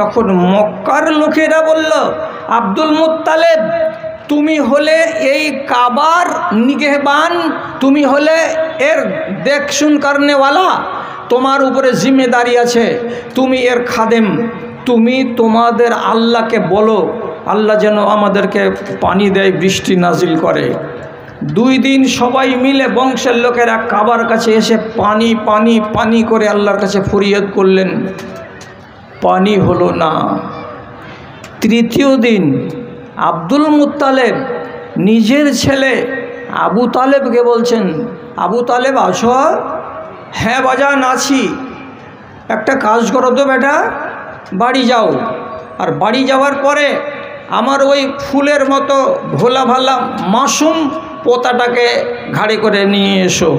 তখন মক্কার লোকেরা বলল, আব্দুল মুত্তালেব, তুমি হলে এই কাবার নিগহবান, তুমি হলে এর দেখশুন করনেওয়ালা, তোমার উপরে জিম্মেদারি আছে, তুমি এর খাদেম, তুমি তোমাদের আল্লাহকে বলো আল্লাহ যেন আমাদেরকে পানি দেয়, বৃষ্টি নাজিল করে। 2 দিন সবাই মিলে বংশের লোকেরা কাবার কাছে এসে পানি পানি পানি করে আল্লাহর কাছে ফরিয়াদ করলেন, পানি হলো না। 3য় দিন আব্দুল মুত্তালেব নিজের ছেলে আবু তালেবকে বলছেন, আবু তালেব আছো? হ্যাঁ বাজান আছি। একটা কাজ করো তো বেটা, বাড়ি যাও, আর বাড়ি যাওয়ার পরে আমার ওই ফুলের মতো ভোলা ভালা মাসুম পোতাটাকে ঘাড়ে করে নিয়ে এসো।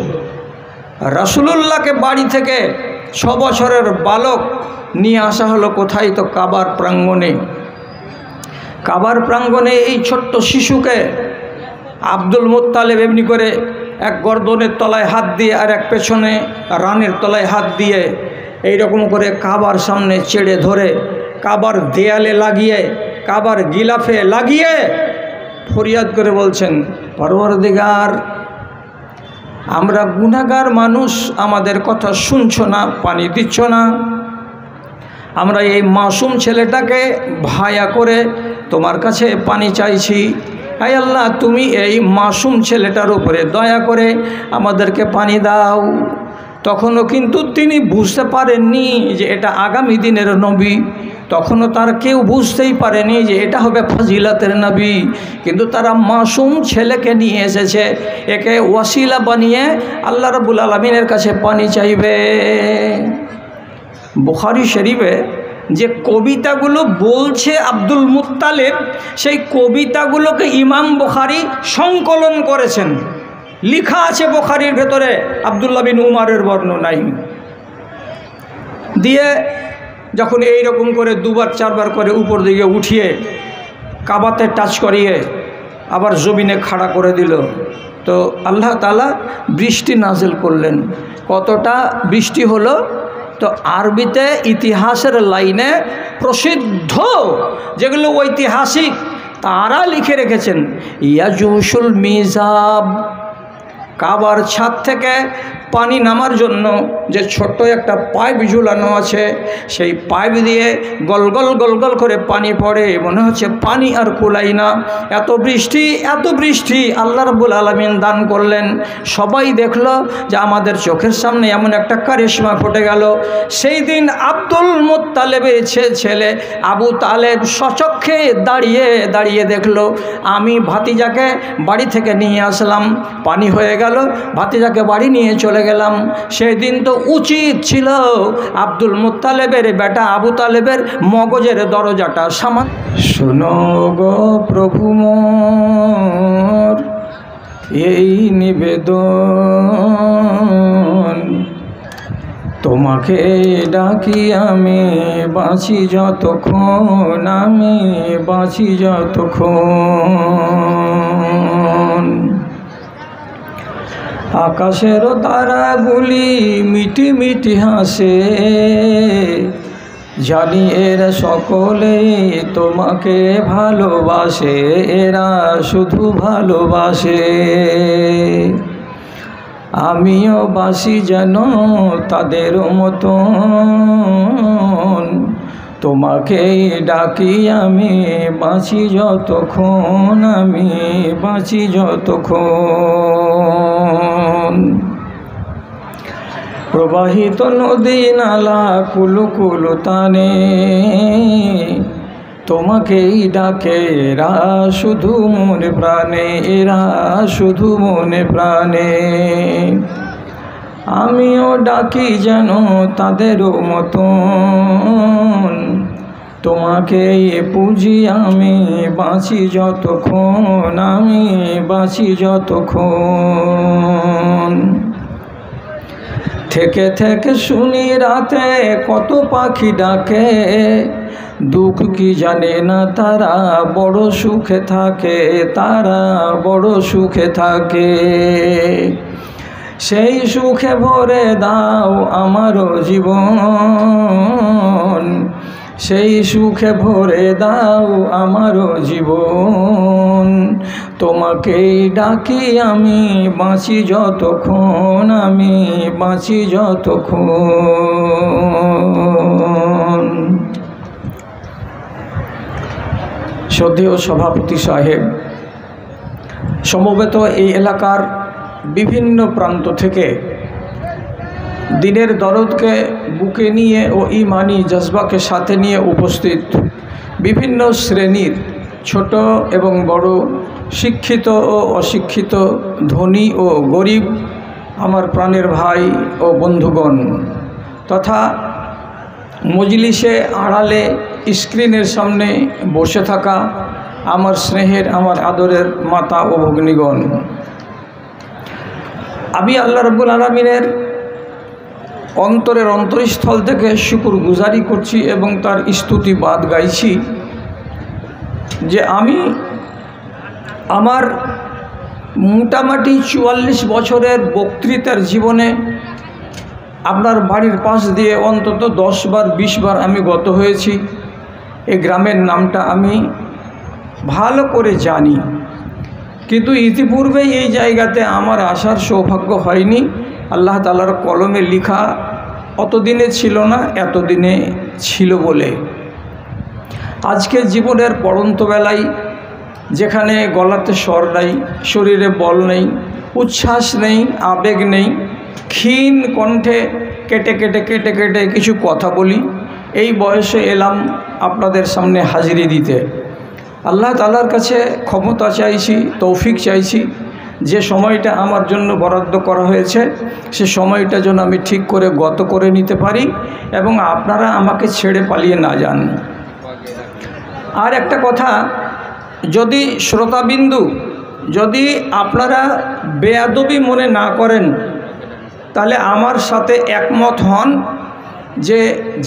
রাসূলুল্লাহকে বাড়ি থেকে 6 বছরের বালক নিয়ে আসা হলো কোথায়? তো কাবার প্রাঙ্গণে। কাবার প্রাঙ্গণে এই ছোট্ট শিশুকে আব্দুল মুত্তালেব এমনি করে এক গর্দনের তলায় হাত দিয়ে আর এক পেছনে রানের তলায় হাত দিয়ে এইরকম করে কাবার সামনে চেড়ে ধরে, কাবার দেয়ালে লাগিয়ে, কাবার গিলাফে লাগিয়ে ফরিয়াদ করে বলছেন, পরওয়ারদিগার, আমরা গুনাহগার মানুষ, আমাদের কথা শুনছো না, পানি দিচ্ছ না। আমরা এই মাসুম ছেলেটাকে ভায়া করে তোমার কাছে পানি চাইছি। হায় আল্লাহ, তুমি এই মাসুম ছেলেটার উপরে দয়া করে আমাদেরকে পানি দাও। তখনও কিন্তু তিনি বুঝতে পারেননি যে এটা আগামী দিনের নবী, তখনও তার কেউ বুঝতেই পারেনি যে এটা হবে ফজিলতের নবী, কিন্তু তারা মাসুম ছেলেকে নিয়ে এসেছে, একে ওয়াসিলা বানিয়ে আল্লাহ রাব্বুল আলামিনের কাছে পানি চাইবে। বুখারী শরীফে যে কবিতাগুলো বলছে আব্দুল মুত্তালেব, সেই কবিতাগুলোকে ইমাম বুখারী সংকলন করেছেন, লেখা আছে বুখারীর ভেতরে আব্দুল্লাহ বিন উমারের বর্ণনায় দিয়ে। যখন এই রকম করে 2বার 4বার করে উপর দিকে উঠিয়ে কাবাতে টাচ করিয়ে আবার জমিনে খাড়া করে দিল, তো আল্লাহ তাআলা বৃষ্টি নাজিল করলেন। কতটা বৃষ্টি হলো? তো আরবিতে ইতিহাসের লাইনে প্রসিদ্ধ যেগুলো ঐতিহাসিক তারা লিখে রেখেছেন, ইয়াজুশুল মিজাব, কাবার ছাদ থেকে পানি নামার জন্য যে ছোট্ট একটা পাইপ ঝুলানো আছে, সেই পাইপ দিয়ে গলগল গলগল করে পানি পড়ে, মনে হচ্ছে পানি আর কুলাই না। এত বৃষ্টি, এত বৃষ্টি আল্লাহ রাব্বুল আলামিন দান করলেন। সবাই দেখলো যে আমাদের চোখের সামনে এমন একটা কারিশমা ফুটে গেল। সেই দিন আব্দুল মুত্তালেবের ছেলে আবু তালেব সচক্ষে দাঁড়িয়ে দাঁড়িয়ে দেখলো, আমি ভাতিজাকে বাড়ি থেকে নিয়ে আসলাম, পানি হয়ে গেল, ভাতিজাকে বাড়ি নিয়ে চলে গেলাম। সেই দিন তো উচিত ছিল আব্দুল মুত্তালেবের বেটা আবু তালেবের মগজের দরজাটা সামান। শোনো গো প্রভু মোর এই নিবেদন, তোমাকে ডাকি আমি বাঁচি যতক্ষণ, আমি বাঁচি যতক্ষণ। আকাশের তারাগুলি মিটি মিটি হাসে, জানি এরা সকলে তোমাকে ভালোবাসে, এরা শুধু ভালোবাসে। আমিও বাসি যেন তাদের মতন, তোমাকে ডাকি আমি বাঁচি যতক্ষণ, আমি বাঁচি যতক্ষণ। প্রবাহিত নদী নালা কুলু কুলু টানে, তোমাকেই ডাকে এরা শুধু মনে প্রাণে, এরা শুধু মনে প্রাণে। আমিও ডাকি যেন তাদেরও মতন, তোমাকেই পুজি আমি বাঁচি যতক্ষণ, আমি বাঁচি যতক্ষণ। থেকে থেকে শুনি রাতে কত পাখি ডাকে, দুঃখ কি জানে না তারা বড় সুখে থাকে, তারা বড় সুখে থাকে। সেই সুখে ভরে দাও আমারও জীবন, সেই সুখে ভরে দাও আমারও জীবন। তোমাকেই ডাকি আমি বাঁচি যতক্ষণ, আমি বাঁচি যতক্ষণ। শ্রদ্ধেয় সভাপতি সাহেব, সমবেত এই এলাকার বিভিন্ন প্রান্ত থেকে দিনের দরদকে বুকে নিয়ে ও ইমানি জজবাকে সাথে নিয়ে উপস্থিত বিভিন্ন শ্রেণীর ছোট এবং বড়, শিক্ষিত ও অশিক্ষিত, ধনী ও গরিব, আমার প্রাণের ভাই ও বন্ধুগণ, তথা মজলিসে আড়ালে স্ক্রিনের সামনে বসে থাকা আমার স্নেহের, আমার আদরের মাতা ও ভগ্নীগণ, আমি আল্লাহ রাব্বুল আলামিনের অন্তরের অন্তরস্থল থেকে শুকরগুজারি করছি এবং তার স্তুতিবাদ গাইছি যে আমি আমার মোটামুটি 44 বছরের বক্তৃতার জীবনে আপনার বাড়ির পাশ দিয়ে অন্তত 10 বার 20 বার আমি গত হয়েছি। এই গ্রামের নামটা আমি ভালো করে জানি, কিন্তু ইতিপূর্বে এই জায়গাতে আমার আসার সৌভাগ্য হয়নি। আল্লাহ তাআলার কলমে লিখা অতদিনে ছিল না, এতদিনে ছিল বলে আজকে জীবনের পড়ন্ত বেলায়, যেখানে গলাতে স্বর নাই, শরীরে বল নেই, উচ্ছ্বাস নেই, আবেগ নেই, ক্ষীণ কণ্ঠে কেটে কেটে কেটে কেটে কিছু কথা বলি, এই বয়সে এলাম আপনাদের সামনে হাজিরি দিতে। আল্লাহ তাআলার কাছে ক্ষমতা চাইছি, তৌফিক চাইছি, যে সময়টা আমার জন্য বরাদ্দ করা হয়েছে সে সময়টা যেন আমি ঠিক করে গত করে নিতে পারি এবং আপনারা আমাকে ছেড়ে পালিয়ে না যান। আর একটা কথা, যদি শ্রোতাবিন্দু যদি আপনারা বেয়াদবি মনে না করেন, তাহলে আমার সাথে একমত হন যে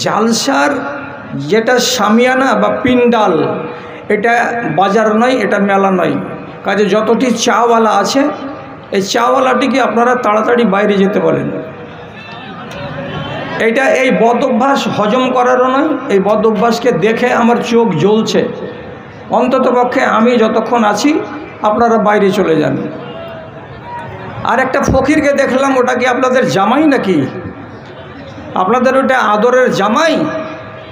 জালসার যেটা শামিয়ানা বা পিন্ডাল, এটা বাজার নয়, এটা মেলা নয়। কাজে যতটি চাওয়ালা আছে, এই চাওয়ালাটিকে আপনারা তাড়াতাড়ি বাইরে যেতে বলেন। এটা এই বদ অভ্যাস হজম করারও নয়, এই বদ অভ্যাসকে দেখে আমার চোখ জ্বলছে। অন্ততপক্ষে আমি যতক্ষণ আছি আপনারা বাইরে চলে যান। আর একটা ফকিরকে দেখলাম, ওটা কি আপনাদের জামাই নাকি? আপনাদের ওটা আদরের জামাই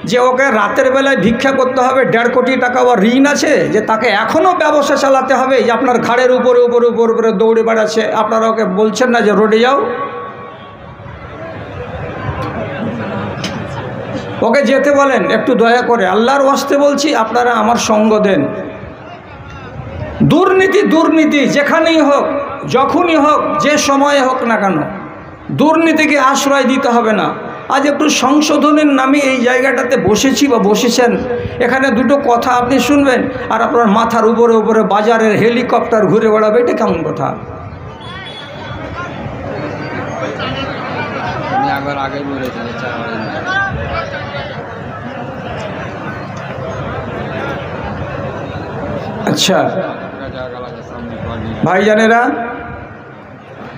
যে ওকে রাতের বেলায় ভিক্ষা করতে হবে, 1.5 কোটি টাকা ওর ঋণ আছে, যে তাকে এখনও ব্যবসা চালাতে হবে, যে আপনার ঘাড়ের উপরে উপরে উপরে উপরে দৌড়ে বেড়াচ্ছে, আপনারা ওকে বলছেন না যে রোডে যাও? ওকে যেতে বলেন একটু দয়া করে, আল্লাহর ওয়াস্তে বলছি, আপনারা আমার সঙ্গ দেন। দুর্নীতি দুর্নীতি যেখানেই হোক, যখনই হোক, যে সময়ে হোক না কেন, দুর্নীতিকে আশ্রয় দিতে হবে না। আজ একটু সংশোধনের নামে এই জায়গাটাতে বসেছি বা বসেছেন, এখানে দুটো কথা আপনি শুনবেন আর আপনার মাথার উপরে উপরে বাজারের হেলিকপ্টার ঘুরে বেড়াবে, এটা কেমন কথা? আচ্ছা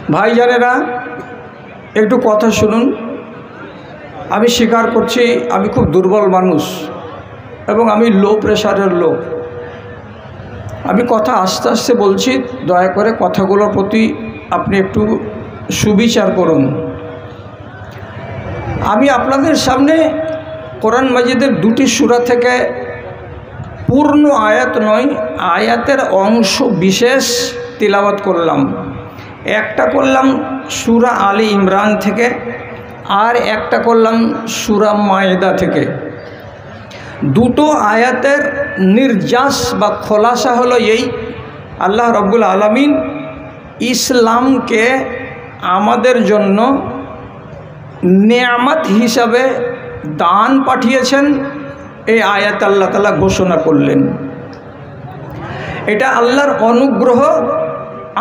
ভাইজানেরা একটু কথা শুনুন। আমি স্বীকার করছি আমি খুব দুর্বল মানুষ এবং আমি লো প্রেশারের লোক। আমি কথা আস্তে আস্তে বলছি, দয়া করে কথাগুলোর প্রতি আপনি একটু সুবিচার করুন। আমি আপনাদের সামনে কোরআন মাজিদের 2টি সূরা থেকে পূর্ণ আয়াত নয়, আয়াতের অংশ বিশেষ তিলাওয়াত করলাম। একটা করলাম সূরা আলী ইমরান থেকে, আর একটা করলাম সূরা মায়েদা থেকে। দুটো আয়াতের নির্যাস বা খোলাসা হলো এই, আল্লাহ রাব্বুল আলামিন ইসলামকে আমাদের জন্য নেয়ামত হিসাবে দান পাঠিয়েছেন। এই আয়াত আল্লাহ তাআলা ঘোষণা করলেন, এটা আল্লাহর অনুগ্রহ,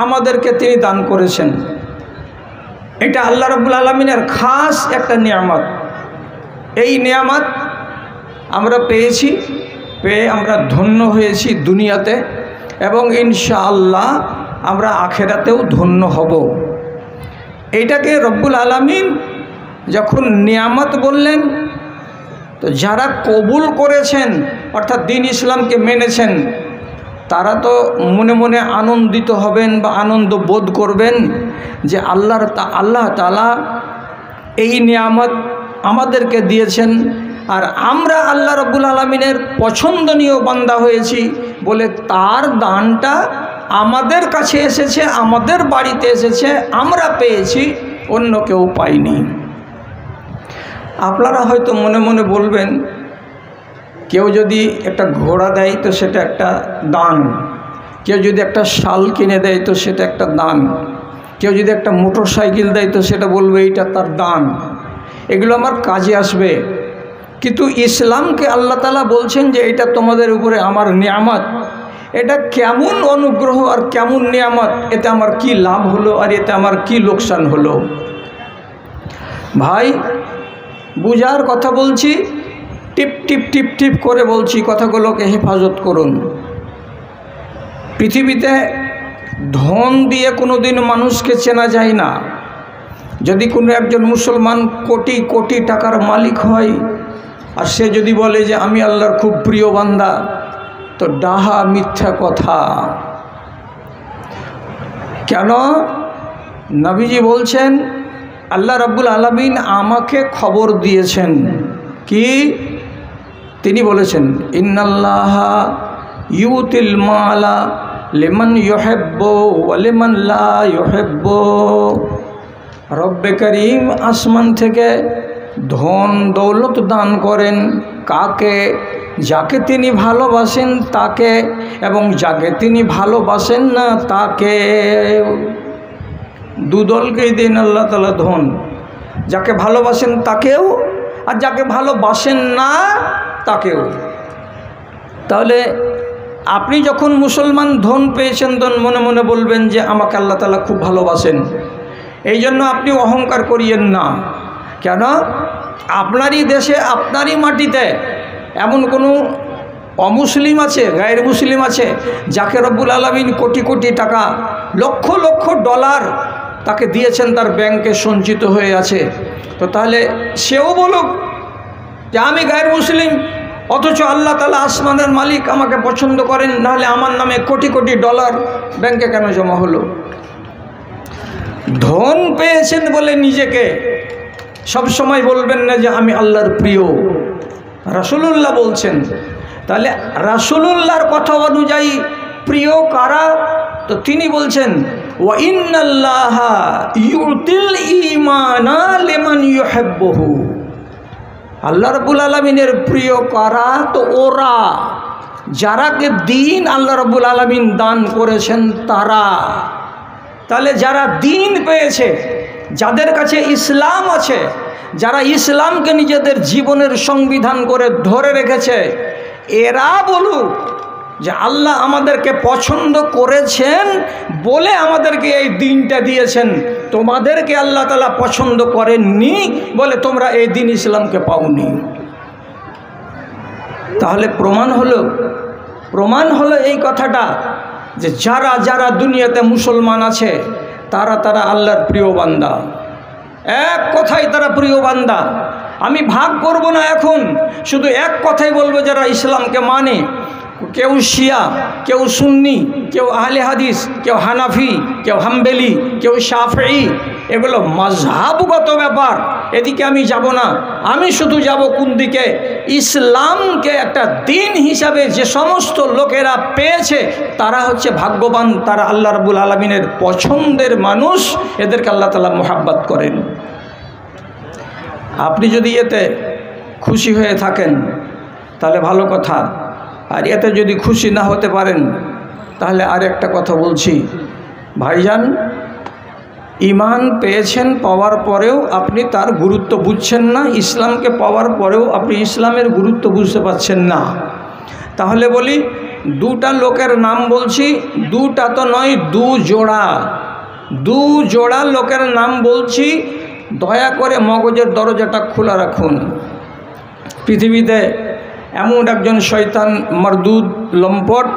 আমাদেরকে তিনি দান করেছেন। এটা আল্লাহ রাব্বুল আলামিনের খাস একটা নিয়ামত। এই নিয়ামত আমরা পেয়েছি, পেয়ে আমরা ধন্য হয়েছি দুনিয়াতে, এবং ইনশাআল্লাহ আমরা আখেরাতেও ধন্য হব। এইটাকে রব্বুল আলামিন যখন নিয়ামত বললেন, তো যারা কবুল করেছেন অর্থাৎ দ্বীন ইসলামকে মেনেছেন, তারা তো মনে মনে আনন্দিত হবেন বা আনন্দ বোধ করবেন যে আল্লাহ তাআলা এই নিয়ামত আমাদেরকে দিয়েছেন, আর আমরা আল্লাহ রাব্বুল আলামিনের পছন্দনীয় বান্দা হয়েছি বলে তার দানটা আমাদের কাছে এসেছে, আমাদের বাড়িতে এসেছে, আমরা পেয়েছি, অন্য কেউ পায়নি। আপনারা হয়তো মনে মনে বলবেন, কেউ যদি একটা ঘোড়া দেয় তো সেটা একটা দান, কেউ যদি একটা শাল কিনে দেয় তো সেটা একটা দান, কেউ যদি একটা মোটর সাইকেল দেয় তো সেটা বলবে এইটা তার দান, এগুলো আমার কাজে আসবে। কিন্তু ইসলামকে আল্লাহ তাআলা বলছেন যে এটা তোমাদের উপরে আমার নিয়ামত, এটা কেমন অনুগ্রহ আর কেমন নিয়ামত, এতে আমার কি লাভ হলো আর এতে আমার কি লোকসান হলো। ভাই বুঝার কথা বলছি, টিপ টিপ টিপ টিপ করে বলছি, কথাগুলোকে হেফাজত করুন। পৃথিবীতে ধন দিয়ে কোনো দিন মানুষকে চেনা যায় না। যদি কোনো একজন মুসলমান কোটি কোটি টাকার মালিক হয় আর সে যদি বলে যে আমি আল্লাহর খুব প্রিয় বান্দা, তো ডাহা মিথ্যা কথা। কেন? নবীজি বলছেন আল্লাহ রাব্বুল আলামিন আমাকে খবর দিয়েছেন কি? তিনি বলেছেন ইন্নাল্লাহা ইউতিল মালা লিমান ইউহিব্বু ওয়া লিমান লা ইউহিব্বু। রব্বে করিম আসমান থেকে ধন দৌলত দান করেন কাকে? যাকে তিনি ভালোবাসেন তাকে, এবং যাকে তিনি ভালোবাসেন না তাকে। দুদলকেই দেন আল্লাহ তাআলা ধন, যাকে ভালোবাসেন তাকেও আর যাকে ভালোবাসেন না তাকেও। তাহলে আপনি যখন মুসলমান ধন পেয়েছেন তখন মনে মনে বলবেন যে আমাকে আল্লাহ তাআলা খুব ভালোবাসেন, এই জন্য আপনি অহংকার করিয়েন না। কেন? আপনারই দেশে আপনারই মাটিতে এমন কোনো অমুসলিম আছে, গায়ের মুসলিম আছে, যাকে রব্বুল আলামিন কোটি কোটি টাকা, লক্ষ লক্ষ ডলার তাকে দিয়েছেন, তার ব্যাংকে সঞ্চিত হয়ে আছে। তো তাহলে সেও বলুক যে আমি গায়ের মুসলিম, অথচ আল্লাহ তাআলা আসমানের মালিক আমাকে পছন্দ করেন, নাহলে আমার নামে কোটি কোটি ডলার ব্যাংকে কেন জমা হলো? ধন পেয়েছেন বলে নিজেকে সব সময় বলবেন না যে আমি আল্লাহর প্রিয়। রাসূলুল্লাহ বলছেন, তাহলে রাসূলুল্লাহর কথা অনুযায়ী প্রিয় কারা? তো তিনি বলছেন ওয়া ইন্নাল্লাহা ইউতিল ঈমানা লিমান ইউহিব্বুহু। আল্লাহ রাব্বুল আলামিনের প্রিয় কারা? তো ওরা যারাকে দ্বীন আল্লাহ রাব্বুল আলামিন দান করেছেন তারা। তাহলে যারা দ্বীন পেয়েছে, যাদের কাছে ইসলাম আছে, যারা ইসলামকে নিজেদের জীবনের সংবিধান করে ধরে রেখেছে, এরা বলুক যে আল্লাহ আমাদেরকে পছন্দ করেছেন বলে আমাদেরকে এই দিনটা দিয়েছেন, তোমাদেরকে আল্লাহ তাআলা পছন্দ করেননি বলে তোমরা এই দিন ইসলামকে পাওনি। তাহলে প্রমাণ হলো এই কথাটা যে যারা যারা দুনিয়াতে মুসলমান আছে তারা আল্লাহর প্রিয় বান্দা। এক কথাই তারা প্রিয় বান্দা। আমি ভাগ করব না এখন, শুধু এক কথাই বলবো, যারা ইসলামকে মানে, কেউ শিয়া, কেউ সুন্নি, কেউ আহলে হাদিস, কেউ হানাফি, কেউ হাম্বেলি, কেউ শাফেঈ, এগুলো মাযহাবগত ব্যাপার, এদিকে আমি যাব না। আমি শুধু যাব কোন দিকে? ইসলামকে একটা দিন হিসাবে যে সমস্ত লোকেরা পেয়েছে তারা হচ্ছে ভাগ্যবান, তারা আল্লাহ রাব্বুল আলামিনের পছন্দের মানুষ, এদেরকে আল্লাহ তাআলা মুহাব্বত করেন। আপনি যদি এতে খুশি হয়ে থাকেন তাহলে ভালো কথা, আর এতে যদি খুশি না হতে পারেন তাহলে আর একটা কথা বলছি, ভাইজান, ঈমান পেয়েছেন, পাওয়ার পরেও আপনি তার গুরুত্ব বুঝছেন না, ইসলামকে পাওয়ার পরেও আপনি ইসলামের গুরুত্ব বুঝতে পারছেন না। তাহলে বলি, দুটা লোকের নাম বলছি, দুটা তো নয়, দু জোড়া লোকের নাম বলছি, দয়া করে মগজের দরজাটা খোলা রাখুন। পৃথিবীতে এমন একজন শয়তান মারদুদ, লম্পট,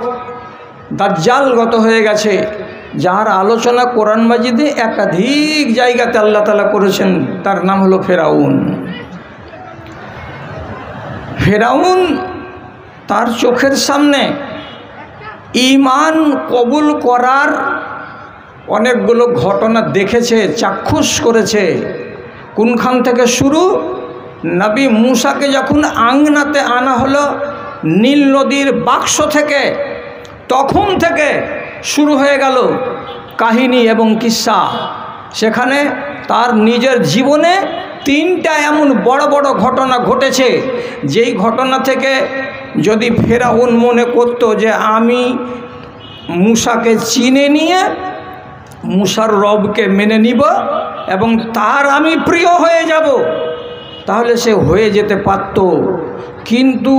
দাজ্জালগত হয়ে গেছে, যার আলোচনা কোরআন মাজিদে একাধিক জায়গাতে আল্লাহ তাআলা করেছেন, তার নাম হলো ফেরাউন। ফেরাউন তার চোখের সামনে ঈমান কবুল করার অনেকগুলো ঘটনা দেখেছে, চাক্ষুষ করেছে। কোনখান থেকে শুরু? নবী মূসাকে যখন আংনাতে আনা হলো নীল নদীর বাক্স থেকে, তখন থেকে শুরু হয়ে গেল কাহিনী এবং কিস্সা। সেখানে তার নিজের জীবনে 3টা এমন বড় বড় ঘটনা ঘটেছে, যেই ঘটনা থেকে যদি ফেরাউন মনে করত যে আমি মূসাকে চিনে নিয়ে মূসার রবকে মেনে নিব এবং তার আমি প্রিয় হয়ে যাব, তাহলে সে হয়ে যেতে পারত। কিন্তু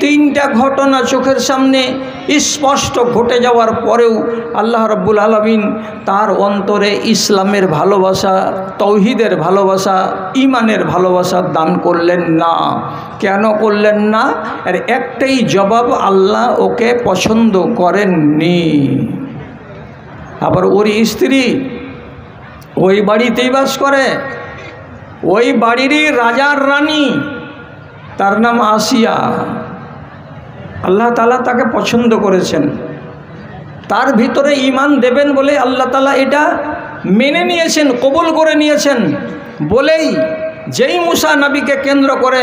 তিনটা ঘটনা চোখের সামনে স্পষ্ট ঘটে যাওয়ার পরেও আল্লাহ রাব্বুল আলামিন তার অন্তরে ইসলামের ভালোবাসা, তৌহিদের ভালোবাসা, ঈমানের ভালোবাসা দান করলেন না। কেন করলেন না? এর একটাই জবাব, আল্লাহ ওকে পছন্দ করেননি। আবার ওর স্ত্রী ওই বাড়িতেই বাস করে, ওই বাড়িরই রাজার রানী, তার নাম আসিয়া। আল্লাহ তাআলা তাকে পছন্দ করেছেন, তার ভিতরে ঈমান দেবেন বলে আল্লাহ তাআলা এটা মেনে নিয়েছেন, কবুল করে নিয়েছেন বলেই যেই মূসা নবীকে কেন্দ্র করে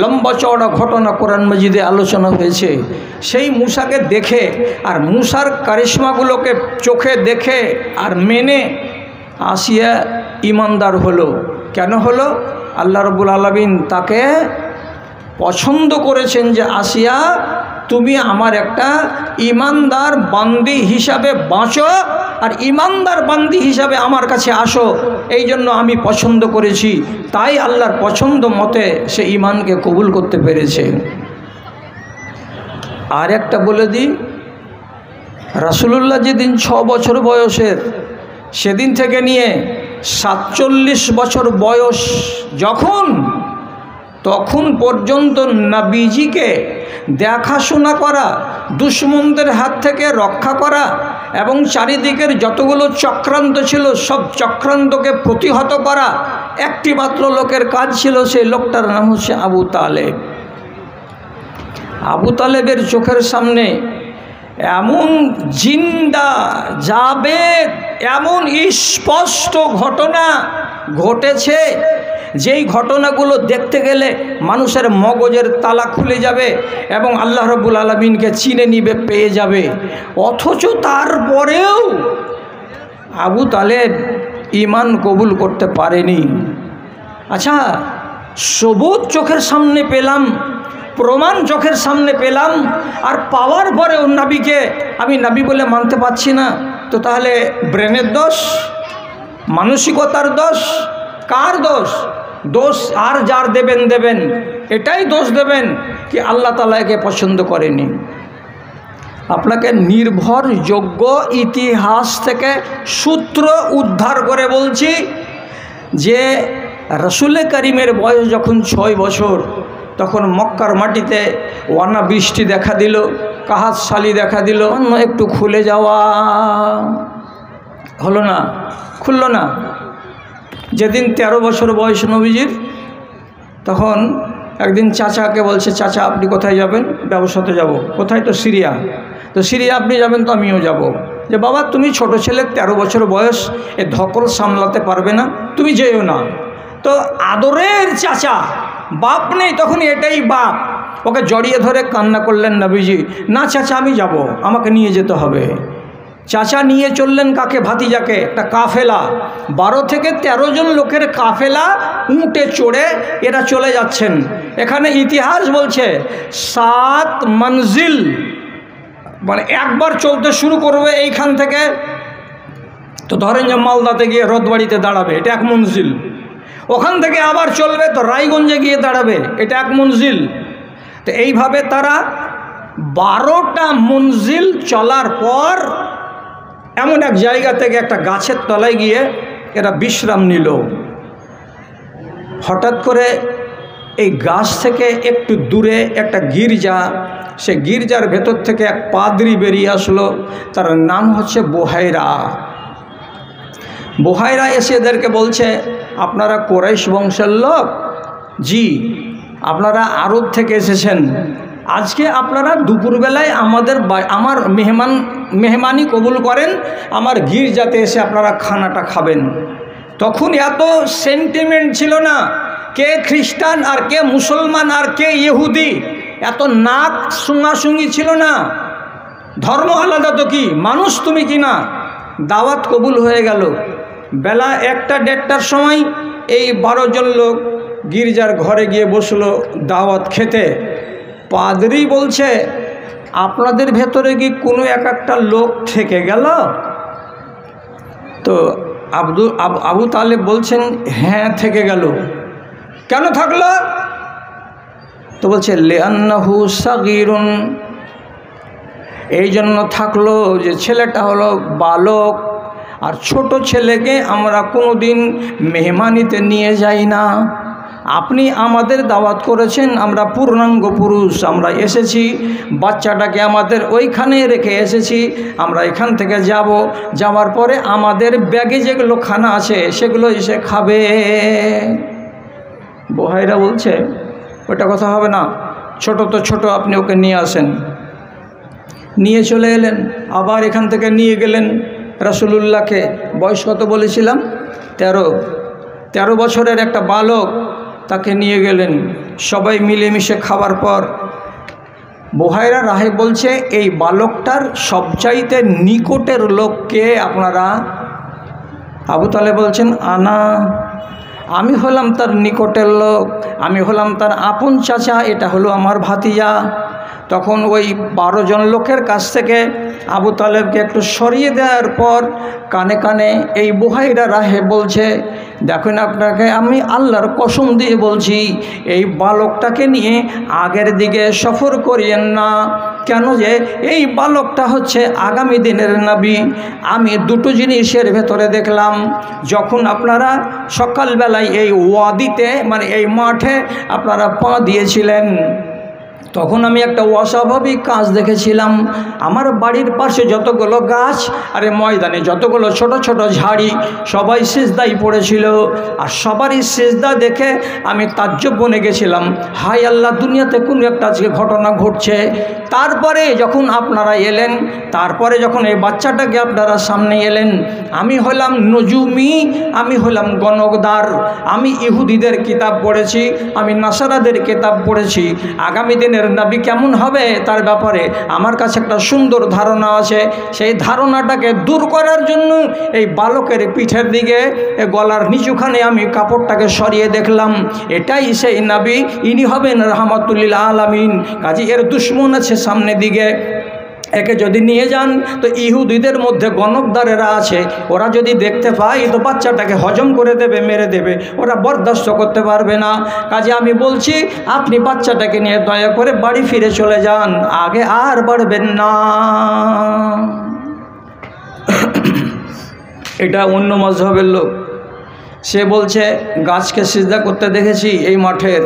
লম্বা চওড়া ঘটনা কোরআন মাজিদে আলোচনা হয়েছে, সেই মূসাকে দেখে আর মূসার কারিশমাগুলোকে চোখে দেখে আর মেনে আসিয়া ঈমানদার হলো। কেন হলো? আল্লাহ রাব্বুল আলামিন তাকে পছন্দ করেছেন যে আসিয়া তুমি আমার একটা ঈমানদার বান্দি হিসাবে বাঁচো আর ঈমানদার বান্দি হিসাবে আমার কাছে আসো, এই জন্য আমি পছন্দ করেছি। তাই আল্লাহর পছন্দ মতে সে ঈমানকে কবুল করতে পেরেছে। আর একটা বলে দিই, রাসূলুল্লাহ যেদিন 6 বছর বয়সের, সেদিন থেকে নিয়ে 47 বছর বয়স তখন পর্যন্ত নবীজিকে দেখাশোনা করা, দুশমনদের হাত থেকে রক্ষা করা এবং চারিদিকের যতগুলো চক্রান্ত ছিল সব চক্রান্তকে প্রতিহত করা একটি মাত্র লোকের কাজ ছিল। সেই লোকটার নাম হচ্ছে আবু তালেব। আবু তালেবের চোখের সামনে এমন জিন্দা জাবেদ, এমন স্পষ্ট ঘটনা ঘটেছে, যেই ঘটনাগুলো দেখতে গেলে মানুষের মগজের তালা খুলে যাবে এবং আল্লাহ রাব্বুল আলামিনকে চিনে নিবে, পেয়ে যাবে। অথচ তারপরেও আবু তালেব ঈমান কবুল করতে পারেনি। আচ্ছা, সবুজ চোখের সামনে পেলাম, প্রমাণ চোখের সামনে পেলাম, আর পাওয়ার পরেও নবীকে আমি নবী বলে মানতে পারছি না, তো তাহলে ব্রেনের দোষ, মানসিকতার দোষ, কার দোষ? দোষ আর যার দেবেন, এটাই দোষ দেবেন কি আল্লাহ তাআলা একে পছন্দ করেনি। আপনাকে নির্ভরযোগ্য ইতিহাস থেকে সূত্র উদ্ধার করে বলছি যে রাসূল করিমের বয়স যখন 6 বছর, তখন মক্কার মাটিতে ওয়ানা বৃষ্টি দেখা দিল, কাহাতশালি দেখা দিল, একটু খুলে যাওয়া হলো না, খুলল না। যেদিন 13 বছর বয়স নবীজির, তখন একদিন চাচাকে বলছে, চাচা আপনি কোথায় যাবেন? ব্যবসাতে যাব। কোথায়? তো সিরিয়া। তো সিরিয়া আপনি যাবেন, তো আমিও যাব। যে বাবা তুমি ছোট ছেলে, 13 বছর বয়স, এ ধকল সামলাতে পারবে না, তুমি যেও না। তো আদরের চাচা, বাপ নেই তখন, এটাই বাপ, ওকে জড়িয়ে ধরে কান্না করলেন নবীজি, না চাচা আমি যাব, আমাকে নিয়ে যেতে হবে। চাচা নিয়ে চললেন কাকে? ভাতিজাকে। একটা কাফেলা, 12 থেকে 13 জন লোকের কাফেলা উঁটে চড়ে এরা চলে যাচ্ছেন। এখানে ইতিহাস বলছে 7 মঞ্জিল, মানে একবার চলতে শুরু করবে এইখান থেকে, তো ধরেন যে মালদাতে গিয়ে রথবাড়িতে দাঁড়াবে, এটা 1 মঞ্জিল। ওখান থেকে আবার চলবে তো রায়গঞ্জে গিয়ে দাঁড়াবে, এটা 1 মঞ্জিল। তো এইভাবে তারা 12টা মঞ্জিল চলার পর এমন এক জায়গা থেকে একটা গাছের তলায় গিয়ে এরা বিশ্রাম নিল। হঠাৎ করে এই গাছ থেকে একটু দূরে একটা গির্জা, সে গির্জার ভেতর থেকে এক পাদ্রী বেরিয়ে আসলো, তার নাম হচ্ছে বুহাইরা। বুহাইরা এসে এদেরকে বলছে, আপনারা কুরাইশ বংশের লোক? জি। আপনারা আরব থেকে এসেছেন, আজকে আপনারা দুপুরবেলায় আমার মেহমানি কবুল করেন, আমার গির্জাতে এসে আপনারা খানাটা খাবেন। তখন এত সেন্টিমেন্ট ছিল না, কে খ্রিস্টান আর কে মুসলমান আর কে ইহুদি, এত নাক সুঙ্গাসুঙ্গি ছিল না। ধর্ম আলাদা তো কি, মানুষ তুমি কি না। দাওয়াত কবুল হয়ে গেল। বেলা 1টা-1:30টার সময় এই 12 জন লোক গির্জার ঘরে গিয়ে বসলো দাওয়াত খেতে। পাদ্রী বলছে, আপনাদের ভেতরে কি কোনো একটা লোক থেকে গেল? তো আবু তালেব বলছেন, হ্যাঁ থেকে গেল। কেন থাকলো? তো বলছে লিআন্নাহু সাগীরুন, এই জন্য থাকলো যে ছেলেটা হলো বালক, আর ছোট ছেলেকে আমরা কোনো দিন মেহমানিতে নিয়ে যাই না। আপনি আমাদের দাওয়াত করেছেন, আমরা পূর্ণাঙ্গ পুরুষ, আমরা এসেছি, বাচ্চাটাকে আমাদের ওইখানে রেখে এসেছি। আমরা এখান থেকে যাওয়ার পরে আমাদের ব্যাগে যেগুলো খানা আছে সেগুলো এসে খাবে। বোহাইরা বলছে ওটা কথা হবে না, ছোট তো ছোট, আপনি ওকে নিয়ে আসেন। নিয়ে চলে এলেন, আবার এখান থেকে নিয়ে গেলেন রাসূলুল্লাহকে। বয়স কত বলেছিলাম? 13 বছরের একটা বালক, তাকে নিয়ে গেলেন। সবাই মিলেমিশে খাবার পর বুহাইরা রাহে বলছে, এই বালকটার সবচাইতে নিকটের লোককে আপনারা? আবু তালেব বলছেন, আমি হলাম তার নিকটের লোক, আমি হলাম তার আপন চাচা, এটা হলো আমার ভাতিজা। তখন ওই 12 জন লোকের কাছ থেকে আবু তালেবকে একটু সরিয়ে দেওয়ার পর কানে কানে এই বুহাইরা রাহে বলছে, দেখুন আপনাকে আমি আল্লাহর কসম দিয়ে বলছি, এই বালকটাকে নিয়ে আগের দিকে সফর করিয়েন না। কেন যে এই বালকটা হচ্ছে আগামী দিনের নবী। আমি দুটো জিনিসের ভেতরে দেখলাম, যখন আপনারা সকালবেলায় এই ওয়াদিতে মানে এই মাঠে আপনারা পা দিয়েছিলেন, তখন আমি একটা অস্বাভাবিক কাজ দেখেছিলাম। আমার বাড়ির পাশে যতগুলো গাছ আর ময়দানে যতগুলো ছোট ছোট ঝাড়ি, সবাই সিজদায় পড়েছিল। আর সবারই সিজদা দেখে আমি তাজ্জব বনে গেছিলাম, হায় আল্লাহ, দুনিয়াতে কোনো একটা আজকে ঘটনা ঘটছে। তারপরে যখন আপনারা এলেন, তারপরে যখন এই বাচ্চাটাকে আপনারা সামনে এলেন, আমি হলাম নজুমি, আমি হলাম গণকদার। আমি ইহুদিদের কিতাব পড়েছি, আমি নাসারাদের কিতাব পড়েছি। আগামী দিনের নবী কেমন হবে তার ব্যাপারে আমার কাছে একটা সুন্দর ধারণা আছে। সেই ধারণাটাকে দূর করার জন্য এই বালকের পিঠের দিকে গলার নিচুখানে আমি কাপড়টাকে সরিয়ে দেখলাম, এটাই সেই নবী, ইনি হবেন রাহমাতুল লিল আলামিন। কাজী এর দুশ্মন আছে সামনে দিকে, একে যদি নিয়ে যান তো ইহুদিদের মধ্যে গণকদারেরা আছে, ওরা যদি দেখতে পায় তো বাচ্চাটাকে হজম করে দেবে, মেরে দেবে, ওরা বরদাস্ত করতে পারবে না। কাজে আমি বলছি আপনি বাচ্চাটাকে নিয়ে দয়া করে বাড়ি ফিরে চলে যান, আগে আর বাড়বেন না। এটা অন্য মাযহাবের লোক, সে বলছে গাছকে সিজদা করতে দেখেছি এই মাঠের।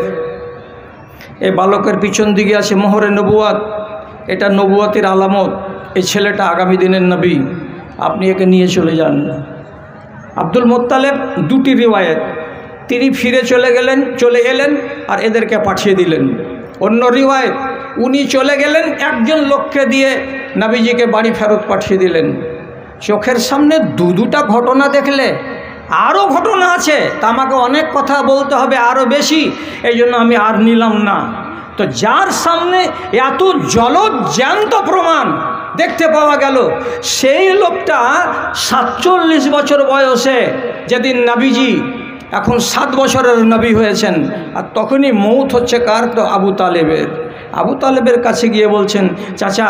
এই বালকের পিছন দিকে আছে মোহরে নবুয়াত, এটা নবুয়াতের আলামত, এই ছেলেটা আগামী দিনের নবী, আপনি একে নিয়ে চলে যান। আব্দুল মুত্তালিব দুটি রিওয়ায়েত, তিনি ফিরে চলে এলেন আর এদেরকে পাঠিয়ে দিলেন। অন্য রিওয়ায়েত, উনি চলে গেলেন, একজন লোককে দিয়ে নবীজিকে বাড়ি ফেরত পাঠিয়ে দিলেন। চোখের সামনে দুটা ঘটনা দেখলে আরও ঘটনা আছে, তা আমাকে অনেক কথা বলতে হবে আরও বেশি, এই জন্য আমি আর নিলাম না। তো যার সামনে এত জ্যান্ত প্রমাণ দেখতে পাওয়া গেল, সেই লোকটা 47 বছর বয়সে, যেদিন নবীজি এখন 7 বছরের নবী হয়েছেন, আর তখনই মৌত হচ্ছে কার? তো আবু তালেবের। আবু তালেবের কাছে গিয়ে বলছেন, চাচা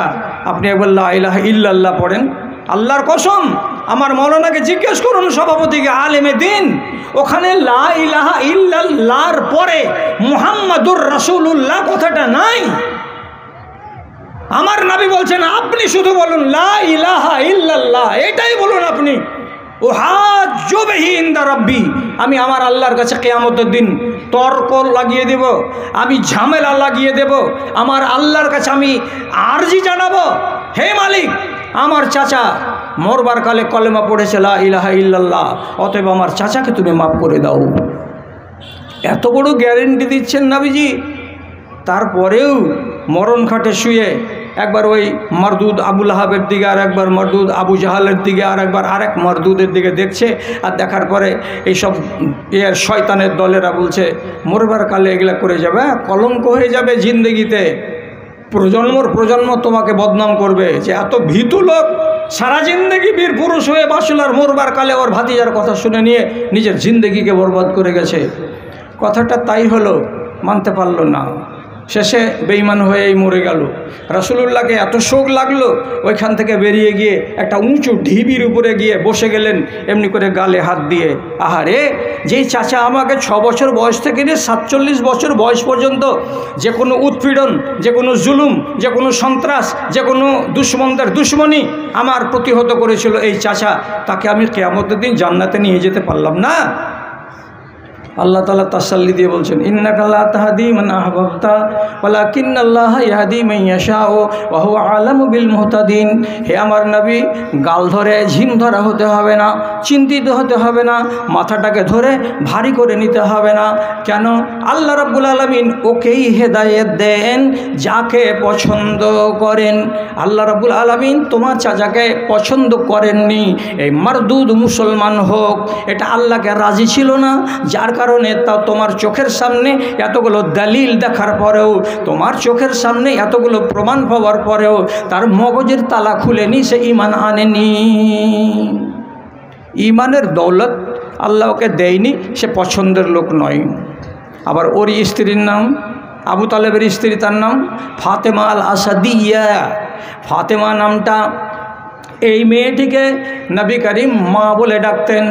আপনি একবার লা ইলাহা ইল্লাল্লাহ পড়েন। আল্লাহর কসম, আমার মৌলানাকে জিজ্ঞেস করুন, সভাপতিকে, আলেমে দিন, ওখানে লা ইলাহা ইল্লাল্লাহর পরে মুহাম্মাদুর রাসূলুল্লাহ কথাটা নাই। আমার নবী বলছেন আপনি শুধু বলুন লা ইলাহা ইল্লাল্লাহ, এটাই বলুন আপনি। উহাজ্জু বিহি ইনদা রাব্বি, আমি আমার আল্লাহর কাছে কিয়ামতের দিন তর্ক লাগিয়ে দেব, আমি ঝামেলা লাগিয়ে দেব, আমার আল্লাহর কাছে আমি আরজি জানাবো, হে মালিক, আমার চাচা মরবার কালে কলেমা পড়েছে লা ইলাহা ইল্লাল্লাহ, অতএব আমার চাচাকে তুমি মাফ করে দাও। এত বড় গ্যারেন্টি দিচ্ছেন নবীজি, তারপরেও মরণ খাটে শুয়ে একবার ওই মরদুদ আবুল আহাবের দিকে, আর একবার মরদুদ আবু জাহালের দিকে, আর একবার আরেক মরদুদের দিকে দেখছে। আর দেখার পরে এইসব এর শয়তানের দলেরা বলছে মরবার কালে এগুলা করে যাবে, কলঙ্ক হয়ে যাবে জিন্দগিতে, প্রজন্ম তোমাকে বদনাম করবে যে এত ভীতু লোক সারা জিন্দগি বীর পুরুষ হয়ে বাসুল, আর মরবার কালে ওর ভাতিজার কথা শুনে নিয়ে নিজের জিন্দগিকে বরবাদ করে গেছে। কথাটা তাই হলো, মানতে পারল না, শেষে বেঈমান হয়েই মরে গেল। রাসূলুল্লাহকে এত শোক লাগলো, ওইখান থেকে বেরিয়ে গিয়ে একটা উঁচু ঢিবির উপরে গিয়ে বসে গেলেন এমনি করে গালে হাত দিয়ে। আহারে, যেই চাচা আমাকে 6 বছর বয়স থেকে নিয়ে 47 বছর বয়স পর্যন্ত যে কোনো উৎপীড়ন, যে কোনো জুলুম, যে কোনো সন্ত্রাস, যে কোনো দুশ্মনদের দুশ্মনী আমার প্রতিহত করেছিল এই চাচা, তাকে আমি কিয়ামতের দিন জান্নাতে নিয়ে যেতে পারলাম না। আল্লাহ তাআলা তাসাল্লি দিয়ে বলছেন ইন্নাকা লা তাহদি মান আহবাবতা ওয়ালাকিন্নাল্লাহা ইয়াহদি মান ইয়াশাউ ওয়া হুয়া আলামু বিল মুহতাদিন। হে আমার নবী, গাল ধরে ঝিম ধরা হতে হবে না, চিন্তিত হতে হবে না, মাথাটাকে ধরে ভারী করে নিতে হবে না। কেন? আল্লাহ রাব্বুল আলামিন ওকেই হেদায়েত দেন যাকে পছন্দ করেন। আল্লাহ রাব্বুল আলামিন তোমার চাচাকে পছন্দ করেননি, এই মারদুদ মুসলমান হোক, এটা আল্লাহকে রাজি ছিল না। যার কারণে তা তোমার চোখের সামনে এতগুলো দলিল দেখার পরেও, তোমার চোখের সামনে এতগুলো প্রমাণ পাওয়ার পরেও তার মগজের তালা খুলেনি, সে ঈমান আনেনি। ঈমানের দৌলত আল্লাহ ওকে দেয়নি, সে পছন্দের লোক নয়। আবার ওর স্ত্রীর নাম, আবু তালেবের স্ত্রী, তার নাম ফাতেমা আল আসাদিয়া। ফাতেমা নামটা এই মেয়েটিকে নবী করিম মা বলে ডাকতেন।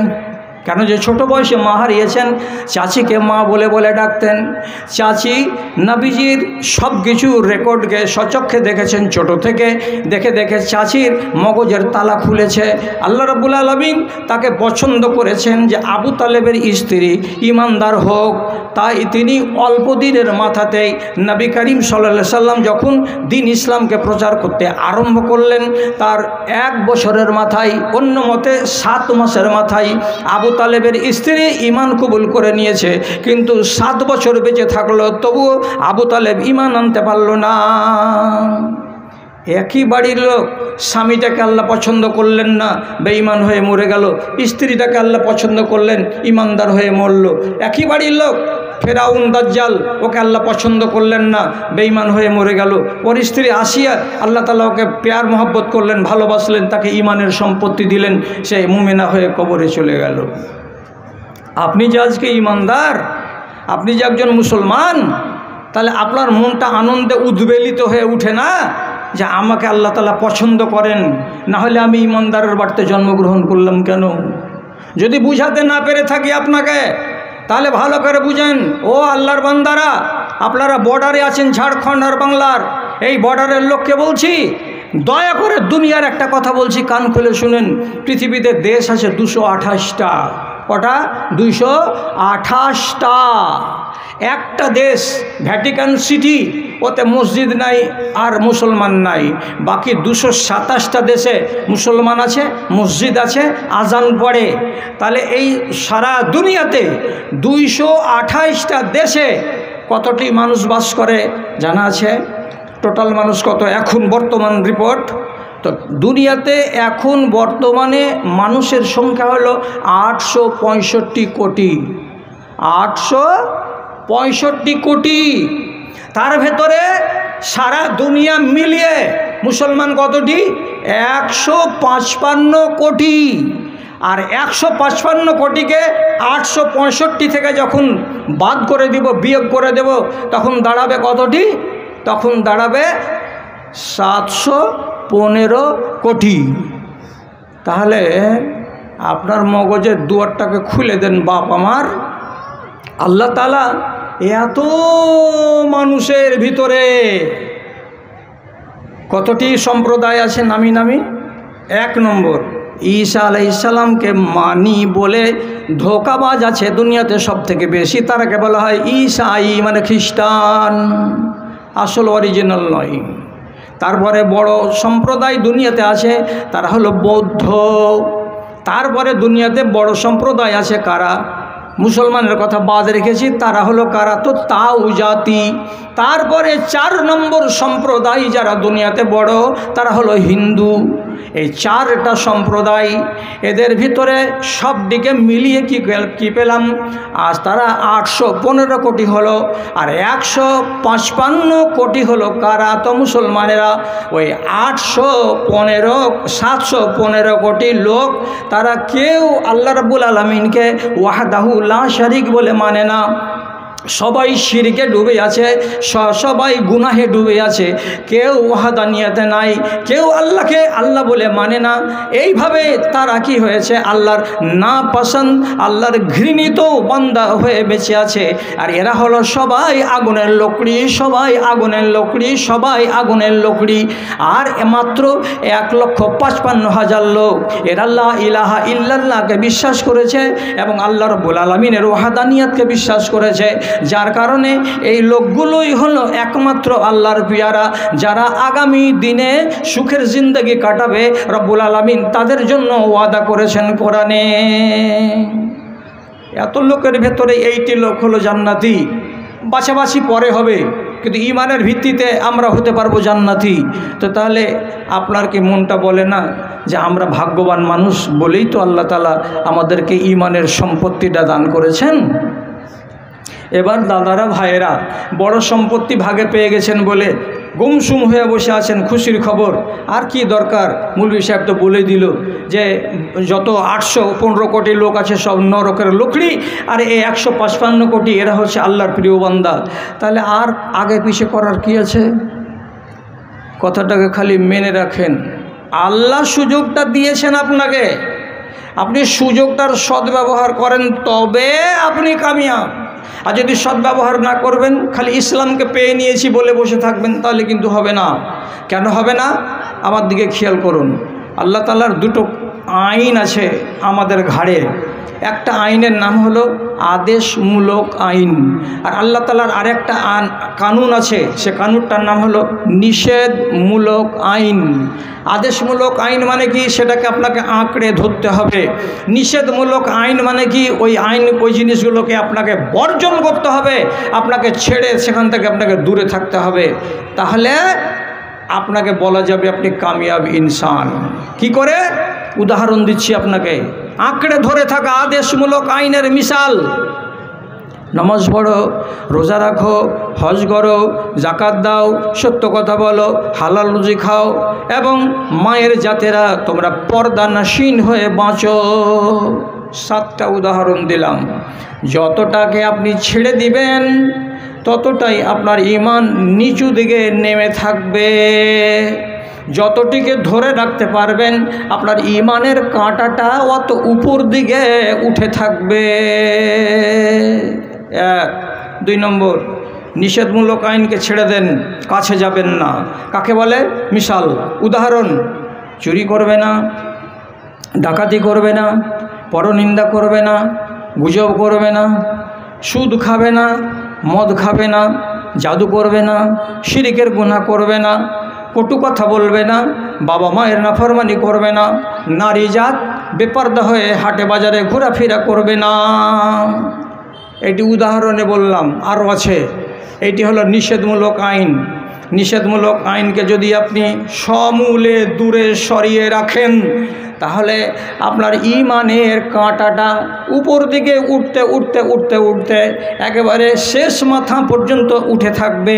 কেন? যে ছোট বয়সে মা হারিয়েছেন, চাচিকে মা বলে বলে ডাকতেন। চাচি নবীজির সব কিছু রেকর্ডকে সচক্ষে দেখেছেন, ছোট থেকে দেখে দেখে চাচির মগজের তালা খুলেছে। আল্লাহ রাব্বুল আলামিন তাকে পছন্দ করেছেন যে আবু তালেবের স্ত্রী ইমানদার হোক। তাই তিনি অল্প দিনের মাথাতেই নবী করিম সাল্লাল্লাহু আলাইহি সাল্লাম যখন দিন ইসলামকে প্রচার করতে আরম্ভ করলেন, তার 1 বছরের মাথায়, অন্য মতে 7 মাসের মাথায় আবু তালেবের স্ত্রী ঈমান কবুল করে নিয়েছে। কিন্তু 7 বছর বেঁচে থাকলো, তবুও আবু তালেব ঈমান আনতে পারল না। একই বাড়ির লোক, স্বামীটাকে আল্লাহ পছন্দ করলেন না, বেঈমান হয়ে মরে গেল। স্ত্রীটাকে আল্লাহ পছন্দ করলেন, ঈমানদার হয়ে মরল। একই বাড়ির লোক, ফেরাউন দাজ্জাল, ওকে আল্লাহ পছন্দ করলেন না, বেঈমান হয়ে মরে গেল। ওর স্ত্রী আসিয়া, আল্লাহ তাআলা ওকে প্যার মহব্বত করলেন, ভালোবাসলেন, তাকে ঈমানের সম্পত্তি দিলেন, সে মুমিনা হয়ে কবরে চলে গেল। আপনি যে আজকে ঈমানদার, আপনি যে একজন মুসলমান, তাহলে আপনার মনটা আনন্দে উদ্বেলিত হয়ে উঠে না যে আমাকে আল্লাহ তাআলা পছন্দ করেন, না হলে আমি ঈমানদারের বাড়িতে জন্মগ্রহণ করলাম কেন? যদি বুঝাতে না পেরে থাকি আপনাকে, তাহলে ভালো করে বুঝেন। ও আল্লাহর বান্দারা, আপনারা বর্ডারে আছেন, ঝাড়খণ্ড আর বাংলার, এই বর্ডারের লোককে বলছি, দয়া করে দুনিয়ার একটা কথা বলছি, কান খুলে শুনেন। পৃথিবীতে দেশ আছে 228টা। কটা? 228টা। একটা দেশ ভ্যাটিকান সিটি, ওতে মসজিদ নাই আর মুসলমান নাই। বাকি 227টা দেশে মুসলমান আছে, মসজিদ আছে, আজান পড়ে। তাহলে এই সারা দুনিয়াতে 228টা দেশে কতটি মানুষ বাস করে জানা আছে? টোটাল মানুষ কত এখন বর্তমান রিপোর্ট? তো দুনিয়াতে এখন বর্তমানে মানুষের সংখ্যা হলো 865 কোটি। 865 কোটি। তার ভেতরে সারা দুনিয়া মিলিয়ে মুসলমান কতটি? 155 কোটি। আর 155 কোটিকে 865 থেকে যখন বাদ করে দিব, বিয়োগ করে দেব, তখন দাঁড়াবে কতটি? তখন দাঁড়াবে 715 কোটি। তাহলে আপনার মগজের দুয়ারটাকে খুলে দেন বাপ আমার। আল্লাহ তাআলা এত মানুষের ভিতরে কতটি সম্প্রদায় আছে নামি নামি? 1 নম্বর, ঈসা আলাইহিস সালামকে মানি বলে ধোঁকাবাজ আছে দুনিয়াতে সব থেকে বেশি, তারাকে বলা হয় ঈসাই, মানে খ্রিস্টান, আসল অরিজিনাল নয়। তারপরে বড় সম্প্রদায় দুনিয়াতে আছে, তারা হলো বৌদ্ধ। তারপরে দুনিয়াতে বড় সম্প্রদায় আছে কারা? মুসলমানের কথা বাদ রেখেছি, তারা হলো কারা? তো তাও জাতি। তারপরে 4 নম্বর সম্প্রদায় যারা দুনিয়াতে বড়, তারা হলো হিন্দু। এই 4টা সম্প্রদায়, এদের ভিতরে সব দিকে মিলিয়ে কি পেলাম? আজ তারা 815 কোটি হলো, আর 155 কোটি হলো কারা? তো মুসলমানেরা। ওই 715 কোটি লোক, তারা কেউ আল্লাহ রাব্বুল আলামিনকে ওয়াহদাহু লা শারিক বলে মানে না। সবাই শিরকে ডুবে আছে, সবাই গুনাহে ডুবে আছে, কেউ ওয়াহদানিয়াতে নাই, কেউ আল্লাহকে আল্লাহ বলে মানে না। এইভাবে তারা কি হয়েছে? আল্লাহর না পছন্দ, আল্লাহর ঘৃণিত বান্দা হয়ে বেঁচে আছে। আর এরা হলো সবাই আগুনের লকড়ি, সবাই আগুনের লকড়ি, সবাই আগুনের লকড়ি। আর মাত্র 1,55,000 লোক এরা লা ইলাহা ইল্লাল্লাহকে বিশ্বাস করেছে এবং আল্লাহ রাব্বুল আলামিনের ওয়াহদানিয়াতকে বিশ্বাস করেছে। যার কারণে এই লোকগুলোই হলো একমাত্র আল্লাহর পিয়ারা, যারা আগামী দিনে সুখের জিন্দগি কাটাবে রব্বুল আলামিন তাদের জন্য ওয়াদা করেছেন কোরআনে। এত লোকের ভেতরে 80 লোক হলো জান্নাতি। বাছাবাছি পরে হবে, কিন্তু ঈমানের ভিত্তিতে আমরা হতে পারবো জান্নাতি। তো তাহলে আপনার কি মনটা বলে না যে আমরা ভাগ্যবান মানুষ বলেই তো আল্লাহ তাআলা আমাদেরকে ঈমানের সম্পত্তিটা দান করেছেন? এবার দাদারা ভাইয়েরা, বড় সম্পত্তি ভাগে পেয়ে গেছেন বলে গুমসুম হয়ে বসে আছেন, খুশির খবর। আর কি দরকার? মৌলভী সাহেব তো বলে দিল যে যত 815 কোটি লোক আছে সব নরকের লোকড়ি, আর এই 155 কোটি এরা হচ্ছে আল্লাহর প্রিয় বান্দা। তাহলে আর আগে পিছে করার কি আছে? কথাটাকে খালি মেনে রাখেন। আল্লাহ সুযোগটা দিয়েছেন আপনাকে, আপনি সুযোগটার সদ্ব্যবহার করেন তবে আপনি কামিয়াব। আর যদি সদ্ব্যবহার না করবেন, খালি ইসলামকে পেয়ে নিয়েছি বলে বসে থাকবেন, তাহলে কিন্তু হবে না। কেন হবে না? আমার দিকে খেয়াল করুন। আল্লাহ তাআলার 2টো আইন আছে আমাদের ঘাড়ে। একটা আইনের নাম হলো আদেশমূলক আইন, আর আল্লাহ তাআলার আরেকটা কানুন আছে, সে কানুনটার নাম হলো নিষেধমূলক আইন। আদেশমূলক আইন মানে কি? সেটাকে আপনাকে আঁকড়ে ধরতে হবে। নিষেধমূলক আইন মানে কি? ওই জিনিসগুলোকে আপনাকে বর্জন করতে হবে, আপনাকে ছেড়ে সেখান থেকে আপনাকে দূরে থাকতে হবে। তাহলে আপনাকে বলা যাবে আপনি কামিয়াব ইনসান। কি করে? উদাহরণ দিচ্ছি আপনাকে। আঁকড়ে ধরে থাকা আদেশমূলক আইনের মিসাল: নামাজ পড়ো, রোজা রাখো, হজ করো, জাকাত দাও, সত্য কথা বলো, হালাল রুজি খাও, এবং মায়ের জাতেরা তোমরা পর্দানাসীন হয়ে বাঁচো। 7টা উদাহরণ দিলাম। যতটাকে আপনি ছেড়ে দিবেন ততটাই আপনার ঈমান নিচু দিকে নেমে থাকবে। যতটিকে ধরে রাখতে পারবেন আপনার ঈমানের কাঁটাটা অত উপর দিকে উঠে থাকবে। 1। 2 নম্বর, নিষেধমূলক আইনকে ছেড়ে দেন, কাছে যাবেন না। কাকে বলে? মিসাল, উদাহরণ: চুরি করবে না, ডাকাতি করবে না, পরনিন্দা করবে না, গুজব করবে না, সুদ খাবে না, মদ খাবে না, জাদু করবে না, শিরকের গুনাহ করবে না, কটু কথা বলবে না, বাবা মায়ের নাফরমানি করবে না, নারী জাত বেপর্দা হয়ে হাটে বাজারে ঘোরাফেরা করবে না। এটি উদাহরণে বললাম, আরও আছে। এটি হলো নিষেধমূলক আইন। নিষেধমূলক আইনকে যদি আপনি সমূলে দূরে সরিয়ে রাখেন, তাহলে আপনার ঈমানের কাঁটাটা উপর দিকে উঠতে উঠতে উঠতে উঠতে একেবারে শেষ মাথা পর্যন্ত উঠে থাকবে।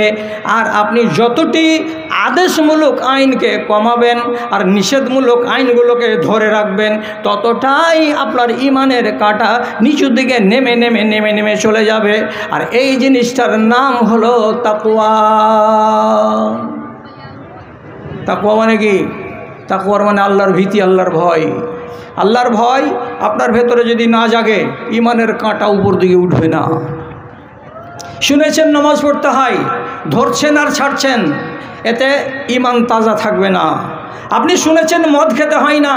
আর আপনি যতটি আদেশমূলক আইনকে কমাবেন আর নিষেধমূলক আইনগুলোকে ধরে রাখবেন, ততটাই আপনার ঈমানের কাঁটা নিচুর দিকে নেমে নেমে নেমে নেমে চলে যাবে। আর এই জিনিসটার নাম হলো তাকওয়া। তাকওয়া মানে কি? তাকওয়ার মানে আল্লাহর ভীতি, আল্লাহর ভয়। আল্লাহর ভয় আপনার ভেতরে যদি না জাগে, ঈমানের কাঁটা উপর দিকে উঠবে না। শুনেছেন নামাজ পড়তে হয়, ধরছেন আর ছাড়ছেন, এতে ঈমান তাজা থাকবে না। আপনি শুনেছেন মদ খেতে হয় না,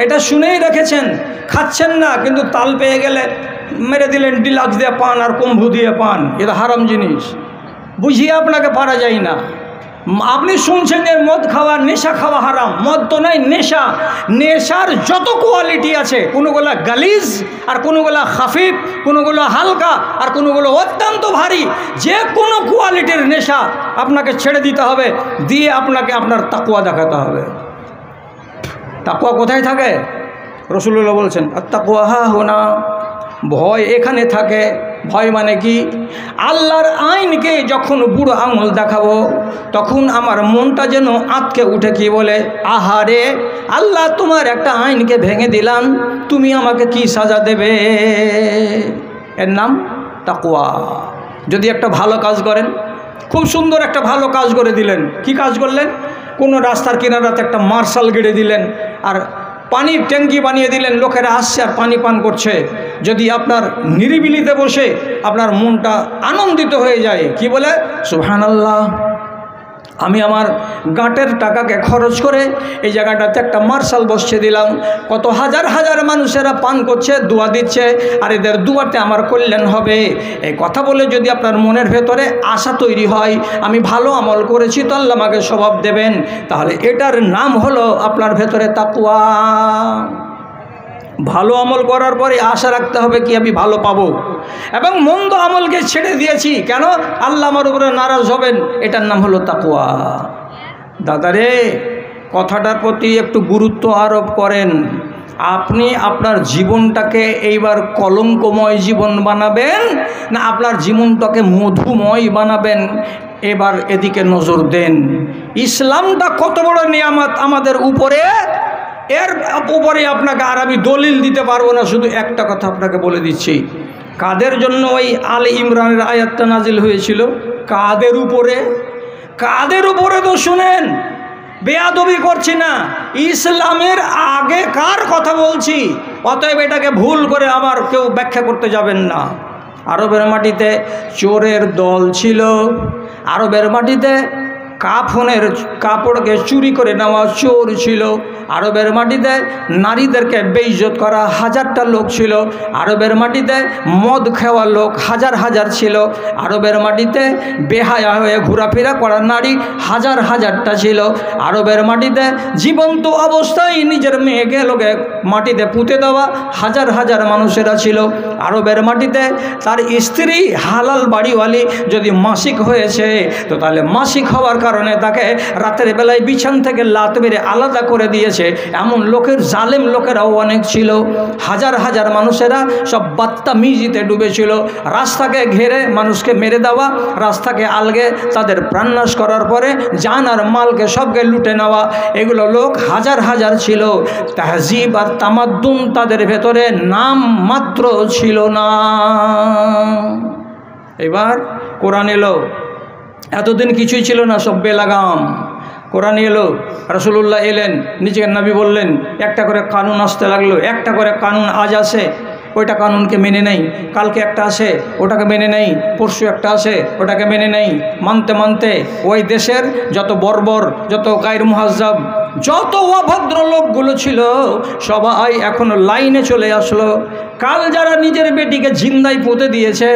এটা শুনেই রেখেছেন, খাচ্ছেন না, কিন্তু তাল পেয়ে গেলে মেরে দিলেন ডিলাক্স দিয়ে পান আর কুম্ভু দিয়ে পান। এটা হারাম জিনিস, বুঝিয়ে আপনাকে পারা যায় না। আপনি শুনছেন যে মদ খাওয়া, নেশা খাওয়া হারাম। মদ তো নয়, নেশা। নেশার যত কোয়ালিটি আছে, কোনোগুলো গালিজ আর কোনোগুলো খাফিফ, কোনোগুলো হালকা আর কোনোগুলো অত্যন্ত ভারী, যে কোনো কোয়ালিটির নেশা আপনাকে ছেড়ে দিতে হবে, দিয়ে আপনাকে আপনার তাকওয়া দেখাতে হবে। তাকওয়া কোথায় থাকে? রাসূলুল্লাহ বলছেন আত্তাকওয়া হাহুনা, ভয় এখানে থাকে। ভয় মানে কি? আল্লাহর আইনকে যখন বুড়ো আঙুল দেখাবো তখন আমার মনটা যেন আঁতকে উঠে কি বলে, আহারে আল্লাহ তোমার একটা আইনকে ভেঙে দিলাম, তুমি আমাকে কি সাজা দেবে? এর নাম তাকওয়া। যদি একটা ভালো কাজ করেন, খুব সুন্দর একটা ভালো কাজ করে দিলেন, কি কাজ করলেন? কোনো রাস্তার কিনারাতে একটা মার্শাল গেড়ে দিলেন আর পানির ট্যাঙ্কি বানিয়ে দিলেন, লোকেরা আসছে আর পানি পান করছে। যদি আপনার নিরিবিলিতে বসে আপনার মনটা আনন্দিত হয়ে যায়, কি বলে, সুবহানাল্লাহ, আমি আমার গাঁটের টাকাকে খরচ করে এই জায়গাটাতে একটা মার্শাল বসিয়ে দিলাম, কত হাজার হাজার মানুষেরা পান করছে, দোয়া দিচ্ছে, আর এদের দুয়াতে আমার কল্যাণ হবে। এই কথা বলে যদি আপনার মনের ভেতরে আশা তৈরি হয়, আমি ভালো আমল করেছি তো আল্লাহ আমাকে সওয়াব দেবেন, তাহলে এটার নাম হলো আপনার ভেতরে তাকওয়া। ভালো আমল করার পরে আশা রাখতে হবে কি আমি ভালো পাবো, এবং মন্দ আমলকে ছেড়ে দিয়েছি কেন, আল্লাহ আমার উপরে নারাজ হবেন, এটার নাম হলো তাকওয়া। দাদারে, কথাটার প্রতি একটু গুরুত্ব আরোপ করেন। আপনি আপনার জীবনটাকে এইবার কলঙ্কময় জীবন বানাবেন না আপনার জীবনটাকে মধুময় বানাবেন, এবার এদিকে নজর দেন। ইসলামটা কত বড় নিয়ামত আমাদের উপরে, এর উপরে আপনাকে আর আমি দলিল দিতে পারবো না। শুধু একটা কথা আপনাকে বলে দিচ্ছি, কাদের জন্য ওই আলে ইমরানের আয়াতটা নাজিল হয়েছিল? কাদের উপরে? কাদের উপরে তো শুনেন, বেয়াদবি করছি না, ইসলামের আগে কার কথা বলছি। অতএব এটাকে ভুল করে আমার কেউ ব্যাখ্যা করতে যাবেন না। আরবের মাটিতে চোরের দল ছিল, আরবের মাটিতে কাফনের কাপড়কে চুরি করে নেওয়া চোর ছিল, আরবের মাটিতে নারীদেরকে বেইজ্জত করা হাজারটা লোক ছিল, আরবের মাটিতে মদ খাওয়া লোক হাজার হাজার ছিল, আরবের মাটিতে বেহায়া হয়ে ঘোরাফেরা করা নারী হাজার হাজারটা ছিল, আরবের মাটিতে জীবন্ত অবস্থায় নিজের মেয়েকে লোকে মাটিতে পুঁতে দেওয়া হাজার হাজার মানুষেরা ছিল, আরবের মাটিতে তার স্ত্রী হালাল বাড়িওয়ালি যদি মাসিক হয়েছে তো তাহলে মাসিক হওয়ার কারণে তাকে রাতের বেলায় বিছান থেকে লাত মেরে আলাদা করে দিয়েছে, এমন লোকের জালেম লোকেরাও অনেক ছিল। হাজার হাজার মানুষেরা সব বাত্তামিজিতে ডুবেছিল, রাস্তাকে ঘেরে মানুষকে মেরে দেওয়া, রাস্তাকে আলগে তাদের প্রাণনাশ করার পরে জান আর মালকে সবকে লুটে নেওয়া, এগুলো লোক হাজার হাজার ছিল। তাহজিব আর তামাদ্দুন তাদের ভেতরে নাম মাত্র ছিল না। এবার কোরআন এলো, এতদিন কিছুই ছিল না, সব বেলাগাম। কোরআন এলো, রাসূলুল্লাহ এলেন, নিজেকে নবী বললেন, একটা করে কানুন আসতে লাগলো, একটা করে কানুন আজ আসে, ওইটা কানুনকে মেনে নেই, কালকে একটা আসে ওটাকে মেনে নেই, পরশু একটা আসে ওটাকে মেনে নেই, মানতে মানতে ওই দেশের যত বর্বর, যত গায়র মুহাজ্জাব, যত অভদ্র লোকগুলো ছিল সবাই এখন লাইনে চলে আসলো। কাল যারা নিজের বেটিকে জিন্দায় পুঁতে দিয়েছে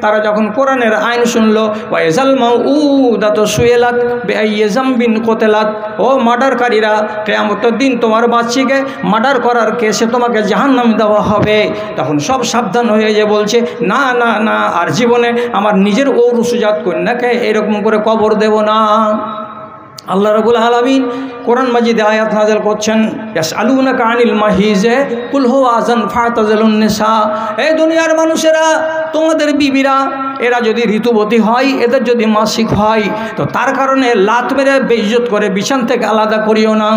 তারা যখন কোরআনের আইন শুনলো, ওয়াইজাল মাউউদাতু সুইলাত বিআইয়ি যামবিন কুতিলাত, ও মার্ডারকারীরা, কিয়ামতের দিন তোমার বাচ্চাকে মার্ডার করার কেসে তোমাকে জাহান্নামে দেওয়া হবে, তখন সব সাবধান হয়ে যে বলছে না না না, আর জীবনে আমার নিজের ঔরসুজাত কন্যাকে এরকম করে কবর দেব না। আল্লাহ রাব্বুল আলামিন কোরআন মাজিদে আয়াত নাযিল করছেন, ইয়াসআলুনাকা আনিল মাহিজে কুল হুয়া আযান ফাতাজিলুন নিসা, এই দুনিয়ার মানুষেরা, তোমাদের বিবিরা এরা যদি ঋতুবতী হয়, এদের যদি মাসিক হয় তো তার কারণে লাত মেরে বেইজ্জত করে বিছান থেকে আলাদা করিও না,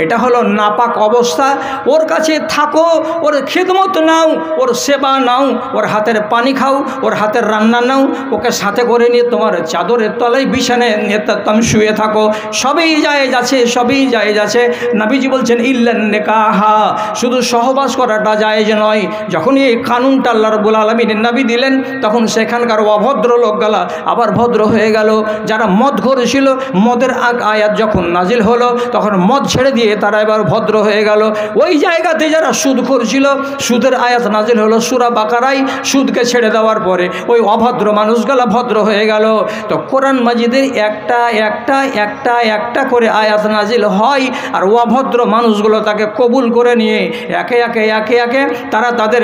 এটা হলো নাপাক অবস্থা। ওর কাছে থাকো, ওর খিদমত নাও, ওর সেবা নাও, ওর হাতের পানি খাও, ওর হাতের রান্না নাও, ওকে সাথে করে নিয়ে তোমার চাদরের তলায় বিছানায় নিয়ে তুমি শুয়ে থাকো, সবই জায়েজ আছে, সবই জায়েজ আছে। নবীজি বলছেন ইল্লান নিকাহা, শুধু সহবাস করাটা জায়েজ নয়। যখন এই কানুনটা আল্লাহ রাব্বুল আলামিন নবী দিলেন তখন সেখানকার অভদ্র লোক গেল আবার ভদ্র হয়ে গেল। যারা মদ করেছিল মদের আয়াত যখন নাজিল হলো তখন মদ ছেড়ে দিয়ে তারা এবার ভদ্র হয়ে গেল। ওই জায়গাতে যারা সুদ করছিল সুদের আয়াত নাজিল হলো সূরা বাকারায়, সুদকে ছেড়ে দেওয়ার পরে ওই অভদ্র মানুষগুলো ভদ্র হয়ে গেল। তো কোরআন মাজিদের একটা একটা একটা একটা করে আয়াত নাজিল হয় আর অভদ্র মানুষগুলো তাকে কবুল করে নিয়ে একে একে একে একে তারা তাদের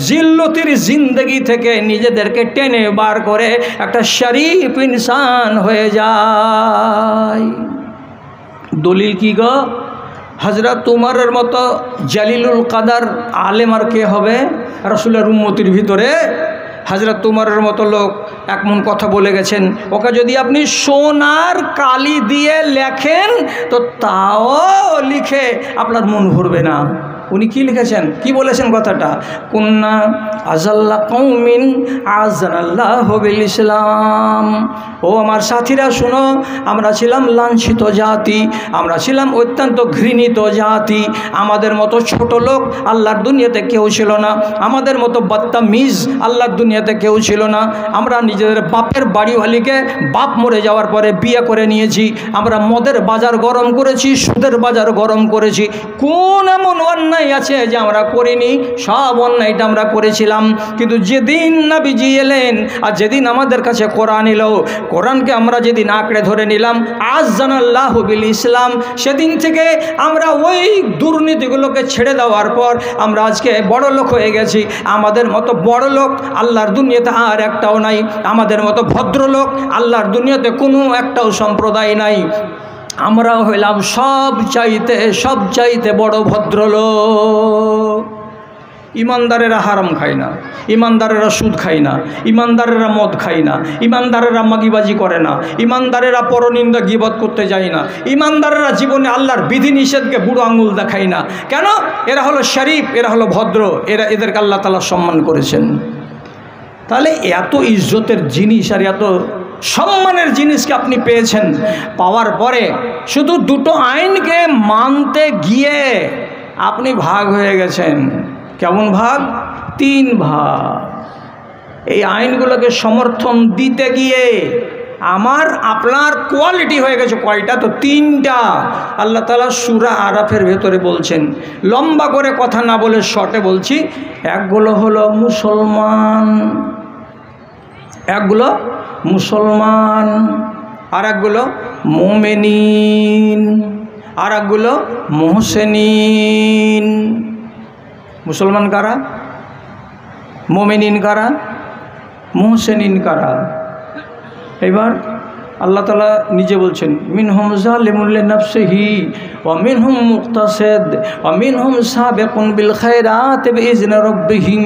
জিল্লতির জিন্দগি থেকে নিজেদেরকে টেনে বার করে একটা শরীফ ইনসান হয়ে যায়। দলিল কি গো? হযরত উমরের মতো জালিলুল কাদার আলেম আর কে হবে রাসূলের উম্মতির ভিতরে? হযরত উমরের মতো লোক এমন কথা বলে গেছেন, ওকে যদি আপনি সোনার কালি দিয়ে লেখেন তো তাও লিখে আপনার মন ভরবে না। উনি কি লিখেছেন, কি বলেছেন কথাটা? কুন্না আযাল্লা কওমিন আযানাল্লাহু বিল ইসলাম। ও আমার সাথীরা শুনো, আমরা ছিলাম লাঞ্ছিত জাতি, আমরা ছিলাম অত্যন্ত ঘৃণিত জাতি। আমাদের মতো ছোট লোক আল্লাহর দুনিয়াতে কেউ ছিল না, আমাদের মতো বদতমিজ আল্লাহর দুনিয়াতে কেউ ছিল না। আমরা নিজেদের বাপের বাড়িওয়ালিকে বাপ মরে যাওয়ার পরে বিয়ে করে নিয়েছি। আমরা মদের বাজার গরম করেছি, সুদের বাজার গরম করেছি। কোন এমন অন্যায় আছে যে আমরা করিনি? সব অন্যায়টা আমরা করেছিলাম। কিন্তু যেদিন নবীজি এলেন আর যেদিন আমাদের কাছে কোরআন এলো, কোরআনকে আমরা যেদিন আঁকড়ে ধরে নিলাম আযানাল্লাহু বিল ইসলাম, সেদিন থেকে আমরা ওই দুর্নীতিগুলোকে ছেড়ে দেওয়ার পর আমরা আজকে বড় লোক হয়ে গেছি। আমাদের মতো বড় লোক আল্লাহর দুনিয়াতে আর একটাও নাই, আমাদের মতো ভদ্রলোক আল্লাহর দুনিয়াতে কোনো একটাও সম্প্রদায় নাই। আমরা হইলাম সব চাইতে বড় ভদ্রলোক। ইমানদারেরা হারাম খায় না, ইমানদারেরা সুদ খায় না, ইমানদারেরা মদ খায় না, ইমানদারেরা মাগিবাজি করে না, ইমানদারেরা পরনিন্দা গীবত করতে যায় না, ইমানদারেরা জীবনে আল্লাহর বিধিনিষেধকে বুড়ো আঙুল দেখায় না। কেন? এরা হলো শরীফ, এরা হলো ভদ্র, এদেরকে আল্লাহ তাআলা সম্মান করেছেন। তাহলে এত ইজ্জতের জিনিস আর এত সম্মানের জিনিসকে আপনি পেয়েছেন, পাওয়ার পরে শুধু দুটো আইনকে মানতে গিয়ে আপনি ভাগ হয়ে গেছেন। কেমন ভাগ? 3 ভাগ। এই আইনগুলোকে সমর্থন দিতে গিয়ে আমার আপনার কোয়ালিটি হয়ে গেছে কয়টা? তো 3টা। আল্লাহ তাআলা সূরা আরাফের ভেতরে বলছেন, লম্বা করে কথা না বলে শর্টে বলছি। একগুলো হলো মুসলমান, একগুলো মুসলমান, আর একগুলো মুমিনিন, আর একগুলো মুহসিনিন। মুসলমান কারা? মুমিনিন কারা? মুহসিনিন কারা? এবার আল্লাহ তাআলা নিজে বলছেন, মিনহুম যালিমুল লিনাফসিহি ওয়া মিনহুম মুকতাসিদ ওয়া মিনহুম সাবিকুন বিল খায়রাতি বিইজনি রাব্বিহিম।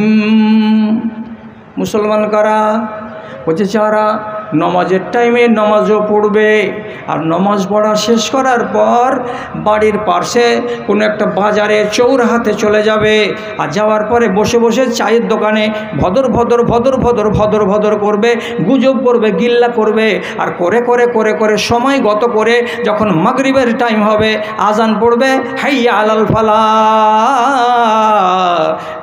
মুসলমান কারা? বলছে যারা নমাজের টাইমে নমাজও পড়বে, আর নমাজ পড়া শেষ করার পর বাড়ির পাশে কোনো একটা বাজারে চৌরাহাতে চলে যাবে, আর যাওয়ার পরে বসে বসে চায়ের দোকানে ভদর ভদর ভদর ভদর ভদর ভদর করবে, গুজব করবে, গিল্লা করবে, আর করে করে করে করে সময় গত করে যখন মাগরিবের টাইম হবে আজান পড়বে, হাইয়া আলাল ফালাহ,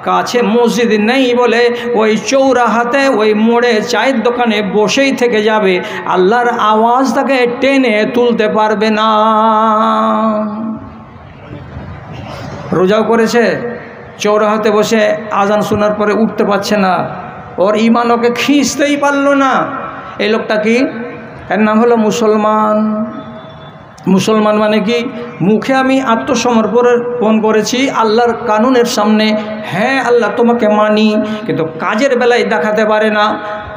কাছে মসজিদ নেই বলে ওই চৌরাহাতে ওই মোড়ে চায়ের দোকানে বসেই থেকে যাবে, আল্লাহর আওয়াজ তাকে টেনে তুলতে পারবে না। রোজাও করেছে, চৌরাহাতে বসে আজান শোনার পরে উঠতে পারছে না, ওর ইমান ওকে খিঁচতেই পারল না। এই লোকটা কি? এর নাম হলো মুসলমান। মুসলমান মানে কি? মুখে আমি আত্মসমর্পণ করেছি আল্লাহর কানুনের সামনে, হ্যাঁ আল্লাহ তোমাকে মানি, কিন্তু কাজের বেলায় দেখাতে পারে না।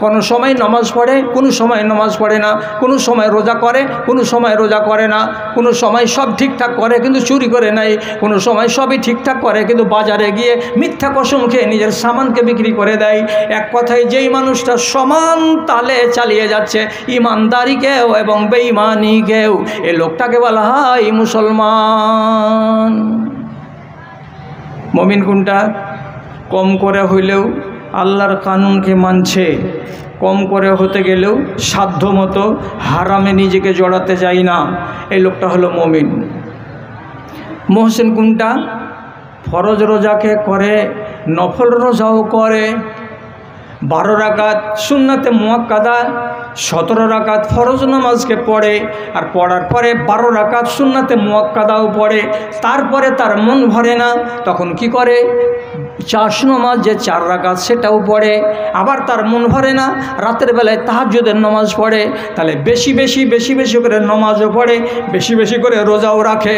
কোনো সময় নামাজ পড়ে, কোনো সময় নামাজ পড়ে না, কোনো সময় রোজা করে, কোনো সময় রোজা করে না, কোনো সময় সব ঠিকঠাক করে কিন্তু চুরি করে নাই, কোনো সময় সবই ঠিকঠাক করে কিন্তু বাজারে গিয়ে মিথ্যা কসম খেয়ে নিজের সামানকে বিক্রি করে দেয়। এক কথায় যেই মানুষটা সমান তালে চালিয়ে যাচ্ছে ইমানদারিকেও এবং বেঈমানিকেও, এ লোকটাকে বলা হয় মুসলমান। মুমিন কোনটা? কম করে হইলেও আল্লাহর কানুনকে মানছে, কম করে হতে গেলেও সাধ্য মতো হারামে নিজেকে জড়াতে চাই না, এই লোকটা হলো মুমিন। মুহসিন কোনটা? ফরজ রোজাকে করে, নফল রোজাও করে, 12 রাকাত সুন্নাতে মুআক্কাদা, 17 রাকাত ফরজ নামাজকে পড়ে, আর পড়ার পরে 12 রাকাত সুন্নাতে মুআক্কাদাও পড়ে, তারপরে তার মন ভরে না, তখন কি করে? চাষ নামাজ যে 4 রাকাত সেটাও পড়ে, আবার তার মন ভরে না, রাতের বেলায় তাহাজ্জুদের নামাজ পড়ে। তাহলে বেশি বেশি করে নামাজও পড়ে, বেশি বেশি করে রোজাও রাখে,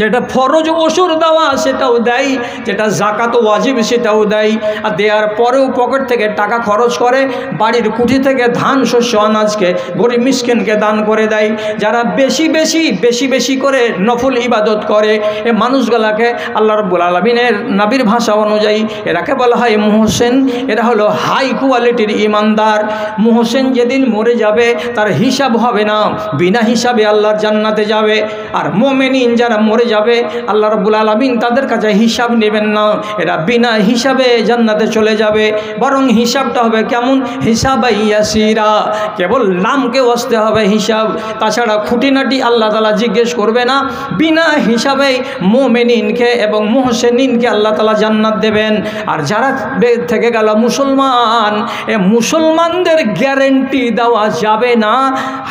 যেটা ফরজ ওসুর দেওয়া সেটাও দেয়, যেটা জাকাত ওয়াজিব সেটাও দেয়, আর দেওয়ার পরেও পকেট থেকে টাকা খরচ করে, বাড়ির কুঠি থেকে ধান শস্য আনাজকে গরিব মিসকিনকে দান করে দেয়। যারা বেশি বেশি করে নফল ইবাদত করে, এ মানুষগুলাকে আল্লাহ রাব্বুল আলামিনের নবীর ভাষা অনুযায়ী এরাকে বলা হয় মুহসিন। এরা হলো হাই কোয়ালিটির ইমানদার। মুহসিন যেদিন মরে যাবে তার হিসাব হবে না, বিনা হিসাবে আল্লাহর জান্নাতে যাবে। আর মুমিন যারা মরে যাবে আল্লাহ রাব্বুল আলামিন তাদের কাছে হিসাব নেবেন না, এরা বিনা হিসাবে জান্নাতে চলে যাবে। বরং হিসাবটা হবে কেমন? হিসাব ইয়াসিরা, কেবল নামকে বসতে হবে হিসাব, তাছাড়া খুঁটিনাটি আল্লাহ তাআলা জিজ্ঞেস করবে না। বিনা হিসাবে মুমিনকে এবং মুহসিনকে আল্লাহ তাআলা জান্নাত দেবেন। আর যারা থেকে গেল মুসলমান, এ মুসলমানদের গ্যারেন্টি দেওয়া যাবে না,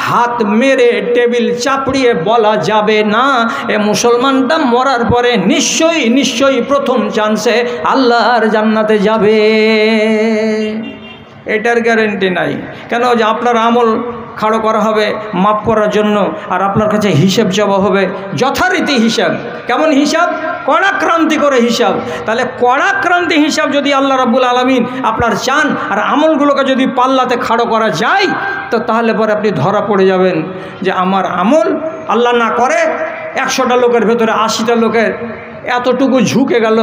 হাত মেরে টেবিল চাপড়িয়ে বলা যাবে না এ মুসলমানটা মরার পরে নিশ্চয়ই প্রথম চান্সে আল্লাহর জান্নাতে যাবে। এটার গ্যারেন্টি নাই। কেন? যে আপনার আমল খাড়ো করা হবে মাপ করার জন্য, আর আপনার কাছে হিসাব চাওয়া হবে যথারীতি হিসাব। কেমন হিসাব? কড়াক্রান্তি করে হিসাব। তাহলে কড়াক্রান্তি হিসাব যদি আল্লাহ রাব্বুল আলামিন আপনার চান, আর আমলগুলোকে যদি পাল্লাতে খাড়ো করা যায়, তো তাহলে পরে আপনি ধরা পড়ে যাবেন যে আমার আমল আল্লাহ না করে 100টা লোকের ভেতরে 80টা লোকের এতটুকু ঝুঁকে গেল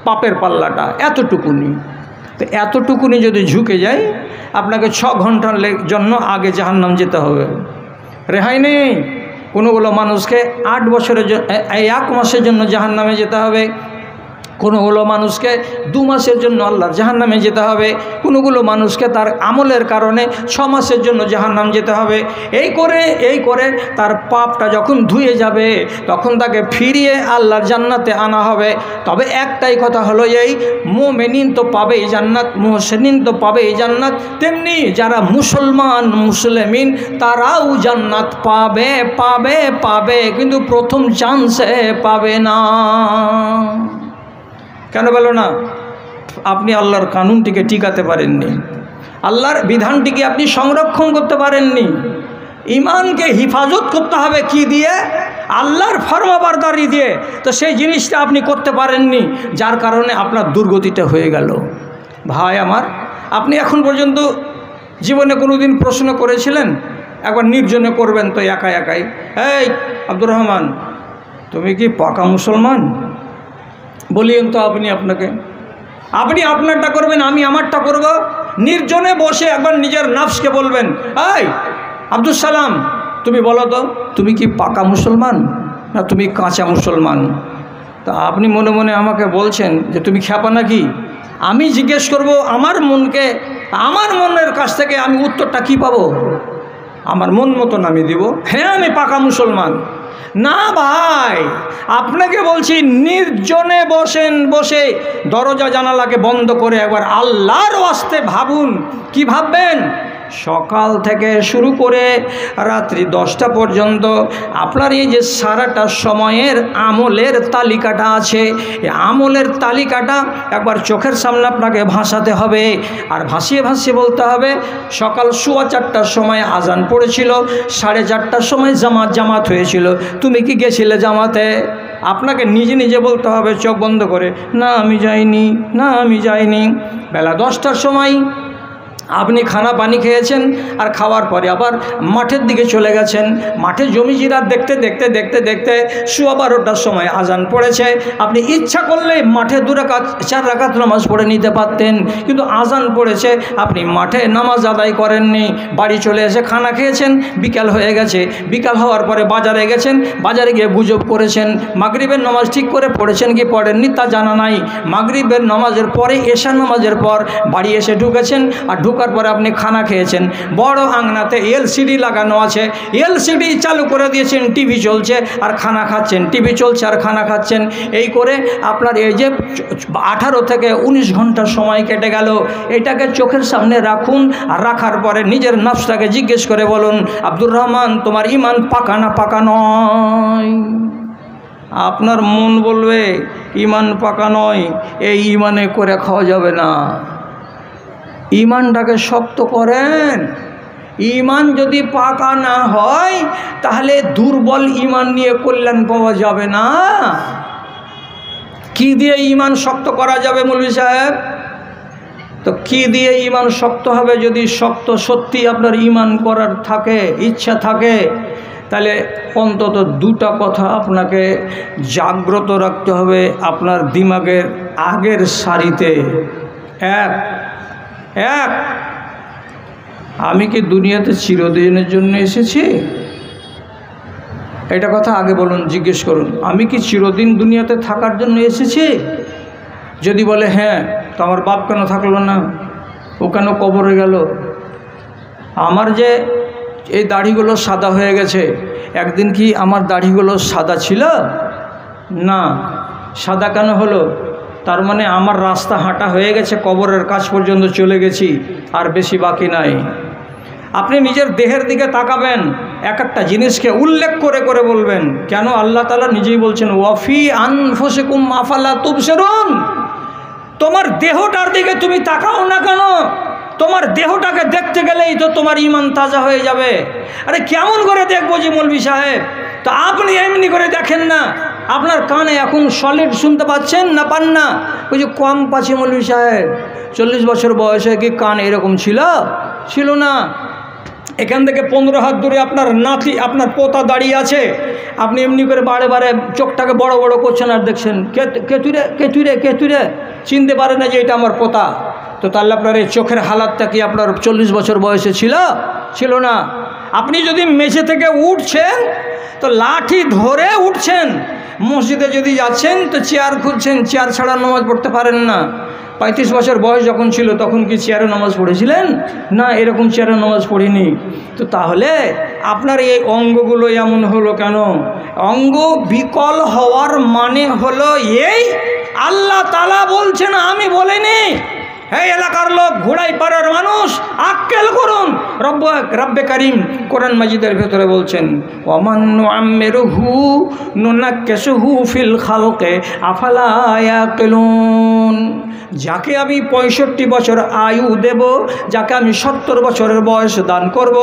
পাপের পাল্লাটা, এতটুকুনি। তো এতটুকুনি যদি ঝুঁকে যায়, আপনাকে 6 ঘন্টার জন্য আগে জাহান্নাম যেতে হবে, রেহাই নেই। কোনোগুলো মানুষকে 8 বছরের জন্য 1 মাসের জন্য জাহান্নামে যেতে হবে, কোনোগুলো মানুষকে 2 মাসের জন্য আল্লাহর জাহান্নামে যেতে হবে, কোনোগুলো মানুষকে তার আমলের কারণে 6 মাসের জন্য জাহান্নাম যেতে হবে। এই করে তার পাপটা যখন ধুয়ে যাবে, তখন তাকে ফিরিয়ে আল্লাহর জান্নাতে আনা হবে। তবে একটাই কথা হলো, এই মুমিন তো পাবেই জান্নাত, মুহসিন তো পাবেই জান্নাত, তেমনি যারা মুসলিমিন তারাও জান্নাত পাবে, কিন্তু প্রথম চান্সে পাবে না। কেন বলো না? আপনি আল্লাহর কানুনটিকে টিকাতে পারেননি, আল্লাহর বিধানটিকে আপনি সংরক্ষণ করতে পারেননি। ইমানকে হিফাজত করতে হবে কি দিয়ে? আল্লাহর ফরমাবরদারি দিয়ে। তো সেই জিনিসটা আপনি করতে পারেননি, যার কারণে আপনার দুর্গতিটা হয়ে গেল। ভাই আমার, আপনি এখন পর্যন্ত জীবনে কোনো দিন প্রশ্ন করেছিলেন? একবার নির্জনে করবেন তো একাই, এই আব্দুর রহমান, তুমি কি পাকা মুসলমান? বলিয়েন তো আপনি আপনারটা করবেন, আমি আমারটা করব। নির্জনে বসে একবার নিজের নাফসকে বলবেন, এই আব্দুল সালাম, তুমি বলো তো, তুমি কি পাকা মুসলমান না তুমি কাঁচা মুসলমান? তা আপনি মনে মনে আমাকে বলছেন যে তুমি খ্যাপা নাকি? আমি জিজ্ঞেস করব আমার মনকে, আমার মনের কাছ থেকে আমি উত্তরটা কি পাবো? আমার মন মতন আমি দিব, হ্যাঁ আমি পাকা মুসলমান। না ভাই, আপনাকে বলছি নির্জনে বসে দরজা জানালাকে বন্ধ করে একবার আল্লাহর ওয়াস্তে ভাবুন। কি ভাববেন? সকাল থেকে শুরু করে রাত্রি 10টা পর্যন্ত আপনার এই যে সারাটা সময়ের আমলের তালিকাটা আছে, এই আমলের তালিকাটা একবার চোখের সামনে আপনাকে ভাসাতে হবে। আর ভাসিয়ে বলতে হবে, সকাল 4:15টার সময় আজান পড়েছিল, 4:30টার সময় জামাত হয়েছিল, তুমি কি গেছিলে জামাতে? আপনাকে নিজে বলতে হবে চোখ বন্ধ করে, না আমি যাইনি। বেলা 10টার সময় আপনি খানা পানি খেয়েছেন, আর খাওয়ার পরে আবার মাঠের দিকে চলে গেছেন। মাঠে জমি জিরাত দেখতে 12টার সময় আজান পড়েছে। আপনি ইচ্ছা করলে মাঠে 4 রাকাত নামাজ পড়ে নিতে পারতেন, কিন্তু আজান পড়েছে, আপনি মাঠে নামাজ আদায় করেননি। বাড়ি চলে এসে খানা খেয়েছেন, বিকাল হয়ে গেছে। বিকাল হওয়ার পরে বাজারে গেছেন, বাজারে গিয়ে গুজব করেছেন। মাগরিবের নামাজ ঠিক করে পড়েছেন কি পড়েননি তা জানা নাই। মাগরিবের নামাজের পরে এশার নামাজের পর বাড়ি এসে ঢুকেছেন, আর ঢোকার পরে আপনি খানা খেয়েছেন, বড় আংনাতে এলসিডি লাগানো আছে, এলসিডি চালু করে দিয়েছেন, টিভি চলছে আর খানা খাচ্ছেন, টিভি চলছে আর খানা খাচ্ছেন, এই করে আপনার এই যে 18 থেকে 19 ঘন্টা সময় কেটে গেল। এটাকে চোখের সামনে রাখুন, আর রাখার পরে নিজের নফসটাকে জিজ্ঞেস করে বলুন, আব্দুর রহমান তোমার ইমান পাকা না পাকা নয়? আপনার মন বলবে ইমান পাকা নয়, এই ইমানে করে খাওয়া যাবে না। ইমানটাকে শক্ত করেন। ইমান যদি পাকা না হয় তাহলে দুর্বল ইমান নিয়ে কল্যাণ পাওয়া যাবে না। কি দিয়ে ইমান শক্ত করা যাবে মৌলভী সাহেব? তো কি দিয়ে ইমান শক্ত হবে? যদি শক্ত সত্যি আপনার ইমান করার থাকে, ইচ্ছা থাকে, তাহলে অন্তত দুটা কথা আপনাকে জাগ্রত রাখতে হবে আপনার দিমাগের আগের সারিতে। এক, আমি কি দুনিয়াতে চিরদিনের জন্য এসেছি? এটা কথা আগে বলুন, জিজ্ঞেস করুন, আমি কি চিরদিন দুনিয়াতে থাকার জন্য এসেছি? যদি বলে হ্যাঁ, তো আমার বাপ কেন থাকলো না? ও কেন কবরে গেল? আমার যে এই দাড়িগুলো সাদা হয়ে গেছে, একদিন কি আমার দাড়িগুলো সাদা ছিল? না। সাদা কেন হলো? তার মানে আমার রাস্তা হাঁটা হয়ে গেছে, কবরের কাছ পর্যন্ত চলে গেছি, আর বেশি বাকি নাই। আপনি নিজের দেহের দিকে তাকাবেন, এক একটা জিনিসকে উল্লেখ করে করে বলবেন। কেন? আল্লাহ তাআলা নিজেই বলছেন, ওয়াফি আনফুসিকুম আফালা তুবসিরুন। তোমার দেহটার দিকে তুমি তাকাও না কেন? তোমার দেহটাকে দেখতে গেলেই তো তোমার ইমান তাজা হয়ে যাবে। আরে কেমন করে দেখবো যে মৌলভী সাহেব? তো আপনি এমনি করে দেখেন না। আপনার কানে এখন সলিড শুনতে পাচ্ছেন না পান না? ওই যে কম পাচ্ছি মৌলভী সাহেব, 40 বছর বয়সে কি কান এরকম ছিল না। এখান থেকে 15 হাত দূরে আপনার নাতি, আপনার পোতা দাঁড়িয়ে আছে, আপনি এমনি করে বারে বারে চোখটাকে বড় বড় করছেন আর দেখছেন, কেতুরে চিনতে পারে না যে এটা আমার পোতা। তো তাহলে আপনার এই চোখের হালাতটা কি আপনার 40 বছর বয়সে ছিল না? আপনি যদি মেঝে থেকে উঠছেন তো লাঠি ধরে উঠছেন, মসজিদে যদি যাচ্ছেন তো চেয়ার খুঁজছেন, চেয়ার ছাড়া নামাজ পড়তে পারেন না। 35 বছর বয়স যখন ছিল তখন কি চেয়ারে নামাজ পড়েছিলেন? না, এরকম চেয়ারে নামাজ পড়িনি। তো তাহলে আপনার এই অঙ্গগুলো এমন হলো কেন? অঙ্গ বিকল হওয়ার মানে হলো এই, আল্লাহ তাআলা বলছেন, আমি বলিনি। এই এলাকার লোক, ঘোড়াই পাড়ার মানুষ, আক্কেল করুন। রব্বে কারিম কোরআন মাজিদের ভেতরে বলছেন, ওয়ামান নুআম্মিরুহু নুনাক্কিসুহু ফিল খালকে আফালা ইয়াকিলুন। যাকে আমি 65 বছর আয়ু দেব, যাকে আমি 70 বছরের বয়স দান করব,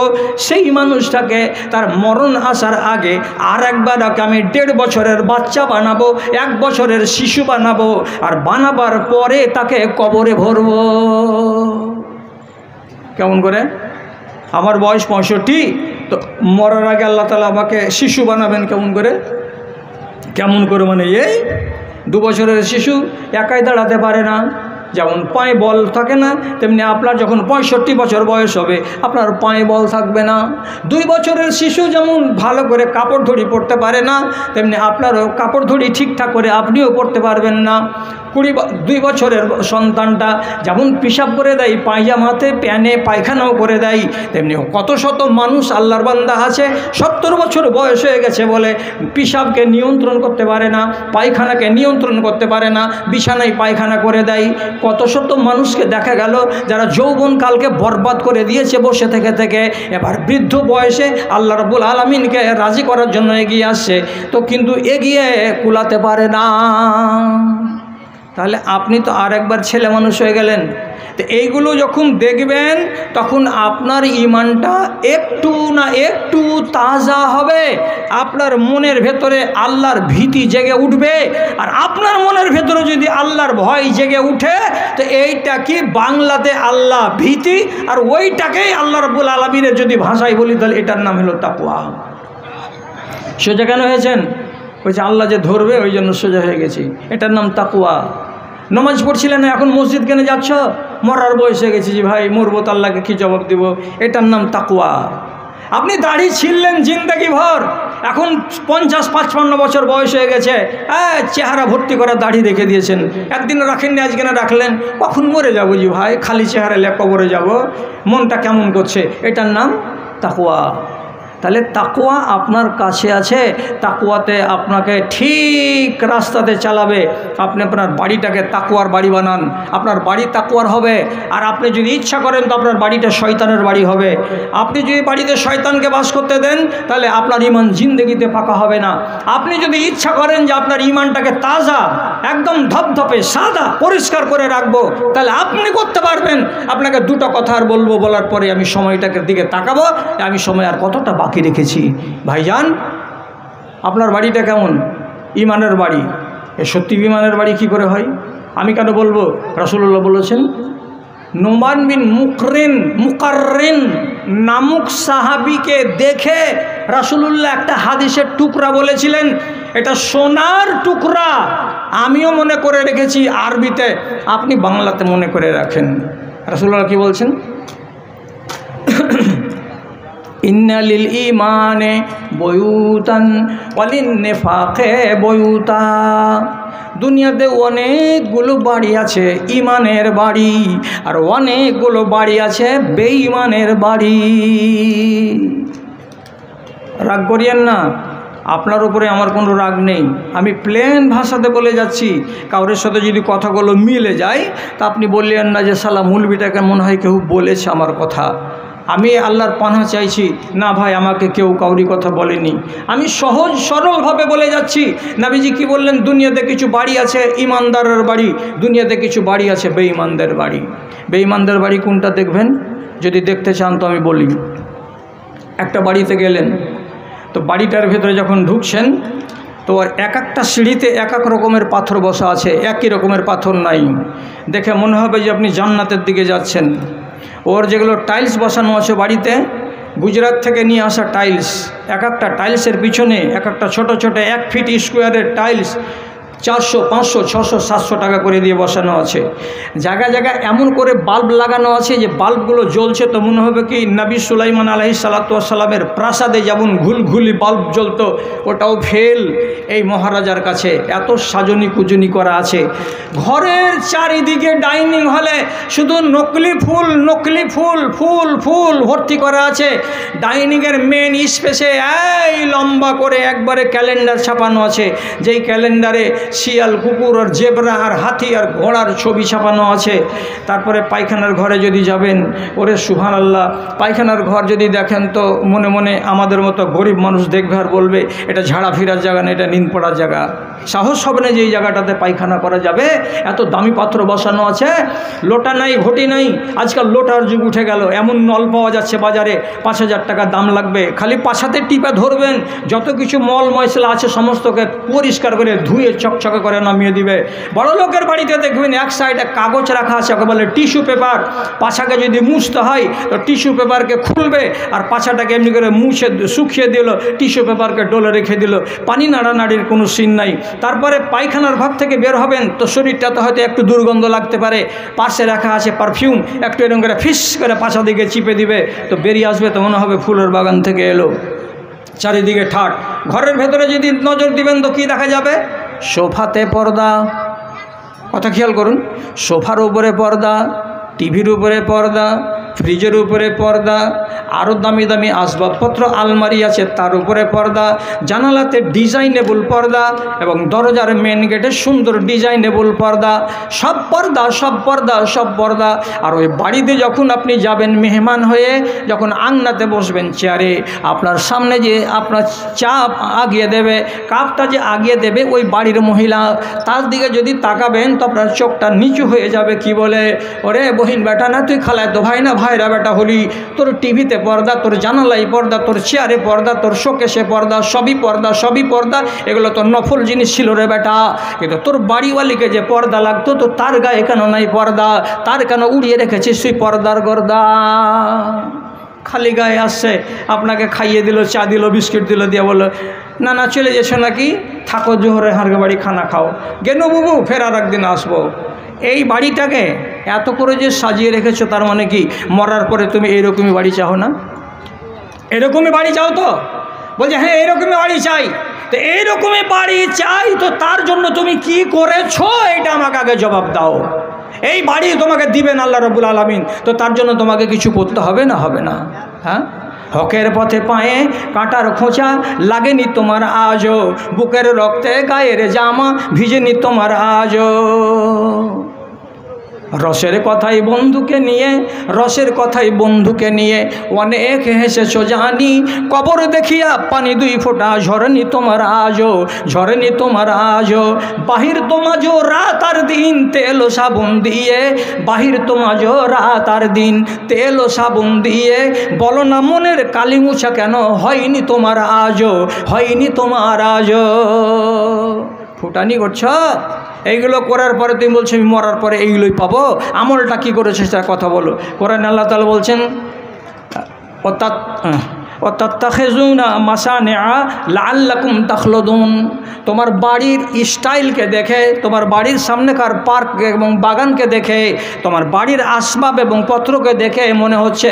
সেই মানুষটাকে তার মরণ আসার আগে আর একবার আমি 1.5 বছরের বাচ্চা বানাবো, 1 বছরের শিশু বানাবো, আর বানাবার পরে তাকে কবরে ভরব। কেমন করে? আমার বয়স 65, তো মরার আগে আল্লাহ তাআলা আমাকে শিশু বানাবেন কেমন করে? মানে এই 2 বছরের শিশু একাই দাঁড়াতে পারে না, যেমন পায়ে বল থাকে না, তেমনি আপনার যখন 65 বছর বয়স হবে আপনার পায়ে বল থাকবে না। 2 বছরের শিশু যেমন ভালো করে কাপড় ধরি পরতে পারে না, তেমনি আপনারও কাপড় ধরি ঠিকঠাক করে আপনিও পরতে পারবেন না। 2 বছরের সন্তানটা যেমন পেশাব করে দেয়, পায়জামাতে প্যানে পায়খানাও করে দেয়, তেমনি কত শত মানুষ আল্লাহর বান্দা আছে 70 বছর বয়স হয়ে গেছে বলে পেশাবকে নিয়ন্ত্রণ করতে পারে না, পায়খানাকে নিয়ন্ত্রণ করতে পারে না, বিছানায় পায়খানা করে দেয়। কত শত মানুষকে দেখা গেল যারা যৌবনকালকে বরবাদ করে দিয়েছে বসে থেকে থেকে, এবার বৃদ্ধ বয়সে আল্লাহ রাব্বুল আলামিনকে রাজি করার জন্য এগিয়ে আসছে, তো কিন্তু এগিয়ে কুলাতে পারে না। তাহলে আপনি তো আর একবার ছেলে মানুষ হয়ে গেলেন। তো এইগুলো যখন দেখবেন তখন আপনার ঈমানটা একটু না একটু তাজা হবে, আপনার মনের ভেতরে আল্লাহর ভীতি জেগে উঠবে। আর আপনার মনের ভেতরে যদি আল্লাহর ভয় জেগে উঠে, তো এইটা কি বাংলাতে আল্লাহ ভীতি, আর ওইটাকেই আল্লাহ রাব্বুল আলামিনের যদি ভাষায় বলি তাহলে এটার নাম হলো তাকওয়া। সোজা কেন হয়েছেন? বলছে আল্লাহ যে ধরবে ওই জন্য সোজা হয়ে গেছি, এটার নাম তাকওয়া। নামাজ পড়ছিলেন না, এখন মসজিদ কেন যাচ্ছ? মরার বয়স হয়ে গেছি, যে ভাই মরবো তো আল্লাহকে কী জবাব দিব, এটার নাম তাকওয়া। আপনি দাড়ি ছিললেন জিন্দগি ভর, এখন 50-55 বছর বয়স হয়ে গেছে, চেহারা ভর্তি করে দাড়ি রেখে দিয়েছেন। একদিন রাখেননি, আজকে না রাখলেন, কখন মরে যাবো জি ভাই, খালি চেহারা লে কবরে যাব, মনটা কেমন করছে। এটার নাম তাকওয়া। তাহলে তাকওয়া আপনার কাছে আছে, তাকওয়াতে আপনাকে ঠিক রাস্তাতে চালাবে। আপনি আপনার বাড়িটাকে তাকওয়ার বাড়ি বানান, আপনার বাড়ি তাকওয়ার হবে। আর আপনি যদি ইচ্ছা করেন তো আপনার বাড়িটা শয়তানের বাড়ি হবে। আপনি যদি বাড়িতে শয়তানকে বাস করতে দেন তাহলে আপনার ঈমান জিন্দেগিতে পাকা হবে না। আপনি যদি ইচ্ছা করেন যে আপনার ঈমানটাকে তাজা, একদম ধপধপে সাদা পরিষ্কার করে রাখবো, তাহলে আপনি করতে পারবেন। আপনাকে দুটো কথা আর বলবো, বলার পরে আমি সময়টাকে দিকে তাকাবো, আমি সময় আর কতটা বাকি রেখেছি। ভাইজান, আপনার বাড়িটা কেমন? ঈমানের বাড়ি। এ সত্যি ঈমানের বাড়ি কি করে হয়? আমি কেন বলবো? রাসূলুল্লাহ বলেছেন, নোমান বিন মুকাররিন নামক সাহাবীকে দেখে রাসূলুল্লাহ একটা হাদিসের টুকরা বলেছিলেন, এটা সোনার টুকরা। আমিও মনে করে রেখেছি আরবিতে, আপনি বাংলাতে মনে করে রাখেন। রাসূলুল্লাহ কি বলছেন? ইন্না লিল ঈমানে বুয়ুতান ওয়ালিন নিফাকে বুয়ুতা। দুনিয়াতে অনেকগুলো বাড়ি আছে ঈমানের বাড়ি, আর অনেকগুলো বাড়ি আছে বেঈমানের বাড়ি। রাগ করিয়েন না, আপনার উপরে আমার কোনো রাগ নেই। আমি প্লেন ভাষাতে বলে যাচ্ছি, কারোর সাথে যদি কথাগুলো মিলে যায় তা আপনি বললেন না যে শালা মৌলবিটাকে মনে হয় কেউ বলেছে আমার কথা। আমি আল্লাহর পানাহ চাইছি না ভাই, আমাকে কেউ কাউরি কথা বলেনি। আমি সহজ সরলভাবে বলে যাচ্ছি। নবীজি কি বললেন? দুনিয়াতে কিছু বাড়ি আছে ইমানদারের বাড়ি, দুনিয়াতে কিছু বাড়ি আছে বেঈমানদের বাড়ি। বেঈমানদের বাড়ি কোনটা দেখবেন? যদি দেখতে চান তো আমি বলি। একটা বাড়িতে গেলেন, তো বাড়িটার ভেতরে যখন ঢুকছেন তো আর এক একটা সিঁড়িতে এক এক রকমের পাথর বসা আছে, একই রকমের পাথর নাই। দেখে মনে হবে যে আপনি জান্নাতের দিকে যাচ্ছেন। ওর যেগুলো টাইলস বসানো আছে বাড়িতে, গুজরাট থেকে নিয়ে আসা টাইলস, এক একটা টাইলসের পিছনে এক একটা ছোট ছোট 1 ফিট স্কোয়ারের টাইলস 400, 500, 600, 700 টাকা করে দিয়ে বসানো আছে। জায়গা জায়গায় এমন করে বাল্ব লাগানো আছে যে বাল্বগুলো জ্বলছে তো মনে হবে কি নবী সুলাইমান আলাইহিস সালাতু ওয়াস সালামের প্রাসাদে যেমন ঘুলঘুলি বাল্ব জ্বলতো, ওটাও ফেল এই মহারাজার কাছে। এত সাজনি কুজনি করা আছে। ঘরের চারিদিকে ডাইনিং হলে শুধু নকলি ফুল ফুল ফুল ভর্তি করা আছে। ডাইনিংয়ের মেন স্পেসে এই লম্বা করে একবারে ক্যালেন্ডার ছাপানো আছে, যেই ক্যালেন্ডারে শিয়াল, কুকুর আর জেব্রা আর হাতি আর ঘোড়ার ছবি ছাপানো আছে। তারপরে পায়খানার ঘরে যদি যাবেন, ওরে সুবহানাল্লাহ, পায়খানার ঘর যদি দেখেন তো মনে মনে আমাদের মতো গরিব মানুষ দেখবে আর বলবে এটা ঝাড়া ফিরার জায়গা না, এটা নিন পড়ার জায়গা। সাহস হবে না যে এই জায়গাটাতে পায়খানা করা যাবে। এত দামি পাত্র বসানো আছে, লোটা নাই, ঘটি নাই। আজকাল লোটার যুগ উঠে গেল। এমন নল পাওয়া যাচ্ছে বাজারে, 5000 টাকা দাম লাগবে। খালি পাছাতে টিপে ধরবেন, যত কিছু মল ময়লা আছে সমস্তকে পরিষ্কার করে ধুয়ে চকচকে করে নামিয়ে দিবে। বড় লোকের বাড়িতে দেখবেন এক সাইডে কাগজ রাখা আছে, ওকে বলে টিস্যু পেপার। পাছাকে যদি মুছতে হয় তো টিস্যু পেপারকে খুলবে আর পাছাটাকে এমনি করে মুছে শুকিয়ে দিল, টিস্যু পেপারকে ডলে রেখে দিল। পানি নাড়ানাড়ির কোনো সিন নাই। তারপরে পায়খানার ঘর থেকে বের হবেন তো শরীরটাতে হয়তো একটু দুর্গন্ধ লাগতে পারে, পাশে রাখা আছে পারফিউম, একটু এরকম করে ফিস করে পাছা দিকে চিপে দিবে, তো বেরিয়ে আসবে তো মনে হবে ফুলের বাগান থেকে এলো। চারিদিকে ঠাট। ঘরের ভেতরে যদি নজর দিবেন তো কি দেখা যাবে? সোফাতে পর্দা। কথা খেয়াল করুন, সোফার উপরে পর্দা, টিভির উপরে পর্দা, ফ্রিজের উপরে পর্দা, আরও দামি দামি আসবাবপত্র আলমারি আছে তার উপরে পর্দা, জানালাতে ডিজাইনেবল পর্দা এবং দরজার মেন গেটে সুন্দর ডিজাইনেবল পর্দা। সব পর্দা, সব পর্দা, সব পর্দা। আর ওই বাড়িতে যখন আপনি যাবেন মেহমান হয়ে, যখন আংনাতে বসবেন চেয়ারে, আপনার সামনে যে আপনার চা আগিয়ে দেবে, কাপটা যে আগিয়ে দেবে ওই বাড়ির মহিলা, তার দিকে যদি তাকাবেন তো আপনার চোখটা নিচু হয়ে যাবে। কি বলে, ওরে বহিন বেটা না, তুই খালায় তো ভাই না, ভাইরা বেটা হলি। তোর টিভিতে পর্দা, তোর জানালাই পর্দা, তোর চেয়ারে পর্দা, তোর শোকেশে পর্দা, সবই পর্দা, সবই পর্দা। এগুলো তো নফল জিনিস ছিল রে বেটা। কিন্তু তোর বাড়িওয়ালিকে যে পর্দা লাগতো তো তার গায়ে কেন নাই পর্দা? তার কেন উড়িয়ে রেখেছিস তুই পর্দার গর্দা? খালি গায়ে আসছে, আপনাকে খাইয়ে দিল, চা দিল, বিস্কিট দিল, দিয়ে বললো না না চলে যেছো নাকি, থাকো জোহরে হারগে বাড়ি খানা খাও, গেন বাবু ফের আর একদিন আসবো। এই বাড়িটাকে এত করে যে সাজিয়ে রেখেছো, তার মানে কি মরার পরে তুমি এইরকমই বাড়ি চাও না? এরকমই বাড়ি চাও তো? বলছে হ্যাঁ এরকমই বাড়ি চাই। তো এইরকমই বাড়ি চাই, তো তার জন্য তুমি কি করেছো এটা আমাকে আগে জবাব দাও। এই বাড়ি তোমাকে দিবেন আল্লাহ রাব্বুল আলামিন, তো তার জন্য তোমাকে কিছু করতে হবে না? হবে না? হ্যাঁ, হকের পথে পায়ে কাঁটার খোঁচা লাগেনি তোমার আজও, বুকের রক্তে গায়ের জামা ভিজেনি তোমার আজও। রসের কথাই বন্ধুকে নিয়ে, রসের কথাই বন্ধুকে নিয়ে অনেক হেসেছো জানি, কবর দেখিয়া পানি দুই ফোঁটা ঝরেনি তোমার আজও, ঝরেনি তোমার আজও। বাহির তোমাজো রাত আর দিন তেল ও সাবুন দিয়ে, বাহির তোমাজো রাত আর দিন তেল ও সাবুন দিয়ে, বলো না মনের কালি মুছা কেন হয়নি তোমার আজও, হয়নি তোমার আজও। ফুটানি করছ, এইগুলো করার পরে তুমি বলছো আমি মরার পরে এইগুলোই পাবো। আমলটা কী করেছে সেটা কথা বলো। কোরআন আল্লাহ তাআলা বলছেন ওয়াত্তাখিযুনা মাসানিআ লাআল্লাকুম তাখলুদুন। তোমার বাড়ির স্টাইলকে দেখে, তোমার বাড়ির সামনেকার পার্ক এবং বাগানকে দেখে, তোমার বাড়ির আসবাব এবং পত্রকে দেখে মনে হচ্ছে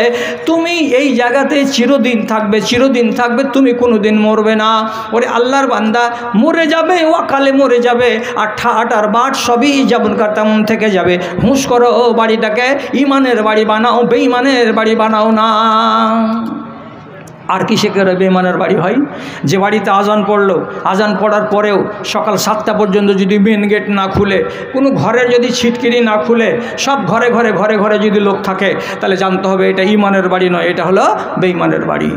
তুমি এই জায়গাতে চিরদিন থাকবে, চিরদিন থাকবে, তুমি কোনো দিন মরবে না। ওরে আল্লাহর বান্দা, মরে যাবে, ওয়াকালে মরে যাবে, আর ঠাট আর বাট সবই যেমনকার তেমন থেকে যাবে। হুঁশ করো বাড়িটাকে ইমানের বাড়ি বানাও, বেঈমানের বাড়ি বানাও না। আর কিসে করে বেঈমানের বাড়ি হয়? যে বাড়িতে আজান পড়লো, আজান পড়ার পরেও সকাল 7টা পর্যন্ত যদি মেন গেট না খুলে, কোনো ঘরের যদি ছিটকিনি না খুলে, সব ঘরে ঘরে ঘরে ঘরে যদি লোক থাকে, তাহলে জানতে হবে এটা ইমানের বাড়ি নয়, এটা হলো বেঈমানের বাড়ি।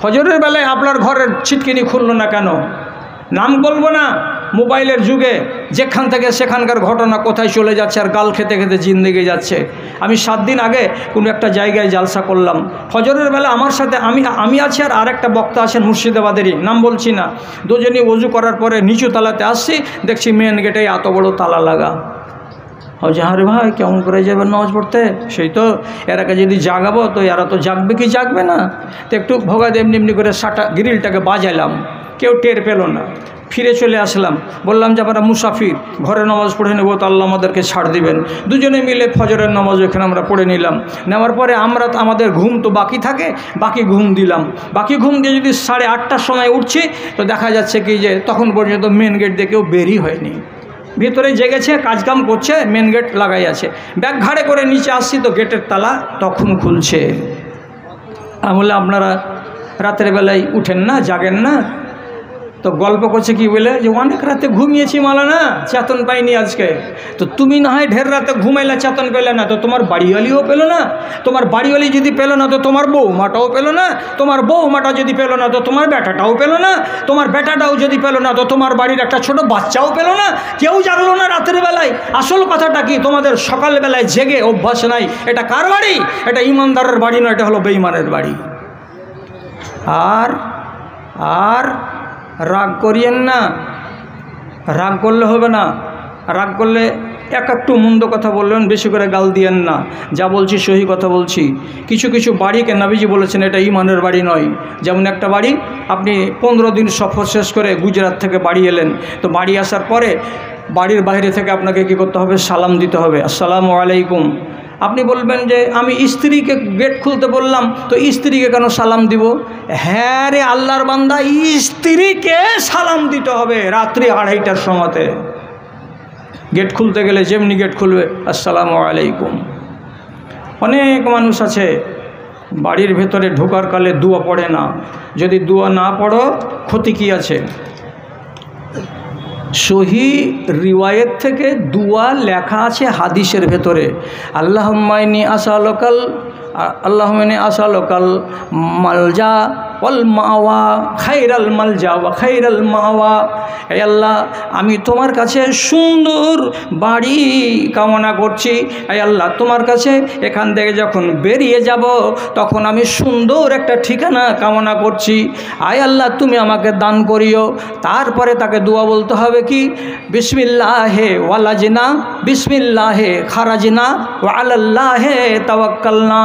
ফজরের বেলায় আপনার ঘরের ছিটকিনি খুললো না কেন? নাম বলবো না, মোবাইলের যুগে যেখান থেকে সেখানকার ঘটনা কোথায় চলে যাচ্ছে, আর গাল খেতে খেতে জিন্দেগি যাচ্ছে। আমি 7 দিন আগে কোনো একটা জায়গায় জালসা করলাম, ফজরের বেলা আমার সাথে আমি আছি আর আরেকটা বক্তা আছেন মুর্শিদাবাদেরই, নাম বলছি না। দুজনই ওযু করার পরে নিচু তালাতে আসছি, দেখছি মেন গেটে এত বড় তালা লাগা। যে আরে ভাই কেমন করে যাবেন নামাজ পড়তে? সেই তো এরাকে যদি জাগাবো তো এরা তো জাগবে কি জাগবে না। তো একটু ভোগা এমনি এমনি করে গ্রিলটাকে বাজাইলাম, কেউ টের পেল না। ফিরে চলে আসলাম, বললাম যে আমরা মুসাফির, ঘরে নামাজ পড়ে নেবো তো আল্লাহ আমাদেরকে ছাড় দিবেন। দুজনে মিলে ফজরের নামাজ ওখানে আমরা পড়ে নিলাম। নেওয়ার পরে আমরা তো আমাদের ঘুম তো বাকি থাকে, বাকি ঘুম দিলাম। বাকি ঘুম দিয়ে যদি 8:30টার সময় উঠছি, তো দেখা যাচ্ছে কি যে তখন পর্যন্ত মেন গেট দিয়ে কেউ বেরই হয়নি, ভিতরে জেগেছে, কাজকাম করছে, মেন গেট লাগাই আছে। ব্যাগ ঘাড়ে করে নিচে আসছি তো গেটের তালা তখন খুলছে। আমি বললাম আপনারা রাতের বেলায় উঠেন না, জাগেন না? তো গল্প করছে কি বলে যে অনেক রাতে ঘুমিয়েছি মালানা, চেতন পাইনি আজকে। তো তুমি না হয় ঢের রাতে ঘুমাইলে চেতন পেলে না, তো তোমার বাড়িওয়ালিও পেলো না। তোমার বাড়িওয়ালি যদি পেলো না তো তোমার বউমাটাও পেলো না। তোমার বউমাটা যদি পেলো না তো তোমার বেটাটাও পেলো না। তোমার বেটাটাও যদি পেলো না তো তোমার বাড়ির একটা ছোট বাচ্চাও পেলো না। কেউ জাগলো না রাতের বেলায়। আসল কথাটা কি, তোমাদের সকালবেলায় জেগে অভ্যাস নাই। এটা কার বাড়ি? এটা ইমানদারের বাড়ি নয়, এটা হলো বেঈমানের বাড়ি। আর আর রাগ করিয়েন না, রাগ করলে হবে না। রাগ করলে একটু মন্দ কথা বললেন, বেশি করে গাল দিয়েন না। যা বলছি সহি কথা বলছি। কিছু কিছু বাড়িকে নবীজি বলেছেন এটা ঈমানের বাড়ি নয়। যেমন একটা বাড়ি, আপনি 15 দিন সফর শেষ করে গুজরাট থেকে বাড়ি এলেন, তো বাড়ি আসার পরে বাড়ির বাইরে থেকে আপনাকে কী করতে হবে? সালাম দিতে হবে, আসসালামু আলাইকুম। আপনি বলবেন যে আমি স্ত্রীকে গেট খুলতে বললাম, তো স্ত্রীকে কেন সালাম দিব? হ্যাঁ রে আল্লাহর বান্দা, স্ত্রীকে সালাম দিতে হবে রাত্রি 2:30টার সময়তে। গেট খুলতে গেলে যেমনি গেট খুলবে আসসালামু আলাইকুম। অনেক মানুষ আছে বাড়ির ভেতরে ঢোকার কালে দোয়া পড়ে না। যদি দোয়া না পড়ো ক্ষতি কী আছে? সহি রিওয়ায়েত থেকে দুয়া লেখা আছে হাদিসের ভেতরে, আল্লাহুম্মা ইন্নী আসআলুকাল মালজা ওয়াল মাওয়া খাইরাল মালজা ওয়া খাইরাল মাওয়া। হে আল্লাহ, আমি তোমার কাছে সুন্দর বাড়ি কামনা করছি। হে আল্লাহ, তোমার কাছে এখান থেকে যখন বেরিয়ে যাব তখন আমি সুন্দর একটা ঠিকানা কামনা করছি। আয় আল্লাহ, তুমি আমাকে দান করিও। তারপরে তাকে দোয়া বলতে হবে কি? বিসমিল্লাহে ওয়ালাজনা বিসমিল্লাহে খারাজনা ওয়া আলাল্লাহে তাওয়াক্কালনা।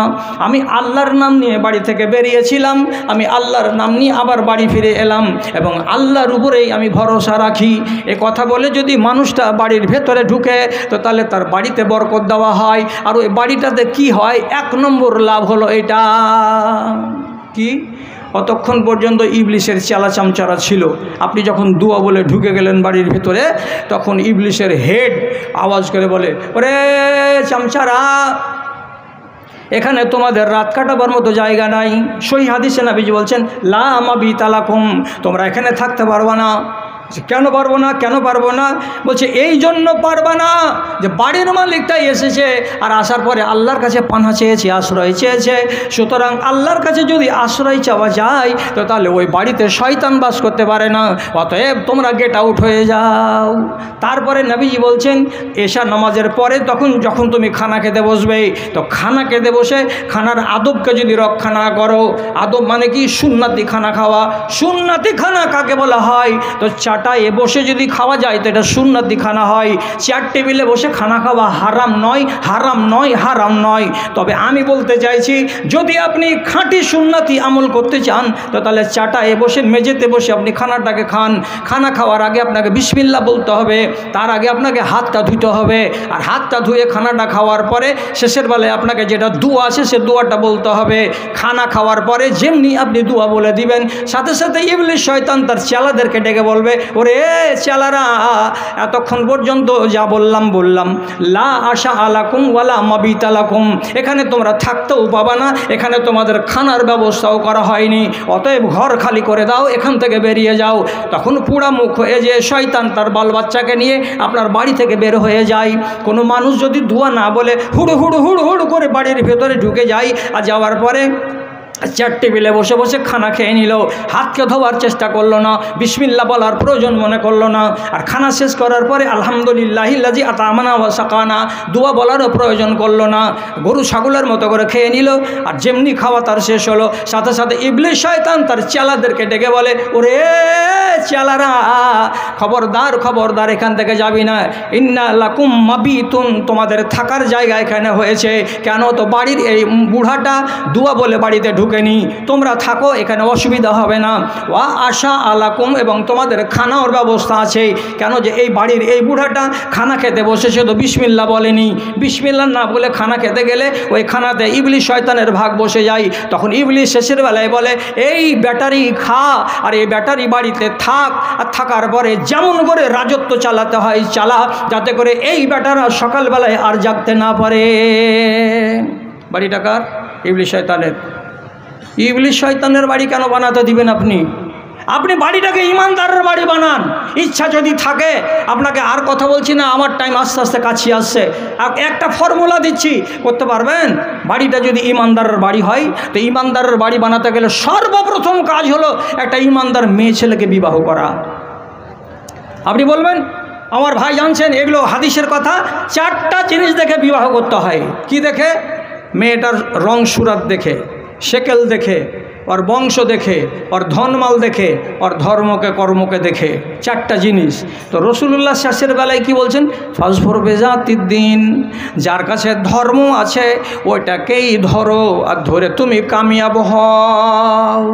আমি আল্লাহর নাম নিয়ে বাড়ি থেকে বেরিয়েছিলাম, আমি আল্লাহর নাম নিয়ে আবার বাড়ি ফিরে এলাম, এবং আল্লাহর উপরেই আমি ভরসা রাখি। এ কথা বলে যদি মানুষটা বাড়ির ভেতরে ঢুকে, তো তাহলে তার বাড়িতে বরকত দেওয়া হয়। আর ওই বাড়িটাতে কি হয়? 1 নম্বর লাভ হলো এটা, কি? অতক্ষণ পর্যন্ত ইবলিশের চেলা চামচারা ছিল। আপনি যখন দুয়া বলে ঢুকে গেলেন বাড়ির ভিতরে, তখন ইবলিশের হেড আওয়াজ করে বলে, ওরে চামচারা, এখানে তোমাদের রাত কাটাবার মতো জায়গা নাই। সহি হাদিসে নবীজি বলছেন, লা মাবিতা লাকুম, তোমরা এখানে থাকতে পারবা না। কেন পারবো না? কেন পারবো না? বলছে এই জন্য পারবা না যে বাড়ির মালিকটাই এসেছে, আর আসার পরে আল্লাহর কাছে পানা চেয়েছে, আশ্রয় চেয়েছে। সুতরাং আল্লাহর কাছে যদি আশ্রয় চাওয়া যায় তো তাহলে ওই বাড়িতে শয়তান বাস করতে পারে না। অতএব তোমরা গেট আউট হয়ে যাও। তারপরে নবীজি বলছেন, এশা নামাজের পরে যখন তুমি খানা খেতে বসবে, তো খানা খেতে বসে খানার আদবকে যদি রক্ষা না করো, আদব মানে কি? সুন্নাতি খানা খাওয়া। সুন্নাতি খানা কাকে বলা হয়? তো চাটায় বসে যদি খাওয়া যায় তো এটা সুন্নতি খানা হয়। চেয়ার টেবিলে বসে খানা খাওয়া হারাম নয়, হারাম নয়, হারাম নয়। তবে আমি বলতে চাইছি, যদি আপনি খাঁটি সুন্নতি আমল করতে চান তো তাহলে চাটায় বসে, মেঝেতে বসে আপনি খানাটাকে খান। খানা খাওয়ার আগে আপনাকে বিসমিল্লাহ বলতে হবে, তার আগে আপনাকে হাতটা ধুতে হবে, আর হাতটা ধুয়ে খানাটা খাওয়ার পরে শেষের বেলায় আপনাকে যেটা দোয়া আছে সে দোয়াটা বলতে হবে। খানা খাওয়ার পরে যেমনি আপনি দোয়া বলে দিবেন, সাথে সাথে ইবলিশ শয়তান তার চেলাদেরকে ডেকে বলবে, ওরে চেলারা, এতক্ষণ পর্যন্ত যা বললাম, লা আশা আলাকুম ওয়ালা মাবিতা লাকুম, এখানে তোমরা থাকতেও পাবা না, এখানে তোমাদের খানার ব্যবস্থাও করা হয়নি, অতএব ঘর খালি করে দাও, এখান থেকে বেরিয়ে যাও। তখন পুরা মুখ হয়ে যে শয়তান তার বাল বাচ্চাকে নিয়ে আপনার বাড়ি থেকে বের হয়ে যায়। কোনো মানুষ যদি দোয়া না বলে হুড়ু হুড়ু হুড়ু হুড়ু করে বাড়ির ভেতরে ঢুকে যায়, আর যাওয়ার পরে চেয়ার টেবিলে বসে বসে খানা খেয়ে নিল, হাতকে ধোয়ার চেষ্টা করলো না, বিসমিল্লাহ বলার প্রয়োজন মনে করলো না, আর খানা শেষ করার পরে আলহামদুলিল্লাহিল্লাযী আতামানা ওয়া সাকানা দোয়া বলারও প্রয়োজন করলো না, গরু ছাগলের মতো করে খেয়ে নিল। আর যেমনি খাওয়া তার শেষ হলো, সাথে সাথে ইবলিশ শয়তান তার চেলাদেরকে ডেকে বলে, ওরে চেলারা, খবরদার খবরদার, এখান থেকে যাবি না, ইন্না লাকুম মাবিতুন, তোমাদের থাকার জায়গা এখানে হয়েছে। কেন? তো বাড়ির এই বুড়াটা দোয়া বলে বাড়িতে ঢুকেনি, তোমরা থাকো, এখানে অসুবিধা হবে না। ওয়া আশা আলাকুম, এবং তোমাদের খানার ব্যবস্থা আছে। কেন? যে এই বাড়ির এই বুড়াটা খানা খেতে বসেছে তো বিসমিল্লাহ বলেনি, বিসমিল্লাহ না বলে খানা খেতে গেলে ওই খানাতে ইবলিশ শয়তানের ভাগ বসে যায়। তখন ইবলিশ শেষের বেলায় বলে, এই ব্যাটারি খা, আর এই ব্যাটারি বাড়িতে থাক, আর থাকার পরে যেমন করে রাজত্ব চালাতে হয় চালা, যাতে করে এই ব্যাটারা সকালবেলায় আর জাগতে না পারে। বাড়িটা কার? ইবলিশ শয়তানের। ইবলিশ শয়তানের বাড়ি কেন বানাতে দিবেন আপনি? আপনি বাড়িটাকে ইমানদারের বাড়ি বানান। ইচ্ছা যদি থাকে, আপনাকে আর কথা বলছি না, আমার টাইম আস্তে আস্তে কাছে আসছে, একটা ফর্মুলা দিচ্ছি, করতে পারবেন? বাড়িটা যদি ইমানদারের বাড়ি হয় তো ইমানদারের বাড়ি বানাতে গেলে সর্বপ্রথম কাজ হলো একটা ইমানদার মেয়ে ছেলেকে বিবাহ করা। আপনি বলবেন, আমার ভাই জানছেন এগুলো হাদিসের কথা, 4টা জিনিস দেখে বিবাহ করতে হয়। কি দেখে? মেয়েটার রং সুরাত দেখে, শেকেল দেখে, ওর বংশ দেখে, ওর ধনমাল দেখে, ওর ধর্মকে কর্মকে দেখে, 4টা জিনিস। তো রসুলুল্লাহ শেষের বেলায় কি বলছেন? ফাজফর বেজাতিদ্দিন, যার কাছে ধর্ম আছে ওইটাকেই ধরো, আর ধরে তুমি কামিয়াব হও।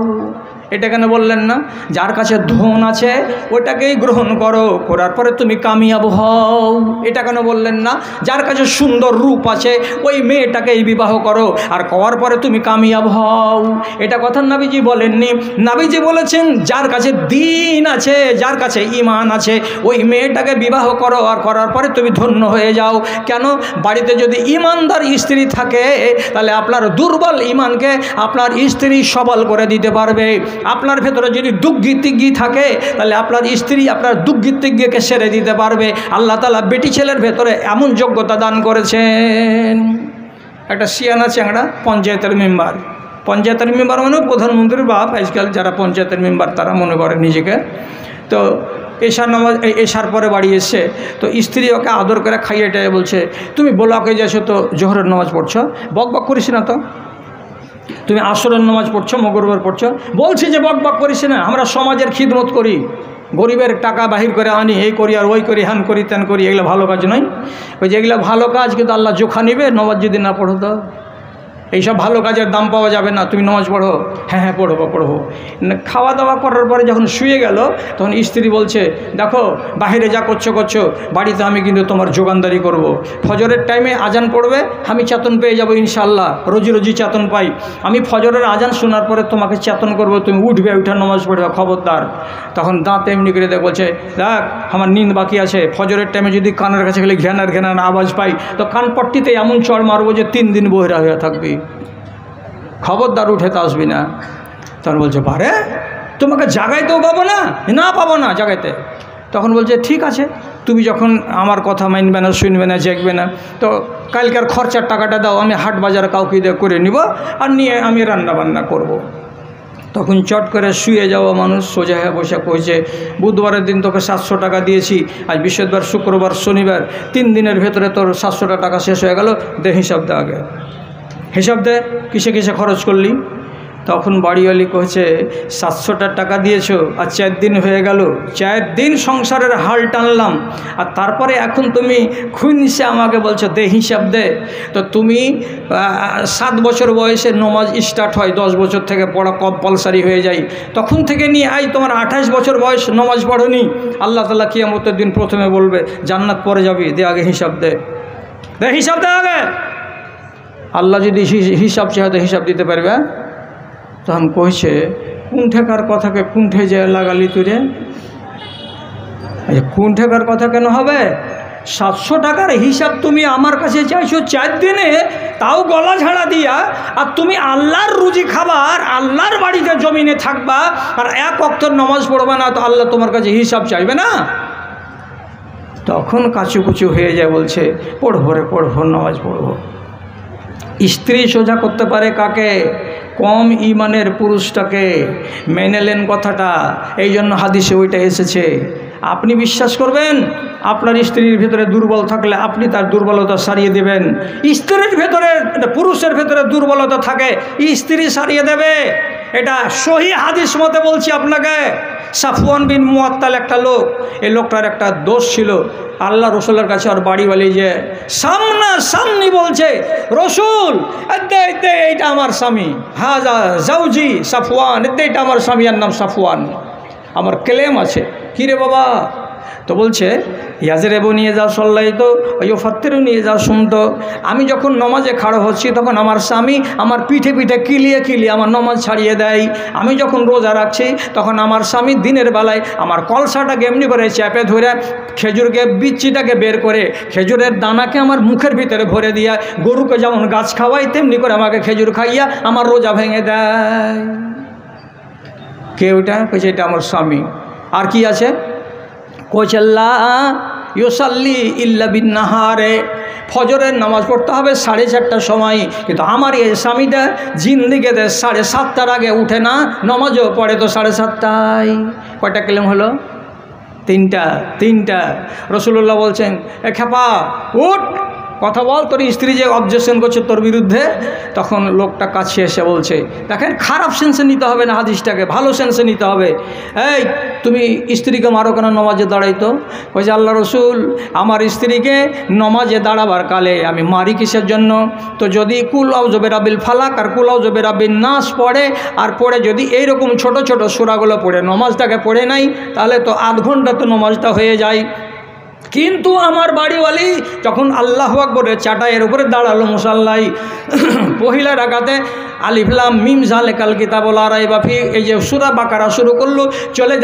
এটা কেন বললেন না? যার কাছে ধন আছে ওটাকেই গ্রহণ করো, করার পরে তুমি কামিয়াব হও। এটা কেন বললেন না? যার কাছে সুন্দর রূপ আছে ওই মেয়েটাকেই বিবাহ করো, আর করার পরে তুমি কামিয়াব হও। এটা কথা নবীজি বলেননি। নবীজি বলেছেন যার কাছে দ্বীন আছে, যার কাছে ঈমান আছে ওই মেয়েটাকে বিবাহ করো, আর করার পরে তুমি ধন্য হয়ে যাও। কেন? বাড়িতে যদি ঈমানদার স্ত্রী থাকে তাহলে আপনার দুর্বল ঈমানকে আপনার স্ত্রী সবল করে দিতে পারবে। আপনার ভেতরে যদি দুঃগীতিজ্ঞি থাকে তাহলে আপনার স্ত্রী আপনার দুঃগীতিজ্ঞকে সেরে দিতে পারবে। আল্লাহ তাআলা বেটি ছেলের ভেতরে এমন যোগ্যতা দান করেছেন। একটা সিয়ানা চ্যাংড়া পঞ্চায়েতের মেম্বার, পঞ্চায়েতের মেম্বার মানে প্রধানমন্ত্রীর বাপ, আজকাল যারা পঞ্চায়েতের মেম্বার তারা মনে করে নিজেকে। তো এশার নামাজ, এশার পরে বাড়ি এসছে, তো স্ত্রী ওকে আদর করে খাইয়ে টাইয়ে বলছে, তুমি ব্লকে যাচ্ছো তো জোহরের নামাজ পড়ছো, বক বক করিস না তো, তুমি আসরের নামাজ পড়ছো, মগরিবের পড়ছো, বলছি যে বক বক করিস না, আমরা সমাজের খিদমত করি, গরিবের টাকা বাহির করে আনি, এই করি আর ওই করি, হ্যান করি ত্যান করি, এগুলো ভালো কাজ নয়। ওই যেগুলো ভালো কাজ, কিন্তু আল্লাহ জোখা নিবে, নামাজ যদি না পড়ো তো। এইসব ভালো কাজের দাম পাওয়া যাবে না, তুমি নামাজ পড়ো। হ্যাঁ হ্যাঁ পড়বো পড়বো। খাওয়া দাওয়া করার পরে যখন শুয়ে গেল তখন স্ত্রী বলছে, দেখো বাইরে যা করছো করছো, বাড়িতে আমি কিন্তু তোমার যোগানদারি করব। ফজরের টাইমে আজান পড়বে, আমি চেতন পেয়ে যাব ইনশাআল্লাহ, রোজি রোজি চেতন পাই। আমি ফজরের আজান শোনার পরে তোমাকে চেতন করব, তুমি উঠবে, উঠে নামাজ পড়বে, খবরদার। তখন দাঁত এমনি করে দেখ বলছে, দেখ আমার নিন্দ বাকি আছে, ফজরের টাইমে যদি কানের কাছে গেলে ঘ্যানার ঘ্যানার আওয়াজ পাই তো কানপট্টিতে এমন চড় মারবো যে 3 দিন বহিরা হয়ে থাকবি, খবরদার উঠে তো আসবি না। তখন বলছে, পারে তোমাকে জাগাইতেও পাবো না, না পাবো না জাগাইতে। তখন বলছে, ঠিক আছে, তুমি যখন আমার কথা মানবে না, শুনবে না, জাগবে না, তো কালকার খরচার টাকাটা দাও, আমি হাট বাজারে কাউকে দিয়ে করে নিব, আর নিয়ে আমি রান্না বান্না করব। তখন চট করে শুয়ে যাওয়া মানুষ সোজা হয়ে বসে কইছে, বুধবারের দিন তোকে 700 টাকা দিয়েছি, আজ বৃহস্পতিবার, শুক্রবার, শনিবার, 3 দিনের ভেতরে তোর 700 টাকা শেষ হয়ে গেল, দে হিসাব দে আগে, হিসাব দে কিসে কিসে খরচ করলি। তখন বাড়িওয়ালি কইছে, 700 টাকা দিয়েছো আর 4 দিন হয়ে গেল, 4 দিন সংসারের হাল টানলাম, আর তারপরে এখন তুমি খুনসে আমাকে বলছো দে হিসাব দে। তো তুমি 7 বছর বয়সে নমাজ স্টার্ট হয়, 10 বছর থেকে পড়া কম্পালসারি হয়ে যায়, তখন থেকে নিয়ে আজ তোমার 28 বছর বয়স নমাজ পড়োনি। আল্লাহ তাআলা কিয়ামতের দিন প্রথমে বলবে জান্নাত পরে যাবি, দে আগে হিসাব দে, দে হিসাব দে আগে। আল্লাহ যদি হিসাব চায় তো হিসাব দিতে পারবে। তখন কইছে, কোন ঠেকার কথাকে কোন ঠে যে লাগালি তুই রে? কোন ঠেকার কথা কেন হবে? 700 টাকার হিসাব তুমি আমার কাছে চাইছো 4 দিনে, তাও গলা ঝাড়া দিয়া, আর তুমি আল্লাহর রুজি খাবার, আল্লাহর বাড়িতে জমিনে থাকবা, আর 1 ওয়াক্ত নামাজ পড়বা না, তো আল্লাহ তোমার কাছে হিসাব চাইবে না? তখন কাচুকুচু হয়ে যায়, বলছে পড়বো রে পড়বো, নামাজ পড়বো। স্ত্রী সোজা করতে পারে কাকে? কম ইমানের পুরুষটাকে। মেনে নেন কথাটা, এই জন্য হাদিসে ওইটা এসেছে। আপনি বিশ্বাস করবেন, আপনার স্ত্রীর ভেতরে দুর্বল থাকলে আপনি তার দুর্বলতা সারিয়ে দেবেন। স্ত্রীর ভেতরে, পুরুষের ভেতরে দুর্বলতা থাকে, স্ত্রী সারিয়ে দেবে। এটা সহি হাদিস মতে বলছি আপনাকে। সাফওয়ান বিন মুআত্তাল একটা লোক, এই লোকটার একটা দোষ ছিল। আল্লাহ রসুলের কাছে আর বাড়িওয়ালি যে সামনা সামনি বলছে, রসুল এইটা আমার স্বামী, হাজা জাউজি সাফওয়ান, এইটা আমার স্বামী, আর নাম সাফওয়ান, আমার ক্লেম আছে। কী রে বাবা? তো বলছে, ইয়াজরেবও নিয়ে যাও সল্লাই, তো ওই ফাত্তেরও নিয়ে যাও শুনতো। আমি যখন নমাজে খাড়ো হচ্ছি তখন আমার স্বামী আমার পিঠে পিঠে কিলিয়ে কিলিয়ে আমার নমাজ ছাড়িয়ে দেয়। আমি যখন রোজা রাখছি তখন আমার স্বামী দিনের বেলায় আমার কলসাটাকে এমনি করে চেপে ধরে খেজুরকে বিচ্ছিটাকে বের করে খেজুরের দানাকে আমার মুখের ভিতরে ভরে দিয়া, গরুকে যেমন গাছ খাওয়াই তেমনি করে আমাকে খেজুর খাইয়া আমার রোজা ভেঙে দেয়। কে ওইটা? কইছে এটা আমার স্বামী। আর কি আছে? কইছে লা ইউসাল্লি ইল্লা বিন নাহারে, ফজরের নামাজ পড়তে হবে 4:30টার সময়, কিন্তু আমার এই স্বামীটা জিন্দিগিতে 7:30টার আগে উঠে না, নামাজও পড়ে তো 7:30টায়। কয়টা ক্লেম হলো? 3টা। রাসূলুল্লাহ বলছেন, এ খেপা উঠ, কথা বল, তোর স্ত্রী যে অবজেকশন করছে তোর বিরুদ্ধে। তখন লোকটা কাছে এসে বলছে, দেখেন খারাপ সেন্সে নিতে হবে না হাদিসটাকে, ভালো সেন্সে নিতে হবে। এই তুমি স্ত্রীকে মারো কেন নমাজে দাঁড়াইতো? বলছে, আল্লাহ রসুল আমার স্ত্রীকে নমাজে দাঁড়াবার কালে আমি মারি কিসের জন্য? তো যদি কুল আউযু বিরাব্বিল ফালাক আর কুল আউযু বিরাব্বিন নাস পড়ে, আর পড়ে যদি এইরকম ছোট ছোট সূরাগুলো পড়ে নমাজটাকে পড়ে নাই, তাহলে তো 8 ঘন্টা তো নমাজটা হয়ে যায়। কিন্তু আমার বাড়িওয়ালি যখন আল্লাহু আকবরের চাটাইয়ের উপরে দাঁড়ালো মুসাল্লাই, পহিলা রাকাতে আলিফ লাম মিম যালিকাল কিতাবুল লা রাইবা ফি, এই যে সূরা বাকারা শুরু করলো, চলে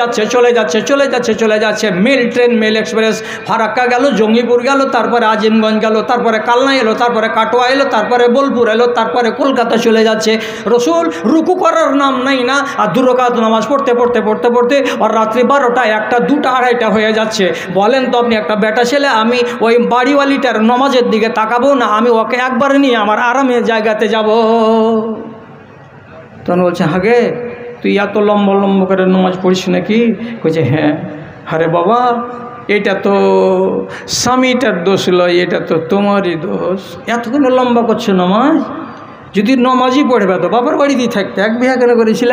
যাচ্ছে mail train, mail express, Farakka গেল, জঙ্গিপুর গেল, তারপরে আজিমগঞ্জ গেল, তারপরে কালনা এলো, তারপরে কাটোয়া এলো, তারপরে বোলপুর এলো, তারপরে কলকাতা চলে যাচ্ছে। রসুল রুকু করার নাম নাই না, আর 2 রাকাত নামাজ পড়তে আর রাত্রি 12টা, 1টা, 2টা, 2:30টা হয়ে যাচ্ছে। বলেন তো আপনি, একটা বেটা ছেলে, আমি ওই বাড়িওয়ালিটার নমাজের দিকে তাকাবো না? আমি ওকে একবার নিয়ে আমার আরামের জায়গাতে যাব। তখন বলছে, হাগে তুই এত লম্বা করে নামাজ পড়িস নাকি? কইছে, হ্যাঁ। আরে বাবা, এটা তো স্বামীটার দোষ লয়, এটা তো তোমারই দোষ। এতক্ষণ লম্বা করছে নামাজ, যদি নামাজই পড়বে তো বাবার বাড়িতেই থাকতে, 1 বিঘা কেন করেছিল?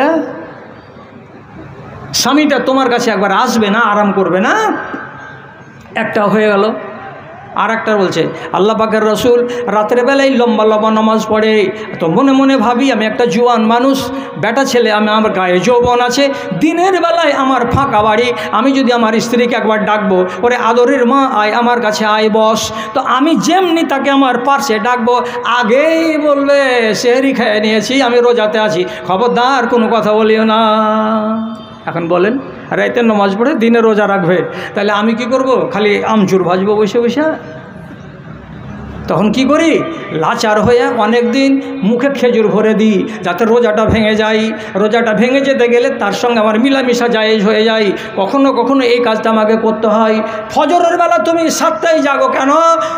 স্বামীটা তোমার কাছে একবার আসবে না, আরাম করবে না? একটা হয়ে গেল। আর একটা বলছে আল্লাহ পাকের রসুল রাতের বেলায় লম্বা লম্বা নামাজ পড়ে। তো মনে মনে ভাবি আমি একটা জোয়ান মানুষ, বেটা ছেলে, আমার গায়ে যৌবন আছে, দিনের বেলায় আমার ফাঁকা বাড়ি, আমি যদি আমার স্ত্রীকে একবার ডাকবো, ওরে আদরের মা আয় আমার কাছে আয় বস, তো আমি যেমনি তাকে আমার পার্শ্বে ডাকবো আগেই বলবে সেহরি খেয়ে নিয়েছি, আমি রোজাতে আছি, খবরদার কোনো কথা বলিও না। এখন বলেন রাতে নামাজ পড়ে দিনে রোজা রাখবে, তাহলে আমি কি করব? খালি আমচুর ভাজবো বসে বসে? তখন কি করি? লাচার হয়ে অনেক দিন মুখে খেজুর ভরে দিই যাতে রোজাটা ভেঙে যায়। রোজাটা ভেঙে যেতে গেলে তার সঙ্গে আমার মিলামিশা জায়েজ হয়ে যায়। কখনো কখনো এই কাজটা আমাকে করতে হয়। ফজরের বেলা তুমি 7টায় জাগো কেন?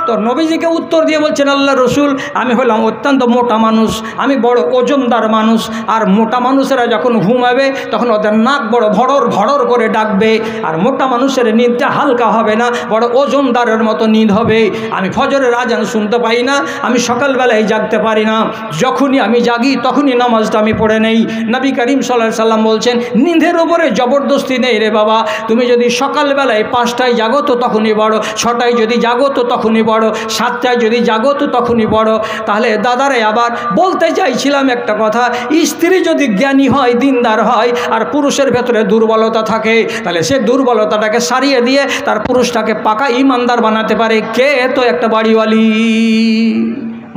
তো নবীজিকে উত্তর দিয়ে বলছেন আল্লাহ রসুল, আমি হলাম অত্যন্ত মোটা মানুষ, আমি বড় ওজনদার মানুষ, আর মোটা মানুষেরা যখন ঘুমাবে তখন ওদের নাক বড় ভড়র ভড়র করে ডাকবে, আর মোটা মানুষের নিদটা হালকা হবে না, বড় ওজনদারের মতো নিদ হবে। আমি ফজরের আজান শুনতে পাই না, আমি সকালবেলায় জাগতে পারি না, যখনই আমি জাগি তখনই নামাজটা আমি পড়ে নেই। নবী করিম সাল্লাল্লাহু আলাইহি সাল্লাম বলছেন নিঁধের ওপরে জবরদস্তি নেই রে বাবা, তুমি যদি সকালবেলায় 5টায় জাগো তো তখনই বড়, 6টায় যদি জাগো তো তখনই বড়, 7টায় যদি জাগো তো তখনই বড়। তাহলে দাদারে আবার বলতে চাইছিলাম একটা কথা, স্ত্রী যদি জ্ঞানী হয়, দিনদার হয়, আর পুরুষের ভেতরে দুর্বলতা থাকে, তাহলে সে দুর্বলতাটাকে সারিয়ে দিয়ে তার পুরুষটাকে পাকা ইমানদার বানাতে পারে কে? তো একটা বাড়িওয়ালি।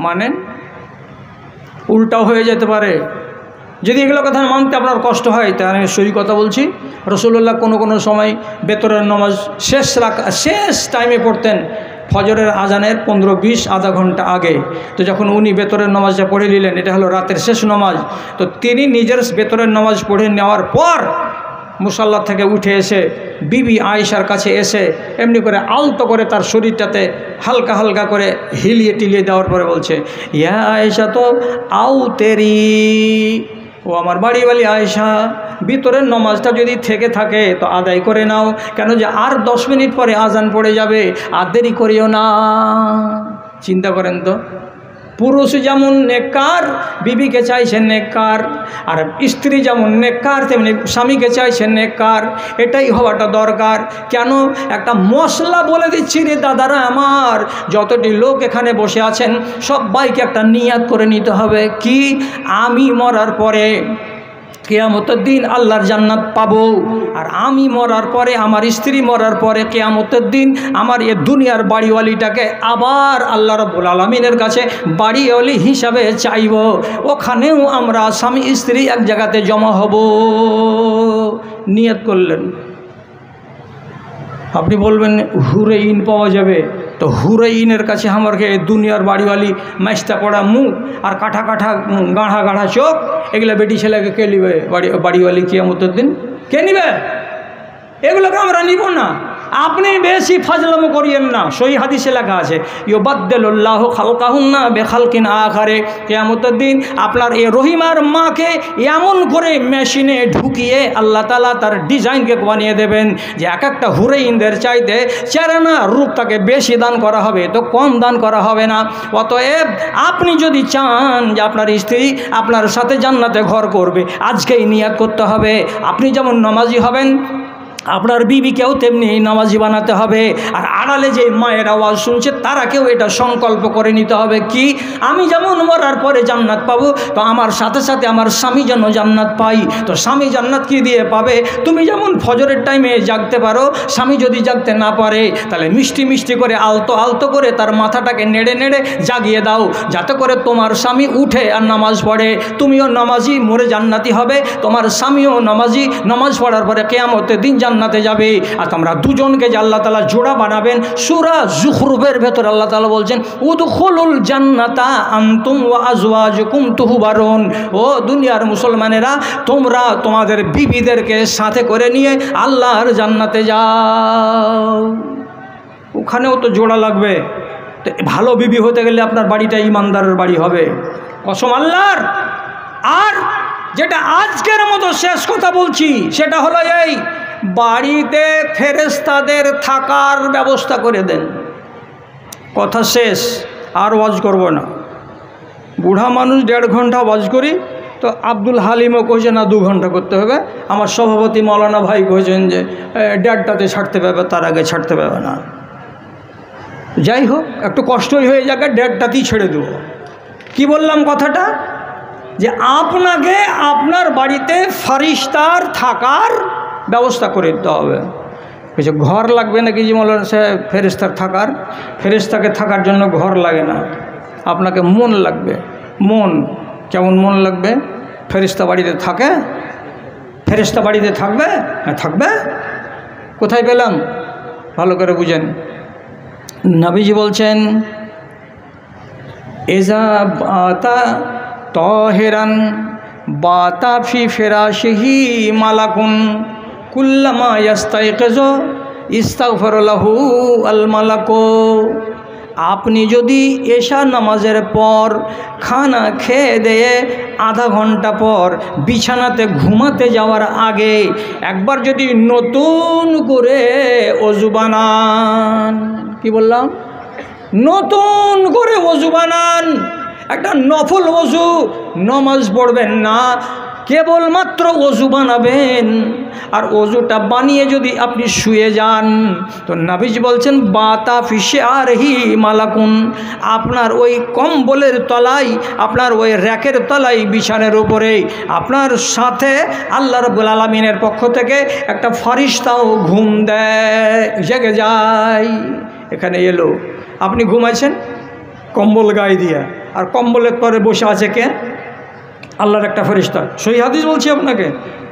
মানেন? উল্টাও হয়ে যেতে পারে। যদি এগুলো কথা মানতে আপনার কষ্ট হয় তাহলে আমি সহি কথা বলছি, রাসূলুল্লাহ কোনো সময় বেতরের নামাজ শেষ টাইমে পড়তেন, ফজরের আজানের 15-20 আধা ঘন্টা আগে। তো যখন উনি বেতরের নামাজটা পড়ে নিলেন, এটা হলো রাতের শেষ নামাজ, তো তিনি নিজের বেতরের নামাজ পড়ে নেওয়ার পর মুসাল্লা থেকে উঠে এসে বিবি আয়েশার কাছে এসে এমনি করে আলতো করে তার শরীরটাতে হালকা হালকা করে হিলিয়ে টিলিয়ে দেওয়ার পরে বলছে, ইয়া আয়েশা তো আউ তেরি, ও আমার বাড়িওয়ালি আয়েশা, ভিতরের নামাজটা যদি থেকে থাকে তো আদায় করে নাও, কেন যে আর 10 মিনিট পরে আজান পড়ে যাবে, আর দেরি করিও না। চিন্তা করেন তো, পুরুষ যেমন নেককার, বিবিকে চাইছেন নেককার, আর স্ত্রী যেমন নেককার তেমনি স্বামীকে চাইছেন নেককার। এটাই হওয়াটা দরকার। কেন? একটা মশলা বলে দিচ্ছি রে দাদারা আমার, যতটি লোক এখানে বসে আছেন সবাইকে একটা নিয়াত করে নিতে হবে। কি? আমি মরার পরে কিয়ামতের দিন আল্লাহর জান্নাত পাবো, আর আমি মরার পরে, আমার স্ত্রী মরার পরে কিয়ামতের দিন আমার এ দুনিয়ার বাড়িওয়ালিটাকে আবার আল্লাহ রাব্বুল আলামিনের কাছে বাড়িওয়ালি হিসাবে চাইব। ওখানেও আমরা স্বামী স্ত্রী এক জায়গাতে জমা হব। নিয়ত করলেন। আপনি বলবেন হুরে ইন পাওয়া যাবে, তো হুরে ইনের কাছে আমাকে দুনিয়ার বাড়িওয়ালি মাইস্তা পড়া মুখ আর কাঠা কাঠা গাঢ়া গাঢ়া চোখ, এগুলো বেটি ছেলেকে কে নিবে? বাড়িওয়ালি কিয়ামতের দিন কে নিবে? এগুলোকে আমরা নিব না। আপনি বেশি ফাজলামো করিয়েন না। সহি হাদিসে লেখা আছে ইউবাদদিলুল্লাহু খালকাহুন্না বিখালকিন আখারে, কিয়ামতের দিন আপনার এই রহিমার মাকে এমন করে মেশিনে ঢুকিয়ে আল্লাহ তাআলা তার ডিজাইনকে বানিয়ে দেবেন যে এক একটা হুরাইনদের চাইতে চেহারা রূপ তাকে বেশি দান করা হবে, তো কম দান করা হবে না। অতএব আপনি যদি চান যে আপনার স্ত্রী আপনার সাথে জান্নাতে ঘর করবে, আজকেই নিয়াত করতে হবে। আপনি যেমন নামাজি হবেন, আপনার বিবিকেও তেমনি নামাজি বানাতে হবে। আর আড়ালে যে মায়ের আওয়াজ শুনছে তারাকেও এটা সংকল্প করে নিতে হবে। কি? আমি যেমন মরার পরে জান্নাত পাবো, তো আমার সাথে সাথে আমার স্বামী যেন জান্নাত পাই। তো স্বামী জান্নাত কি দিয়ে পাবে? তুমি যেমন ফজরের টাইমে জাগতে পারো, স্বামী যদি জাগতে না পারে তাহলে মিষ্টি মিষ্টি করে আলতো আলতো করে তার মাথাটাকে নেড়ে নেড়ে জাগিয়ে দাও, যাতে করে তোমার স্বামী উঠে আর নামাজ পড়ে। তুমিও নামাজি, মরে জান্নাতি হবে, তোমার স্বামীও নামাজি, নামাজ পড়ার পরে কিয়ামতের দিন জান্নাতে যাবে। আর তোমরা দুজনকে যে আল্লাহ তাআলা জোড়া বানাবেন, সূরা যুখরুফের ভেতর আল্লাহ তাআলা বলছেন উদখুলুল জান্নাতা আনতুম ওয়া আজওয়াজুকুম তুহবারুন। ও দুনিয়ার মুসলমানেরা, তোমরা তোমাদের বিবিদেরকে সাথে করে নিয়ে আল্লাহর জান্নাতে যাও। ওখানেও তো জোড়া লাগবে। তো ভালো বিবি হতে গেলে আপনার বাড়িটা ইমানদারের বাড়ি হবে, কসম আল্লাহর। আর যেটা আজকের মতো শেষ কথা বলছি সেটা হলো এই, বাড়িতে ফেরেশতাদের থাকার ব্যবস্থা করে দেন। কথা শেষ, আর ওয়াজ করব না। বুড়া মানুষ 1.5 ঘন্টা ওয়াজ করি, তো আব্দুল হালিমও কইছে না 2 ঘন্টা করতে হবে। আমার সভাপতি মৌলানা ভাই কইছেন যে 1.5টাতে ছাড়তে পারবে, তার আগে ছাড়তে পারবে না। যাই হোক, একটু কষ্টই হয়ে যাবে, 1:30তেই ছেড়ে দেবো। কি বললাম কথাটা? যে আপনাকে আপনার বাড়িতে ফারিস্তার থাকার ব্যবস্থা করে দিতে হবে। বলছে ঘর লাগবে নাকি যে মৌলানা সাহেব ফেরেশতার থাকার? ফেরেশতাকে থাকার জন্য ঘর লাগে না, আপনাকে মন লাগবে। মন কেমন মন লাগবে? ফেরেশতা বাড়িতে থাকে? ফেরেশতা বাড়িতে থাকবে? হ্যাঁ থাকবে। কোথায় পেলাম? ভালো করে বুঝেন। নবীজি বলছেন এজা বাতা তাহিরান বাতা ফি ফিরাশিহি মালাকুন কুল্লামা ইয়াস্তাইকিজু ইস্তাগফারা লাহু আল মালাকু। আপনি যদি এশা নামাজের পর খানা খেয়ে দিয়ে আধা ঘন্টা পর বিছানাতে ঘুমাতে যাওয়ার আগে একবার যদি নতুন করে ওযু বানান, কি বললাম? নতুন করে ওযু বানান, একটা নফল ওযু, নমাজ পড়বেন না, কেবলমাত্র ওযু বানাবেন। আর ওযুটা বানিয়ে যদি আপনি শুয়ে যান তো নবীজি বলছেন বাতা ফিশে আরহি মালাকুন, আপনার ওই কম্বলের তলায়, আপনার ওই র্যাকের তলায়, বিছানার উপরে আপনার সাথে আল্লাহ রাব্বুল আলামিনের পক্ষ থেকে একটা ফারিস্তাও ঘুম দেয়, জেগে যায়। এখানে এলো, আপনি ঘুমাইছেন কম্বল গায়ে দিয়ে, আর কম্বলের তলে বসে আছে কে? আল্লাহর একটা ফেরেশতা। সহিহ হাদিস বলছি আপনাকে,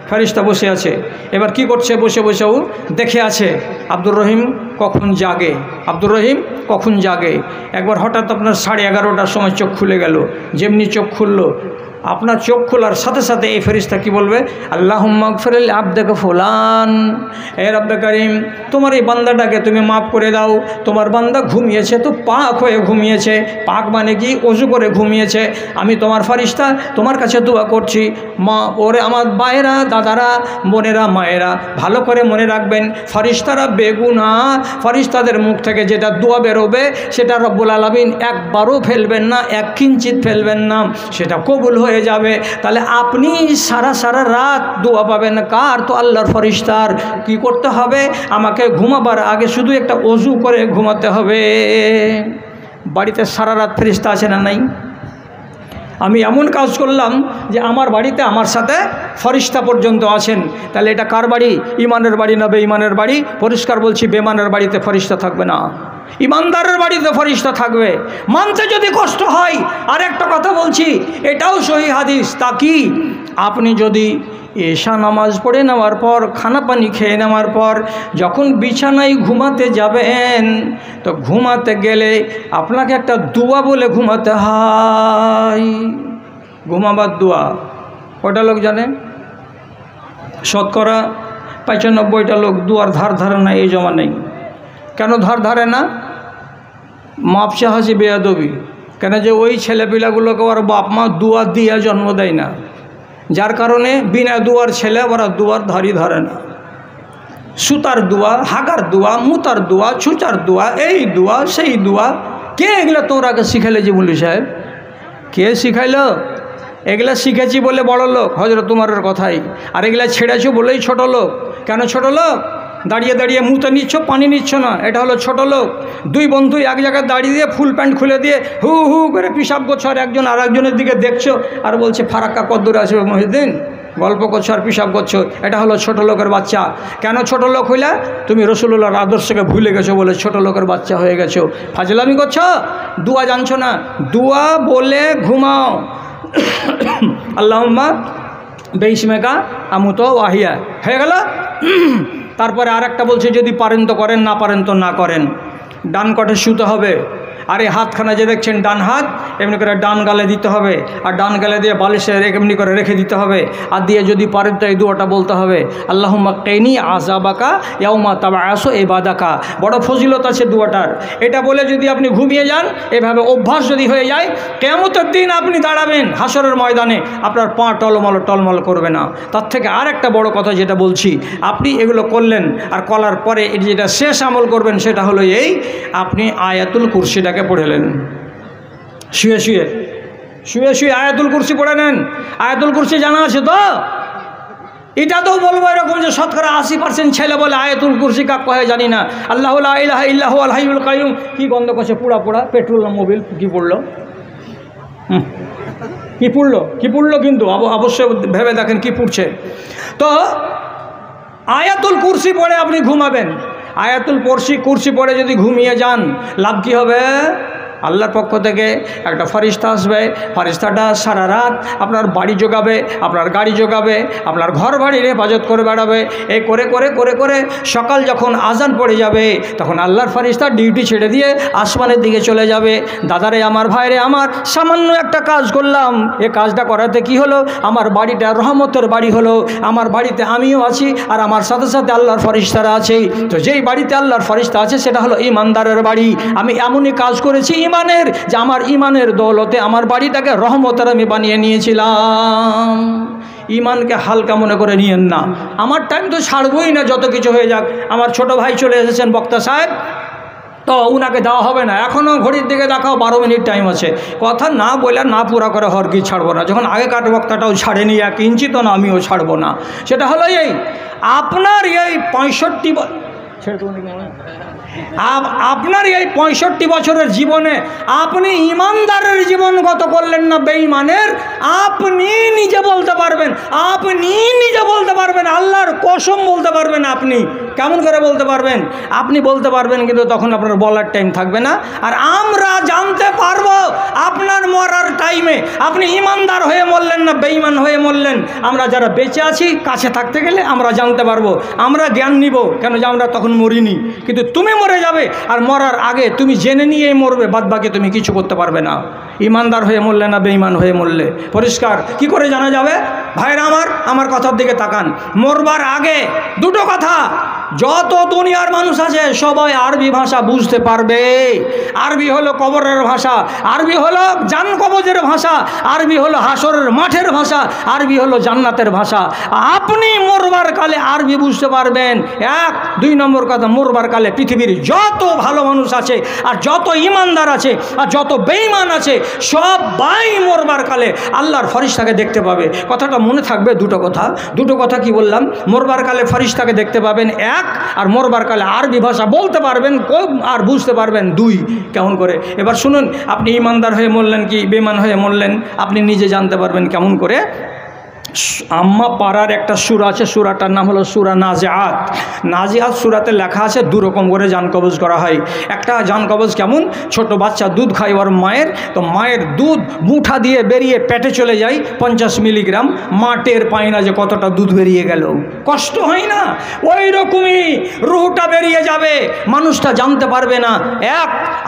ফেরেশতা বসে আছে। এবার কি করছে? বসে বসে ও দেখে আছে আব্দুর রহিম কখন জাগে, আব্দুর রহিম কখন জাগে। একবার হঠাৎ আপনার 11:30টার সময় চোখ খুলে গেল। যেমনি চোখ খুললো, আপনার চোখ খোলার সাথে সাথে এই ফেরেশতা কি বলবে? আল্লাহুম্মা গফির লি আবদিকা ফুলান, হে রব্বে কারীম তোমার এই বান্দাটাকে তুমি মাফ করে দাও। তোমার বান্দা ঘুমিয়েছে তো পাক হয়ে ঘুমিয়েছে, পাক মানে কি? ওযু করে ঘুমিয়েছে। আমি তোমার ফেরেশতা তোমার কাছে দোয়া করছি। মা ওরে আমার ভাইয়েরা, দাদারা, বোনেরা, মায়েরা ভালো করে মনে রাখবেন, ফেরেশতারা বেগুনাহ। ফেরেশতাদের মুখ থেকে যেটা দোয়া বেরোবে সেটা রব্বুল আলামিন একবারও ফেলবেন না, এক কিঞ্চিত ফেলবেন না, সেটা কবুল হয়ে যাবে। তাহলে আপনি সারা রাত দোয়া পাবেন কার? তো আল্লাহর ফেরেশতার। কি করতে হবে? আমাকে ঘুমাবার আগে শুধু একটা ওযু করে ঘুমাতে হবে। বাড়িতে সারা রাত ফেরেশতা আছে না নাই? আমি এমন কাজ করলাম যে আমার বাড়িতে আমার সাথে ফেরেশতা পর্যন্ত আছেন। তাহলে এটা কার বাড়ি? ইমানের বাড়ি না বেঈমানের বাড়ি? পরিষ্কার বলছি, বেঈমানের বাড়িতে ফেরেশতা থাকবে না, ইমানদারের বাড়িতে ফেরেশতা থাকবে। মানতে যদি কষ্ট হয়, আর একটা কথা বলছি, এটাও সহিহ হাদিস। তা কি? আপনি যদি এশা নামাজ পড়ে নেওয়ার পর, খানা পানি খেয়ে নেওয়ার পর যখন বিছানায় ঘুমাতে যাবেন, তো ঘুমাতে গেলে আপনাকে একটা দোয়া বলে ঘুমাতে হয়। ঘুমাবার দোয়া কয়টা লোক জানে? শতকরা 95টা লোক দুয়ার ধার ধারে না এই জমা নেই। কেন ধার ধারে না? মাপসা হাসি বেয়াদবি। কেন? যে ওই ছেলেপিলাগুলোকে ওর বাপ মা দুয়ার দিয়ে জন্ম দেয় না, যার কারণে বিনা দুয়ার ছেলে ওরা দুয়ার ধারই ধরে না। সুতার দোয়া, হাগার দোয়া, মুতার দোয়া, ছুচার দোয়া, এই দোয়া সেই দোয়া। কে এগুলো তোরাকে শিখাইলে জীবনী সাহেব? কে শিখাইল? এগুলা শিখেছি বলে বড় লোক, হযরত উমরের কথাই। আর এগুলা ছেড়েছো বলেই ছোট লোক। কেন ছোট লোক? দাঁড়িয়ে দাঁড়িয়ে মুতে নিচ্ছ, পানি নিচ্ছ না, এটা হলো ছোট লোক। দুই বন্ধু এক জায়গায় দাঁড়িয়ে দিয়ে ফুল প্যান্ট খুলে দিয়ে হু হু করে পিশাব করছো, আর একজন আর একজনের দিকে দেখছো আর বলছে ফারাক্কা কদ্দূরে আসবে মহিউদ্দিন, গল্প করছো আর পিশাব করছো। এটা হলো ছোট লোকের বাচ্চা। কেন ছোট লোক হইলা? তুমি রাসূলুল্লাহর আদর্শকে ভুলে গেছো বলে ছোট লোকের বাচ্চা হয়ে গেছো। ফাজলামি করছো, দোয়া জানছো না। দোয়া বলে ঘুমাও। আল্লাহুম্মা বেইসমিকা আমুতু ওয়াহিয়া, হয়ে গেল। তারপরে আর একটা বলছে, যদি পারেন তো করেন, না পারেন তো না করেন। ডান কটে শুতে হবে। আর এই হাতখানা যে দেখছেন ডান হাত, এমনি করে ডান গালে দিতে হবে, আর ডান গালে দিয়ে বালিশে এমনি করে রেখে দিতে হবে। আর দিয়ে যদি পারেন তো এই দোয়াটা বলতে হবে, আল্লাহুম্মা কিনি আযাবাকা ইয়াউমা তাবআসু ইবাদাকা। বড় ফজিলত আছে দোয়াটার। এটা বলে যদি আপনি ঘুমিয়ে যান, এভাবে অভ্যাস যদি হয়ে যায়, কিয়ামতের দিন আপনি দাঁড়াবেন হাসরের ময়দানে, আপনার পা টলমল করবে না। তার থেকে আর একটা বড় কথা যেটা বলছি, আপনি এগুলো করলেন, আর করার পরে যেটা শেষ আমল করবেন সেটা হলো এই, আপনি আয়াতুল কুরসিটাকে পড়েলেন। শুয়ে শুয়ে আয়াতুল কুরসি পড়ে নেন। আয়াতুল কুরসি জানা আছে তো? এটা তো বলবো এরকম যে শতকরা 80% ছেলে বলে আয়াতুল কুরসি কাক কহে জানি না, আল্লাহু লা ইলাহা ইল্লাহু আল হাইয়ুল কাইয়ুম। কি গন্ধ করছে, পোড়া পোড়া পেট্রোল না মোবিল, কি পড়লো কি পুড়লো কিন্তু অবশ্যই ভেবে দেখেন কি পুড়ছে। তো আয়াতুল কুরসি পড়ে আপনি ঘুমাবেন, আয়াতুল কুরসি পড়ে যদি ঘুমিয়ে যান লাভ কি হবে? আল্লাহর পক্ষ থেকে একটা ফরিস্তা আসবে, ফরিস্তাটা সারা রাত আপনার বাড়ি জোগাবে, আপনার গাড়ি জোগাবে, আপনার ঘর বাড়ির হেফাজত করে বেড়াবে। এই করে করে করে করে সকাল যখন আজান পড়ে যাবে তখন আল্লাহর ফরিস্তা ডিউটি ছেড়ে দিয়ে আসমানের দিকে চলে যাবে। দাদারে আমার, ভাইরে আমার, সামান্য একটা কাজ করলাম, এ কাজটা করাতে কি হলো? আমার বাড়িটা রহমতের বাড়ি হলো, আমার বাড়িতে আমিও আছি আর আমার সাথে সাথে আল্লাহর ফরিস্তারা আছে। তো যেই বাড়িতে আল্লাহর ফরিস্তা আছে সেটা হলো ইমানদারের বাড়ি। আমি এমনই কাজ করেছি ইমানের, যে আমার ইমানের দৌলতে আমার বাড়িটাকে রহমতের আমি বানিয়ে নিয়েছিলাম। ইমানকে হালকা মনে করে নিয়েন না। আমার টাইম তো ছাড়বই না, যত কিছু হয়ে যাক। আমার ছোট ভাই চলে এসেছেন বক্তা সাহেব, তো উনাকে দেওয়া হবে না, এখনও ঘড়ির দিকে দেখাও 12 মিনিট টাইম আছে। কথা না বলে না পুরা করে হর কি ছাড়বো না। যখন আগেকার বক্তাটাও ছাড়েনি 1 ইঞ্চি, তো না আমিও ছাড়বো না। সেটা হলো এই আপনার এই 65 বছরের জীবনে আপনি ইমানদারের জীবন গত করলেন না বেঈমানের, আপনি নিজে বলতে পারবেন, আল্লাহর কসম বলতে পারবেন। আপনি কেমন করে বলতে পারবেন? আপনি বলতে পারবেন, কিন্তু তখন আপনার বলার টাইম থাকবে না। আর আমরা জানতে পারবো আপনার মরার টাইমে আপনি ইমানদার হয়ে মরলেন না বেঈমান হয়ে মরলেন। আমরা যারা বেঁচে আছি কাছে থাকতে গেলে আমরা জানতে পারবো, আমরা জ্ঞান নিব, কেন যে আমরা তখন মরিনি। কিন্তু তুমি মরে যাবে, আর মরার আগে তুমি জেনে নিয়েই মরবে, বাদ বাকি তুমি কিছু করতে পারবে না। ইমানদার হয়ে মরলে না বেঈমান হয়ে মরলে, পরিষ্কার কি করে জানা যাবে? ভাইরা আমার কথার দিকে তাকান। মরবার আগে দুটো কথা, যত দুনিয়ার মানুষ আছে সবাই আরবি ভাষা বুঝতে পারবে। আরবি হলো কবরের ভাষা, আরবি হলো জান কবজের ভাষা, আরবি হলো হাসরের মাঠের ভাষা, আরবি হলো জান্নাতের ভাষা। আপনি মরবার কালে আরবি বুঝতে পারবেন। 1 2 নম্বর কথা, মরবার কালে পৃথিবীর যত ভালো মানুষ আছে আর যত ইমানদার আছে আর যত বেঈমান আছে সবাই মরবার কালে আল্লাহর ফরিস্তাকে দেখতে পাবে। কথাটা মনে থাকবে। দুটো কথা কি বললাম? মরবার কালে ফরিস্তাকে দেখতে পাবেন 1, আর মরবার কালে আরবি ভাষা বলতে পারবেন আর বুঝতে পারবেন 2। কেমন করে? এবার শুনুন, আপনি ইমানদার হয়ে মরলেন কি বেঈমান হয়ে মরলেন আপনি নিজে জানতে পারবেন কেমন করে। আম্মা পাড়ার একটা সূরা আছে, সূরাটার নাম হলো সূরা নাজিআত। নাজিআত সূরাতে লেখা আছে 2 রকম করে জান কবজ করা হয়। একটা জান কবজ কেমন? ছোট বাচ্চা দুধ খায় ওর মায়ের, তো মায়ের দুধ মুঠা দিয়ে বেরিয়ে পেটে চলে যায় 50 মিলিগ্রাম, মা টের পায় না যে কতটা দুধ বেরিয়ে গেল, কষ্ট হয় না? ওই রকমই রুহটা বেরিয়ে যাবে, মানুষটা জানতে পারবে না।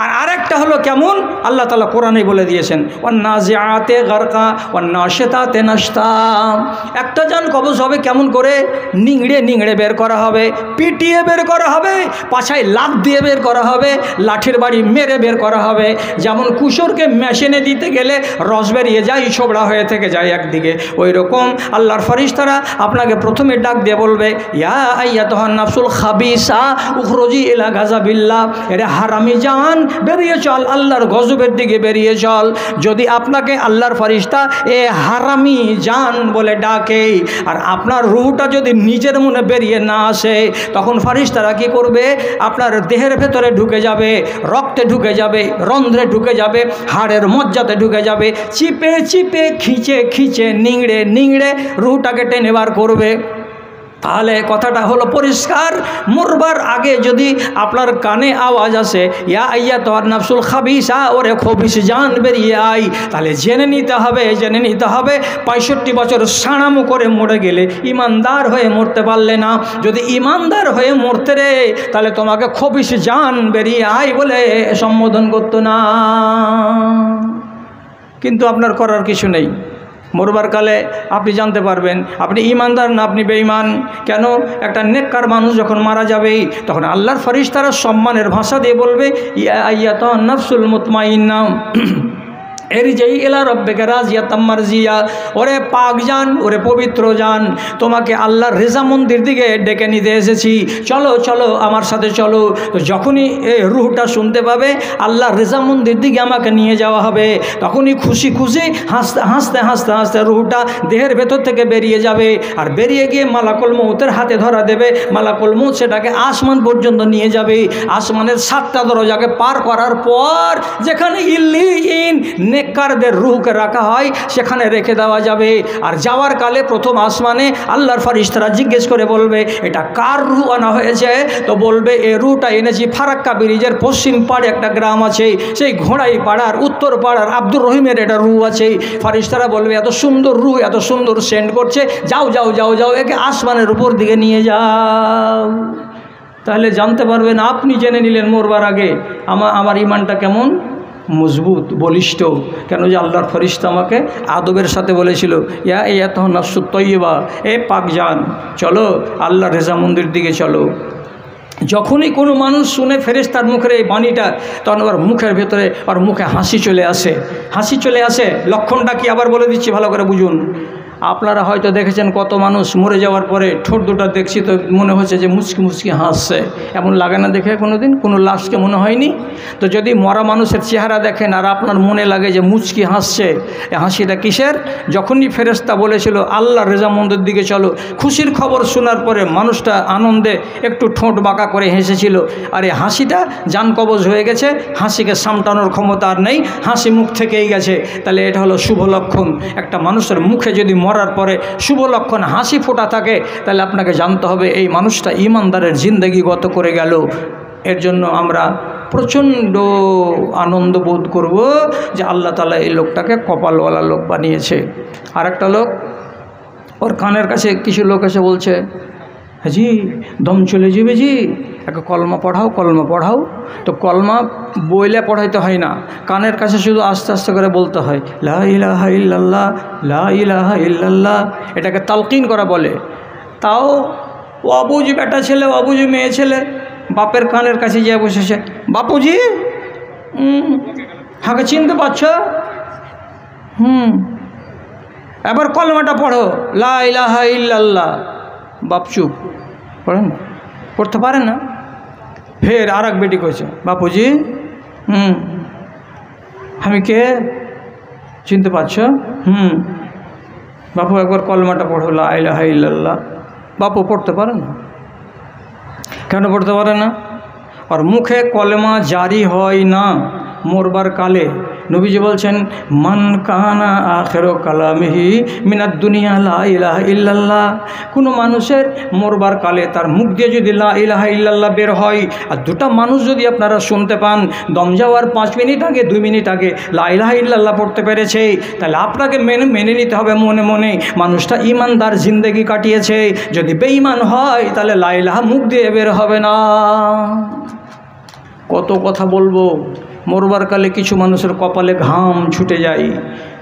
আর আরেকটা হলো কেমন? আল্লাহ তাআলা কোরআনে বলে দিয়েছেন, ওয়ান নাজিআতে গারকা ওয়ান নাশিতাতে নাশতা। একটা জান কবজ হবে কেমন করে? নিংড়ে নিংড়ে বের করা হবে, পিটিয়ে বের করা হবে, পাছায় লাফ দিয়ে বের করা হবে, লাঠির বাড়ি মেরে বের করা হবে। যেমন কুসরকে মেশিনে দিতে গেলে রস বেরিয়ে যায়, ছোবড়া হয়ে থেকে যায় একদিকে, ওই রকম আল্লাহর ফরিস্তারা আপনাকে প্রথমে ডাক দিয়ে বলবে, ইয়া আইয়াতুহান নাফসুল খাবিসা উখরুজি ইলা গাযাবিল্লাহ, এরে হারামি জান বেরিয়ে চল, আল্লাহর গজবের দিকে বেরিয়ে চল। যদি আপনাকে আল্লাহর ফরিস্তা এ হারামি জান বলে ডাকে আর আপনার রুহটা যদি নিজের মনে বেরিয়ে না আসে, তখন ফরিস্তারা কি করবে? আপনার দেহের ভেতরে ঢুকে যাবে, রক্তে ঢুকে যাবে, রন্ধ্রে ঢুকে যাবে, হাড়ের মজ্জাতে ঢুকে যাবে, চিপে চিপে খিঁচে খিঁচে নিংড়ে নিংড়ে রুহটাকে টেনে বার করবে। তাহলে কথাটা হলো পরিষ্কার। মরবার আগে যদি আপনার কানে আওয়াজ আসে, ইয়া আইয়াতুহান নাফসুল খাবিসা, ওরে খবিস জান বেরিয়ে আই, তাহলে জেনে নিতে হবে 65 বছর সানামু করে মরে গেলে ইমানদার হয়ে মরতে পারলে না। যদি ইমানদার হয়ে মরতে রে, তাহলে তোমাকে খবিস জান বেরিয়ে আই বলে সম্বোধন করতো না। কিন্তু আপনার করার কিছু নেই। মরবার কালে আপনি জানতে পারবেন আপনি ইমানদার না আপনি বেঈমান। কেন? একটা নেককার মানুষ যখন মারা যাবে তখন আল্লাহর ফরিস্তারা সম্মানের ভাষা দিয়ে বলবে, ইয়া আইয়াতুহান নাফসুল মুতমাইন্না, এরজাই ইলা রাব্বিকা রাজিয়াতাম মারজিয়া। ওরে পাক জান, ওরে পবিত্র জান, তোমাকে আল্লাহর রেজামন্দির দিকে ডেকে নিতে এসেছি, চলো চলো আমার সাথে চলো। তো যখনই এই রুহটা শুনতে পাবে আল্লাহর রেজামন্দির দিকে আমাকে নিয়ে যাওয়া হবে, তখনই খুশি খুশি হাসতে হাসতে হাসতে হাসতে রুহটা দেহের ভেতর থেকে বেরিয়ে যাবে, আর বেরিয়ে গিয়ে মালাকুল মউতের হাতে ধরা দেবে। মালাকুল মউত সেটাকে আসমান পর্যন্ত নিয়ে যাবে। আসমানের 7টা দরজাকে পার করার পর যেখানে ইল্লিয়িন নেককারদের রূহকে রাখা হয় সেখানে রেখে দেওয়া যাবে। আর যাওয়ার কালে প্রথম আসমানে আল্লাহর ফারিস্তারা জিজ্ঞেস করে বলবে, এটা কার রূহ আনা হয়েছে? তো বলবে, এই রূহটা এনেছি ফারাক্কা ব্রিজের পশ্চিম পাড়ে একটা গ্রাম আছে, সেই ঘোড়াই পাড়ার উত্তর পাড়ার আব্দুর রহিমের এটা রূহ আছে। ফারিস্তারা বলবে, এত সুন্দর রূহ, এত সুন্দর সেন্ড করছে, যাও যাও যাও যাও, একে আসমানের উপর দিকে নিয়ে যাও। তাহলে জানতে পারবেন, আপনি জেনে নিলেন মরবার আগে আমার ইমানটা কেমন মজবুত বলিষ্ঠ। কেন যে আল্লাহর ফরিস্তা আমাকে আদবের সাথে বলেছিল, ইয়া এত নাফসুত তৈয়বা, এ পাক জান, চলো আল্লাহর রেজামন্দির দিকে চলো। যখনই কোনো মানুষ শুনে ফেরেশতার মুখের এই বাণীটা, তখন ওর মুখের ভেতরে ওর মুখে হাসি চলে আসে। হাসি চলে আসে লক্ষণটা কি আবার বলে দিচ্ছি, ভালো করে বুঝুন। আপনারা হয়তো দেখেছেন কত মানুষ মরে যাওয়ার পরে ঠোঁট দুটো দেখছি তো মনে হচ্ছে যে মুচকি মুচকি হাসছে, এমন লাগে না দেখে কোনো দিন? কোনো লাশকে মনে হয়নি? তো যদি মরা মানুষের চেহারা দেখেন আর আপনার মনে লাগে যে মুচকি হাসছে, এই হাসিটা কিসের? যখনই ফেরেশতা বলেছিল আল্লাহর রেজামন্দির দিকে চলো, খুশির খবর শোনার পরে মানুষটা আনন্দে একটু ঠোঁট বাঁকা করে হেসেছিল, আর এই হাসিটা জান কবজ হয়ে গেছে, হাসিকে সামটানোর ক্ষমতা আর নেই, হাসি মুখ থেকেই গেছে। তাহলে এটা হলো শুভ লক্ষণ। একটা মানুষের মুখে যদি মরার পরে শুভ লক্ষণ হাসি ফোটা থাকে, তাহলে আপনাকে জানতে হবে এই মানুষটা ইমানদারের জিন্দেগি গত করে গেল। এর জন্য আমরা প্রচণ্ড আনন্দ বোধ করব যে আল্লাহ তাআলা এই লোকটাকে কপালওয়ালা লোক বানিয়েছে। আর একটা লোক, ওর কানের কাছে কিছু লোক এসে বলছে, জি দম চলে যাবে জি, একটা কলমা পড়াও, কলমা পড়াও। তো কলমা বইলে পড়াইতে হয় না, কানের কাছে শুধু আস্তে আস্তে করে বলতে হয়, লা ইলাহা ইল্লাল্লাহ, লা ইলাহা ইল্লাল্লাহ। এটাকে তালকিন করা বলে। তাও অবুঝ বেটা ছেলে, অবুঝ মেয়ে ছেলে বাপের কানের কাছে গিয়ে বসেছে, বাপুজি হাঁকে চিনতে পারছ? এবার কলমাটা পড়ো, লা ইলাহা ইল্লাল্লাহ। বাপ চুপ, পড়েন না, পড়তে পারে না। ফের আর এক বেটি কইছে, বাপুজি আমি কে চিনতে পারছ? বাপু একবার কলমাটা পড়ো, লা ইলাহা ইল্লাল্লাহ। বাপু পড়তে পারে না। কেন পড়তে পারে না? আর মুখে কলমা জারি হয় না মরবার কালে। নবীজি বলছেন, মান কানা আখিরু কালামিহি মিনাদ দুনিয়া লা ইলাহা ইল্লাল্লাহ। কোনো মানুষের মরবার কালে তার মুখ দিয়ে যদি লা ইলাহা ইল্লাল্লাহ বের হয়, আর দুটা মানুষ যদি আপনারা শুনতে পান দম যাওয়ার 5 মিনিট আগে 2 মিনিট আগে লা ইলাহা ইল্লাল্লাহ পড়তে পেরেছে, তাহলে আপনাকে মেনে নিতে হবে মনে মনে মানুষটা ইমানদার জিন্দেগি কাটিয়েছে। যদি বেঈমান হয় তাহলে লা ইলাহা মুখ দিয়ে বের হবে না। কত কথা বলবো। মরবার কালে কিছু মানুষের কপালে ঘাম ছুটে যায়,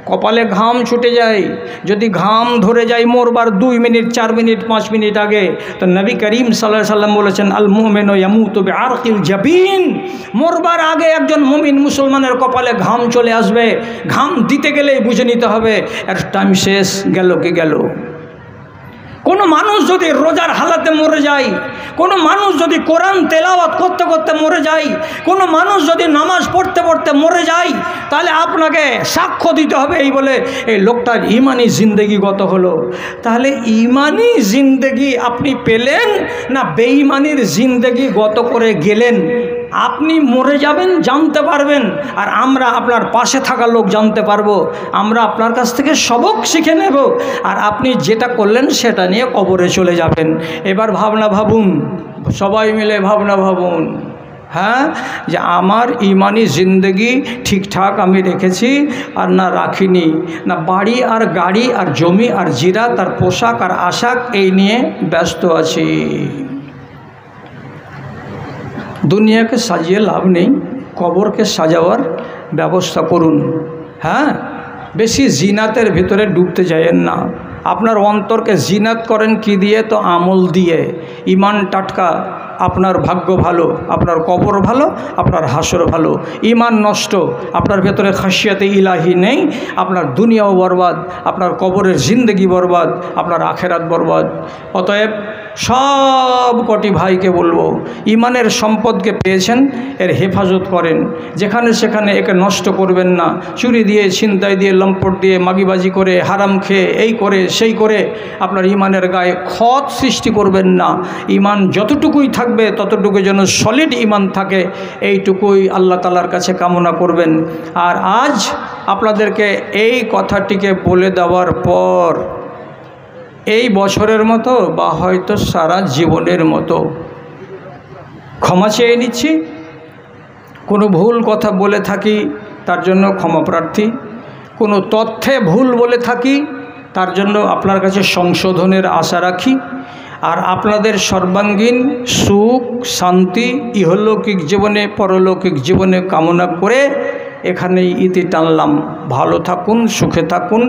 কপালে ঘাম ছুটে যায়। যদি ঘাম ধরে যায় মরবার 2 মিনিট 4 মিনিট 5 মিনিট আগে, তো নবী করিম সাল্লাল্লাহু আলাইহি সাল্লাম বলেছেন, আল মুমিনু ইয়ামুতু বিআরকিল জাবিন। মরবার আগে একজন মুমিন মুসলমানের কপালে ঘাম চলে আসবে। ঘাম দিতে গেলেই বুঝে নিতে হবে এর টাইম শেষ, গেল কি গেল। কোনো মানুষ যদি রোজার হালাতে মরে যায়, কোনো মানুষ যদি কোরআন তেলাওয়াত করতে করতে মরে যায়, কোনো মানুষ যদি নামাজ পড়তে পড়তে মরে যায়, তাহলে আপনাকে সাক্ষ্য দিতে হবে এই বলে এই লোকটার ইমানি জিন্দেগি গত হলো। তাহলে ইমানি জিন্দেগি আপনি পেলেন না বেঈমানির জিন্দেগি গত করে গেলেন? আপনি মরে যাবেন জানতে পারবেন, আর আমরা আপনার পাশে থাকা লোক জানতে পারবো। আমরা আপনার কাছ থেকে সবক শিখে নেব, আর আপনি যেটা করলেন সেটা নিয়ে কবরে চলে যাবেন। এবার ভাবনা ভাবুন, সবাই মিলে ভাবনা ভাবুন, হ্যাঁ, যে আমার ইমানি জিন্দেগি ঠিকঠাক আমি রেখেছি আর না রাখিনি, না বাড়ি আর গাড়ি আর জমি আর জিরা তার পোশাক আর আশাক এই নিয়ে ব্যস্ত আছি। দুনিয়াকে সাজিয়ে লাভ নেই, কবরকে সাজাওয়ার ব্যবস্থা করুন। হ্যাঁ, বেশি জিনাতের ভিতরে ডুবতে যায়েন না। আপনার অন্তরকে জিনাত করেন কি দিয়ে? তো আমল দিয়ে। ইমান টাটকা আপনার ভাগ্য ভালো, আপনার কবর ভালো, আপনার হাসর ভালো। ঈমান নষ্ট, আপনার ভেতরে খাশিয়াতে ইলাহি নেই, আপনার দুনিয়াও বরবাদ, আপনার কবরের জিন্দগি বরবাদ, আপনার আখেরাত বরবাদ। অতএব সব কটি ভাইকে বলবো, ঈমানের সম্পদকে পেয়েছেন, এর হেফাজত করেন, যেখানে সেখানে একে নষ্ট করবেন না। চুরি দিয়ে, ছিনতাই দিয়ে, লম্পট দিয়ে, মাগিবাজি করে, হারাম খেয়ে, এই করে সেই করে আপনার ঈমানের গায়ে ক্ষত সৃষ্টি করবেন না। ঈমান যতটুকুই থাকবে ততটুকু যেন সলিড ঈমান থাকে, এইটুকুই আল্লাহ তাআলার কাছে কামনা করবেন। আর আজ আপনাদেরকে এই কথাটিকে বলে দেওয়ার পর এই বছরের মতো বা হয়তো সারা জীবনের মতো ক্ষমা চেয়ে নিচ্ছি। কোনো ভুল কথা বলে থাকি তার জন্য ক্ষমা প্রার্থী, কোনো তথ্যে ভুল বলে থাকি তার জন্য আপনার কাছে সংশোধনের আশা রাখি। আর আপনাদের সর্বাঙ্গীন সুখ শান্তি ইহলৌকিক জীবনে পরলৌকিক জীবনে কামনা করে এখানেই ইতি টানলাম। ভালো থাকুন, সুখে থাকুন।